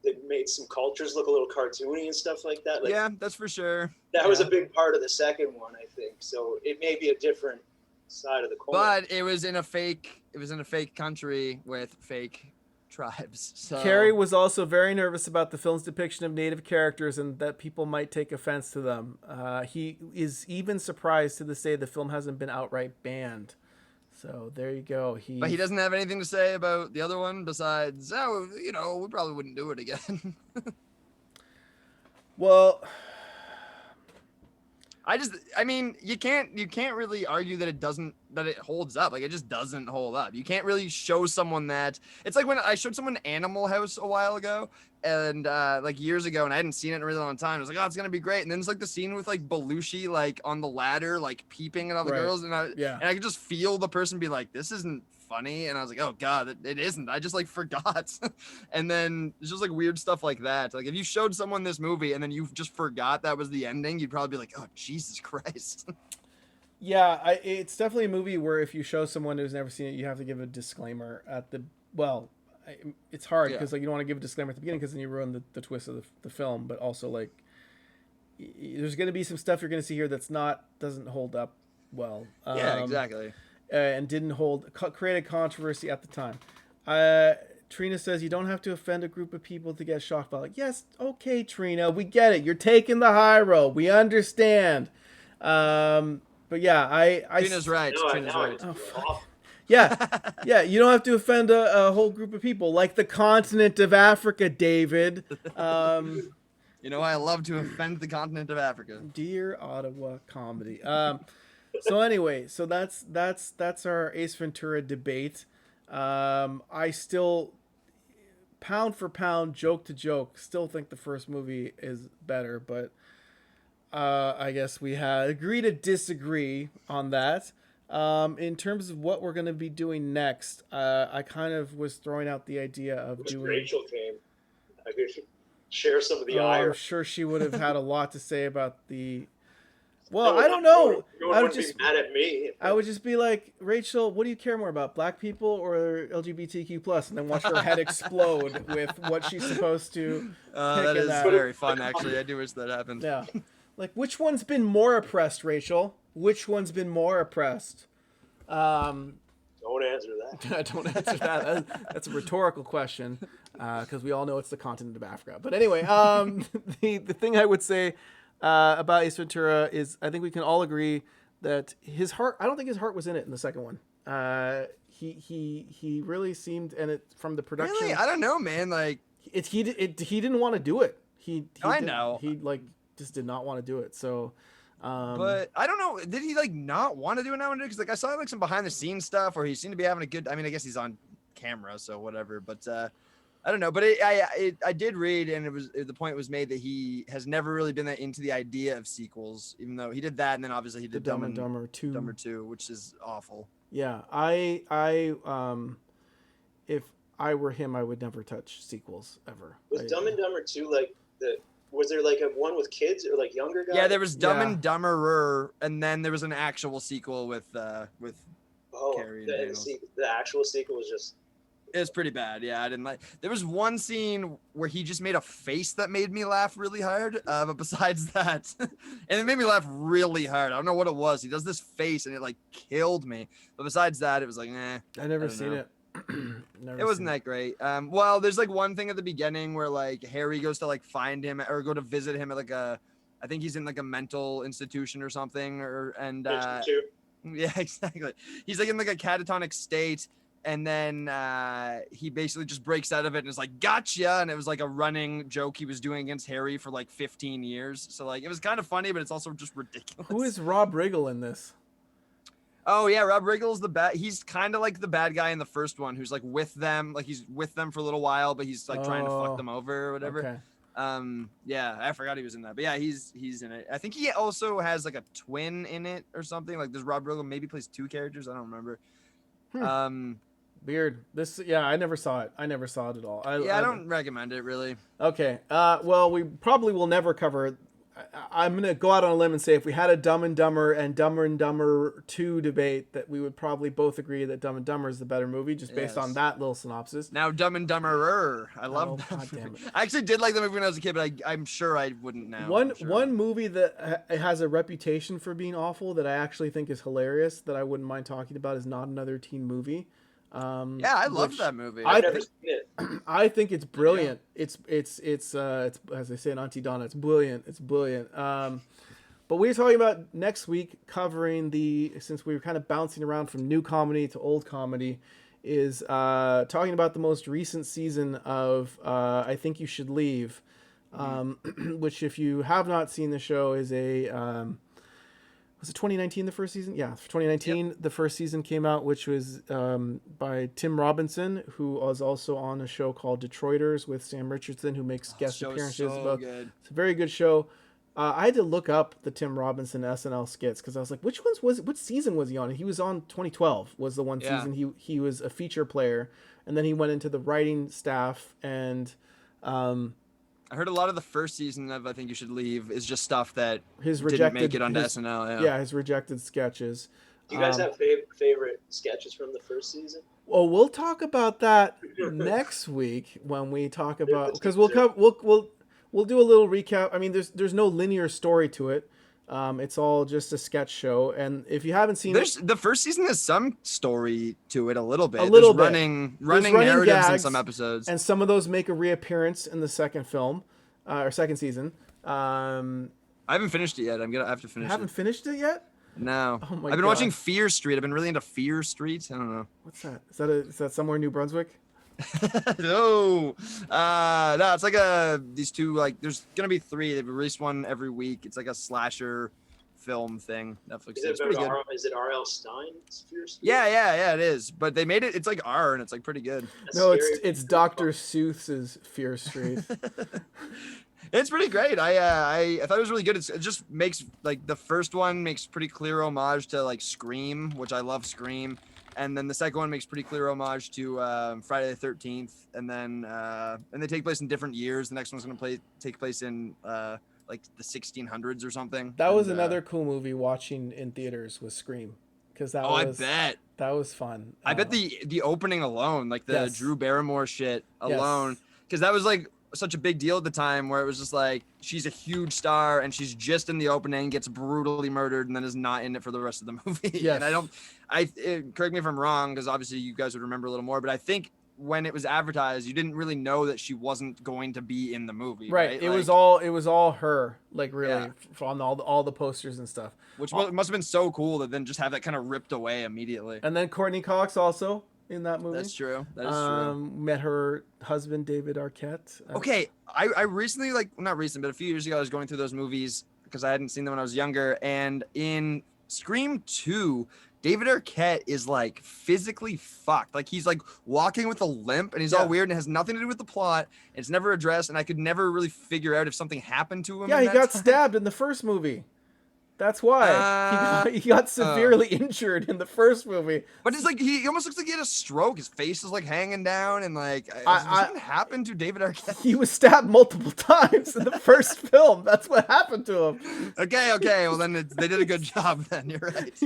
[SPEAKER 3] they made some cultures look a little cartoony and stuff like that? Like,
[SPEAKER 2] Yeah, that's for sure.
[SPEAKER 3] that was a big part of the second one, I think. So it may be a different side of the coin.
[SPEAKER 2] But it was in a fake country with fake tribes. So
[SPEAKER 1] Carrie was also very nervous about the film's depiction of native characters and that people might take offense to them. He is even surprised to this day the film hasn't been outright banned. So there you go.
[SPEAKER 2] But he doesn't have anything to say about the other one besides, oh, you know, we probably wouldn't do it again.
[SPEAKER 1] Well,
[SPEAKER 2] I mean, you can't really argue that it holds up. Like it just doesn't hold up. You can't really show someone that. It's like when I showed someone Animal House a while ago, and like years ago, and I hadn't seen it in a really long time. I was like, oh, it's gonna be great. And then it's like the scene with like Belushi like on the ladder, like peeping at all the
[SPEAKER 1] Right.
[SPEAKER 2] girls, and
[SPEAKER 1] Yeah.
[SPEAKER 2] I could just feel the person be like, this isn't funny, and I was like, oh god, it isn't. I just like forgot. And then it's just like weird stuff like that. Like if you showed someone this movie and then you just forgot that was the ending, you'd probably be like, oh Jesus Christ.
[SPEAKER 1] Yeah, it's definitely a movie where if you show someone who's never seen it, you have to give a disclaimer at the it's hard because like you don't want to give a disclaimer at the beginning because then you ruin the twist of the film. But also like there's going to be some stuff you're going to see here doesn't hold up well.
[SPEAKER 2] Yeah, exactly.
[SPEAKER 1] And didn't created controversy at the time. Trina says you don't have to offend a group of people to get shocked value. Yes, okay, Trina, we get it. You're taking the high road. We understand. But yeah,
[SPEAKER 2] Trina's right. Trina's right.
[SPEAKER 1] Oh, fuck. Yeah. You don't have to offend a whole group of people, like the continent of Africa, David.
[SPEAKER 2] You know, I love to offend the continent of Africa.
[SPEAKER 1] Dear Ottawa comedy. So anyway, so that's our Ace Ventura debate. I still, pound for pound, joke to joke, still think the first movie is better, but I guess we agree to disagree on that. In terms of what we're going to be doing next, I kind of was throwing out the idea of doing.
[SPEAKER 3] Rachel came. I could share some of the ire.
[SPEAKER 1] I'm sure she would have had a lot to say about the. Well, I don't know.
[SPEAKER 3] I would just be mad at me.
[SPEAKER 1] I would just be like, Rachel, what do you care more about, black people or LGBTQ+? And then watch her head explode with what she's supposed to.
[SPEAKER 2] That is very fun, actually. I do wish that happened.
[SPEAKER 1] Yeah. Like, which one's been more oppressed, Rachel? Which one's been more oppressed?
[SPEAKER 3] Don't answer that.
[SPEAKER 1] Don't answer that. That's a rhetorical question, because we all know it's the continent of Africa. But anyway, the thing I would say about Ace Ventura is I think we can all agree that his heart. I don't think his heart was in it in the second one. He really seemed, and it from the production.
[SPEAKER 2] Really, I don't know, man. Like
[SPEAKER 1] he didn't want to do it. He just did not want to do it. So.
[SPEAKER 2] But I don't know. Did he like not want to do it now? Because like I saw like some behind the scenes stuff, or he seemed to be having a good. I mean, I guess he's on camera, so whatever. But I don't know. But I did read, and the point was made that he has never really been that into the idea of sequels, even though he did that, and then obviously he did
[SPEAKER 1] Dumb and Dumber 2.
[SPEAKER 2] Dumber 2, which is awful.
[SPEAKER 1] Yeah, if I were him, I would never touch sequels ever.
[SPEAKER 3] Was Dumb and Dumber 2 like was there like a one with kids or like younger guys?
[SPEAKER 2] Yeah, there was Dumb and Dumberer, and then there was an actual sequel with Carrie and Daniels.
[SPEAKER 3] The actual sequel was just.
[SPEAKER 2] It was pretty bad. Yeah, I didn't like. There was one scene where he just made a face that made me laugh really hard. But besides that, and it made me laugh really hard. I don't know what it was. He does this face and it like killed me. But besides that, it was like, eh.
[SPEAKER 1] I never seen it.
[SPEAKER 2] It wasn't that great. Well, there's like one thing at the beginning where like Harry goes to like find him or go to visit him at like I think he's in like a mental institution or something yeah, exactly. He's like in like a catatonic state, and then he basically just breaks out of it and is like, gotcha, and it was like a running joke he was doing against Harry for like 15 years. So like it was kind of funny, but it's also just ridiculous.
[SPEAKER 1] Who is Rob Riggle in this?
[SPEAKER 2] Oh yeah, Rob Riggle's the bad. He's kind of like the bad guy in the first one, who's like with them, like he's with them for a little while, but he's like trying to fuck them over or whatever.
[SPEAKER 1] Okay.
[SPEAKER 2] Yeah, I forgot he was in that, but yeah, he's in it. I think he also has like a twin in it or something. Like, does Rob Riggle maybe plays two characters? I don't remember.
[SPEAKER 1] Weird. I never saw it. I never saw it at all.
[SPEAKER 2] I don't recommend it really.
[SPEAKER 1] Okay. Well, we probably will never cover it. I'm going to go out on a limb and say if we had a Dumb and Dumber and Dumber 2 debate, that we would probably both agree that Dumb and Dumber is the better movie, just based on that little synopsis.
[SPEAKER 2] Now, Dumb and Dumberer. I love that.
[SPEAKER 1] God damn it.
[SPEAKER 2] I actually did like the movie when I was a kid, but I'm sure I wouldn't now.
[SPEAKER 1] One movie that has a reputation for being awful that I actually think is hilarious that I wouldn't mind talking about is Not Another Teen Movie.
[SPEAKER 2] Yeah, I love that movie.
[SPEAKER 3] I've never seen it.
[SPEAKER 1] I think it's brilliant. Yeah. It's as they say in Auntie Donna, it's brilliant. It's brilliant. But we're talking about next week covering since we were kind of bouncing around from new comedy to old comedy, is talking about the most recent season of I Think You Should Leave, which if you have not seen the show is a Was it 2019 the first season? Yeah, 2019
[SPEAKER 2] Yep.
[SPEAKER 1] the first season came out, which was by Tim Robinson, who was also on a show called Detroiters with Sam Richardson, who makes guest
[SPEAKER 2] Show is
[SPEAKER 1] appearances.
[SPEAKER 2] so
[SPEAKER 1] About
[SPEAKER 2] good.
[SPEAKER 1] It's a very good show. I had to look up the Tim Robinson SNL skits because I was like, what season was he on? And he was on 2012 was the one
[SPEAKER 2] Yeah.
[SPEAKER 1] season he was a feature player, and then he went into the writing staff and.
[SPEAKER 2] I heard a lot of the first season of I Think You Should Leave is just stuff that
[SPEAKER 1] His
[SPEAKER 2] didn't
[SPEAKER 1] rejected
[SPEAKER 2] make it onto
[SPEAKER 1] his,
[SPEAKER 2] SNL.
[SPEAKER 1] Yeah, his rejected sketches.
[SPEAKER 3] Do you guys have favorite sketches from the first season?
[SPEAKER 1] Well, we'll talk about that next week when we talk about because we'll do a little recap. I mean, there's no linear story to it. It's all just a sketch show, and if you haven't seen it,
[SPEAKER 2] The first season has some story to it a little bit.
[SPEAKER 1] A little
[SPEAKER 2] There's
[SPEAKER 1] bit.
[SPEAKER 2] running
[SPEAKER 1] running
[SPEAKER 2] narratives in
[SPEAKER 1] gags,
[SPEAKER 2] some episodes.
[SPEAKER 1] and some of those make a reappearance in the second film or second season.
[SPEAKER 2] I haven't finished it yet. I have to finish
[SPEAKER 1] Haven't
[SPEAKER 2] it.
[SPEAKER 1] finished it yet?
[SPEAKER 2] No.
[SPEAKER 1] Oh my
[SPEAKER 2] I've been
[SPEAKER 1] God.
[SPEAKER 2] watching Fear Street. I've been really into Fear Street. I don't know.
[SPEAKER 1] What's that? Is that somewhere in New Brunswick?
[SPEAKER 2] No. No, it's like these two, like, there's going to be 3. They've released one every week. It's like a slasher film thing. Netflix. It's pretty good.
[SPEAKER 3] Is it R.L. Stein's Fear Street?
[SPEAKER 2] Yeah, it is. But they made it, it's like R and it's like pretty good.
[SPEAKER 3] That's
[SPEAKER 1] No,
[SPEAKER 3] scary.
[SPEAKER 1] it's Dr. Seuss's Fear Street.
[SPEAKER 2] It's pretty great. I thought it was really good. It just makes like the first one makes pretty clear homage to like Scream, which I love Scream, and then the second one makes pretty clear homage to Friday the 13th, and then and they take place in different years. The next one's gonna take place in like the 1600s or something.
[SPEAKER 1] That was
[SPEAKER 2] And,
[SPEAKER 1] another cool movie watching in theaters was Scream, because that
[SPEAKER 2] I
[SPEAKER 1] was
[SPEAKER 2] bet.
[SPEAKER 1] that was fun.
[SPEAKER 2] I bet the opening alone, like the
[SPEAKER 1] Yes.
[SPEAKER 2] Drew Barrymore shit
[SPEAKER 1] Yes.
[SPEAKER 2] alone, because that was like such a big deal at the time, where it was just like she's a huge star and she's just in the opening, gets brutally murdered, and then is not in it for the rest of the movie.
[SPEAKER 1] Yes.
[SPEAKER 2] And correct me if I'm wrong, because obviously you guys would remember a little more, but I think when it was advertised, you didn't really know that she wasn't going to be in the movie.
[SPEAKER 1] Right. It
[SPEAKER 2] Like,
[SPEAKER 1] was all her, like really
[SPEAKER 2] Yeah.
[SPEAKER 1] on all the posters and stuff.
[SPEAKER 2] which must have been so cool to then just have that kind of ripped away immediately.
[SPEAKER 1] And then Courtney Cox also in that movie.
[SPEAKER 2] That's true. That is true.
[SPEAKER 1] Met her husband David Arquette.
[SPEAKER 2] Okay, I recently, like, not recent, but a few years ago, I was going through those movies because I hadn't seen them when I was younger. And in Scream 2, David Arquette is like physically fucked. Like he's like walking with a limp and he's all weird and it has nothing to do with the plot. It's never addressed, and I could never really figure out if something happened to him.
[SPEAKER 1] Yeah,
[SPEAKER 2] in
[SPEAKER 1] he
[SPEAKER 2] that
[SPEAKER 1] got
[SPEAKER 2] time.
[SPEAKER 1] stabbed in the first movie. That's why he got severely injured in the first movie.
[SPEAKER 2] But it's like he almost looks like he had a stroke. His face is like hanging down, and like does something happen to David Arquette?
[SPEAKER 1] He was stabbed multiple times in the first film. That's what happened to him.
[SPEAKER 2] Okay. Well, then they did a good job. Then you're right.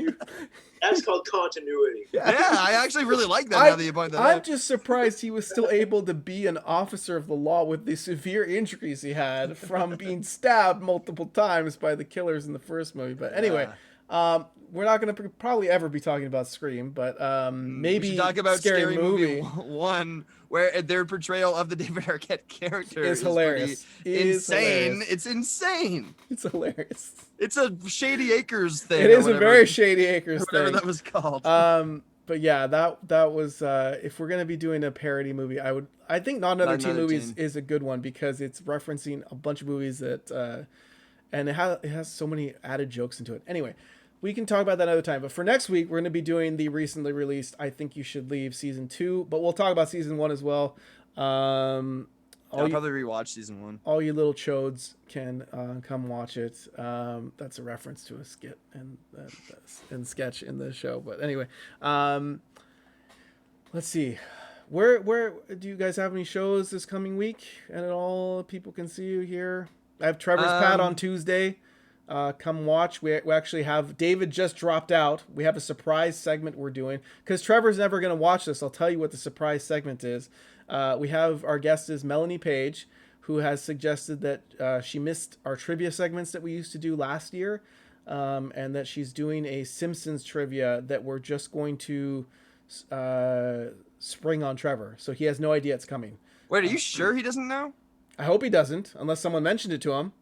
[SPEAKER 3] That's called continuity.
[SPEAKER 2] Yeah, I actually really like that. Now that you point that
[SPEAKER 1] I'm
[SPEAKER 2] out.
[SPEAKER 1] just surprised he was still able to be an officer of the law with the severe injuries he had from being stabbed multiple times by the killers in the first movie. But anyway, we're not going to probably ever be talking about Scream, but maybe
[SPEAKER 2] we should talk about Scary
[SPEAKER 1] Movie
[SPEAKER 2] 1, where their portrayal of the David Arquette character
[SPEAKER 1] is hilarious.
[SPEAKER 2] Insane. It's insane.
[SPEAKER 1] It's hilarious.
[SPEAKER 2] It's a Shady Acres thing.
[SPEAKER 1] It is a very Shady Acres
[SPEAKER 2] whatever
[SPEAKER 1] thing.
[SPEAKER 2] that was called.
[SPEAKER 1] But yeah, that was if we're gonna be doing a parody movie, I think Not Another Teen Movies is a good one because it's referencing a bunch of movies that and it has so many added jokes into it. Anyway, we can talk about that another time. But for next week, we're gonna be doing the recently released I Think You Should Leave season 2, but we'll talk about season 1 as well.
[SPEAKER 2] I'll probably rewatch season 1.
[SPEAKER 1] All you little chodes can come watch it. That's a reference to a skit and sketch in the show. But anyway, let's see. Where do you guys have any shows this coming week? And at all, people can see you here. I have Trevor's Pad on Tuesday. Come watch. We actually have David just dropped out. We have a surprise segment we're doing because Trevor's never going to watch this. I'll tell you what the surprise segment is. We have our guest is Melanie Page, who has suggested that she missed our trivia segments that we used to do last year, and that she's doing a Simpsons trivia that we're just going to spring on Trevor. So he has no idea it's coming.
[SPEAKER 2] Wait, are you sure he doesn't know?
[SPEAKER 1] I hope he doesn't, unless someone mentioned it to him.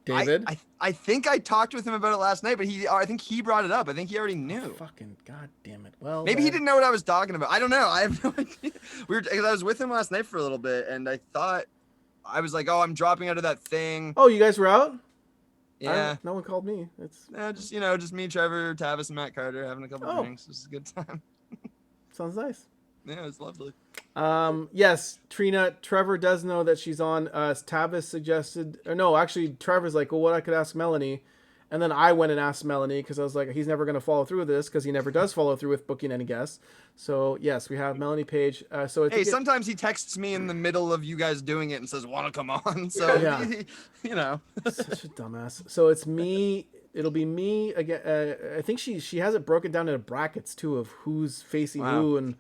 [SPEAKER 1] David?
[SPEAKER 2] I think I talked with him about it last night, but I think he brought it up. I think he already knew.
[SPEAKER 1] Fucking goddamn it. Well,
[SPEAKER 2] maybe he didn't know what I was talking about. I don't know. I have no idea. Because I was with him last night for a little bit, and I thought I was like, "Oh, I'm dropping out of that thing."
[SPEAKER 1] Oh, you guys were out?
[SPEAKER 2] Yeah.
[SPEAKER 1] No one called me. It's
[SPEAKER 2] Just me, Trevor, Tavis, and Matt Carter having a couple drinks. It was a good time.
[SPEAKER 1] Sounds nice.
[SPEAKER 2] Yeah, it was lovely.
[SPEAKER 1] Yes, Trina. Trevor does know that she's on. Tavis suggested, or no, actually, Trevor's like, well, what I could ask Melanie, and then I went and asked Melanie because I was like, he's never going to follow through with this because he never does follow through with booking any guests. So yes, we have Melanie Page.
[SPEAKER 2] Hey, sometimes he texts me in the middle of you guys doing it and says, "Want to come on?" So
[SPEAKER 1] Yeah. Such a dumbass. So it's me. It'll be me again. I think she has it broken down into brackets too of who's facing who, and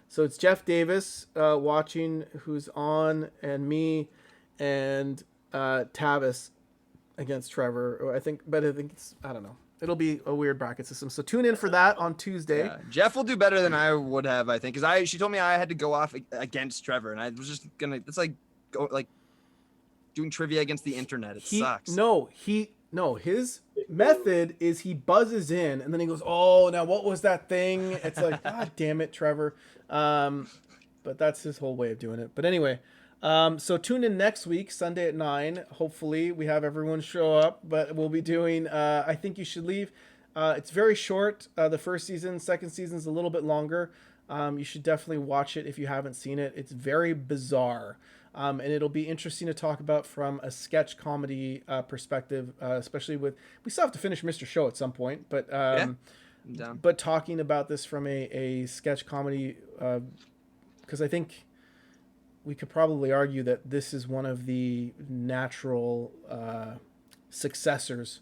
[SPEAKER 1] so it's Jeff Davis watching who's on, and me, and Tavis against Trevor. I think it's, I don't know. It'll be a weird bracket system. So tune in for that on Tuesday.
[SPEAKER 2] Yeah. Jeff will do better than I would have, I think, because she told me I had to go off against Trevor, and I was just gonna. It's like doing trivia against the internet. It sucks.
[SPEAKER 1] No, his method is he buzzes in and then he goes, "Oh, now what was that thing?" It's like, God damn it, Trevor. But that's his whole way of doing it. But anyway, so tune in next week, Sunday at 9. Hopefully we have everyone show up, but we'll be doing I Think You Should Leave. It's very short. The first season, second season's a little bit longer. You should definitely watch it if you haven't seen it. It's very bizarre. And it'll be interesting to talk about from a sketch comedy perspective, especially we still have to finish Mr. Show at some point, but talking about this from a sketch comedy, because I think we could probably argue that this is one of the natural successors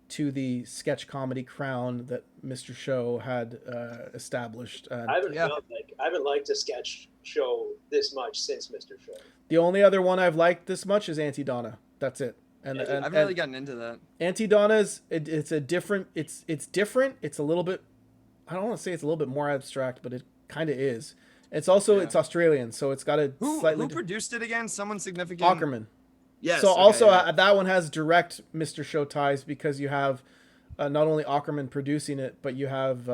[SPEAKER 1] to the sketch comedy crown that Mr. Show had established.
[SPEAKER 3] I haven't liked a sketch show this much since Mr. Show.
[SPEAKER 1] The only other one I've liked this much is Auntie Donna. That's it. And
[SPEAKER 2] I've really gotten into that.
[SPEAKER 1] Auntie Donna's it's different. It's different. It's a little bit. I don't want to say it's a little bit more abstract, but it kind of is. It's also it's Australian, so it's got a slightly.
[SPEAKER 2] Who produced it again? Someone significant.
[SPEAKER 1] Aukerman.
[SPEAKER 2] Yes.
[SPEAKER 1] So that one has direct Mr. Show ties because you have not only Aukerman producing it, but you have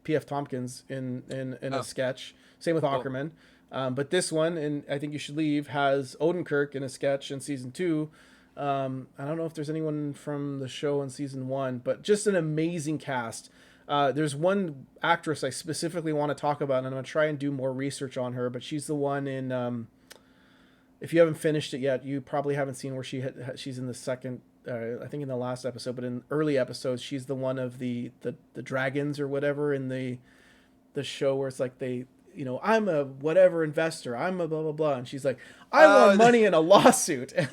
[SPEAKER 1] P.F. Tompkins in a sketch. Same with Aukerman. But this one, and I Think You Should Leave, has Odenkirk in a sketch in season 2. I don't know if there's anyone from the show in season 1, but just an amazing cast. There's one actress I specifically want to talk about, and I'm going to try and do more research on her, but she's the one in... if you haven't finished it yet, you probably haven't seen where she's in the second... I think in the last episode, but in early episodes, she's the one of the dragons or whatever in the show where it's like they... I'm a whatever investor. I'm a blah, blah, blah. And she's like, I want money in a lawsuit. And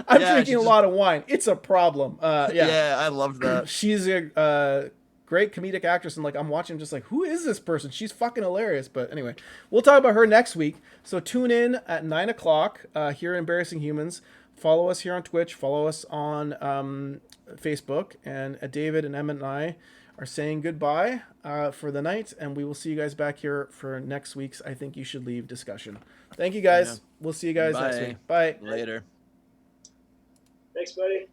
[SPEAKER 1] I'm drinking a lot of wine. It's a problem.
[SPEAKER 2] Yeah, I loved that.
[SPEAKER 1] She's a great comedic actress. And I'm watching just like, who is this person? She's fucking hilarious. But anyway, we'll talk about her next week. So tune in at 9:00 here at Embarrassing Humans. Follow us here on Twitch. Follow us on Facebook. And David and Emmett and I are saying goodbye for the night, and we will see you guys back here for next week's I Think You Should Leave discussion. Thank you guys. We'll see you guys next week. Bye.
[SPEAKER 2] Later.
[SPEAKER 3] Thanks, buddy.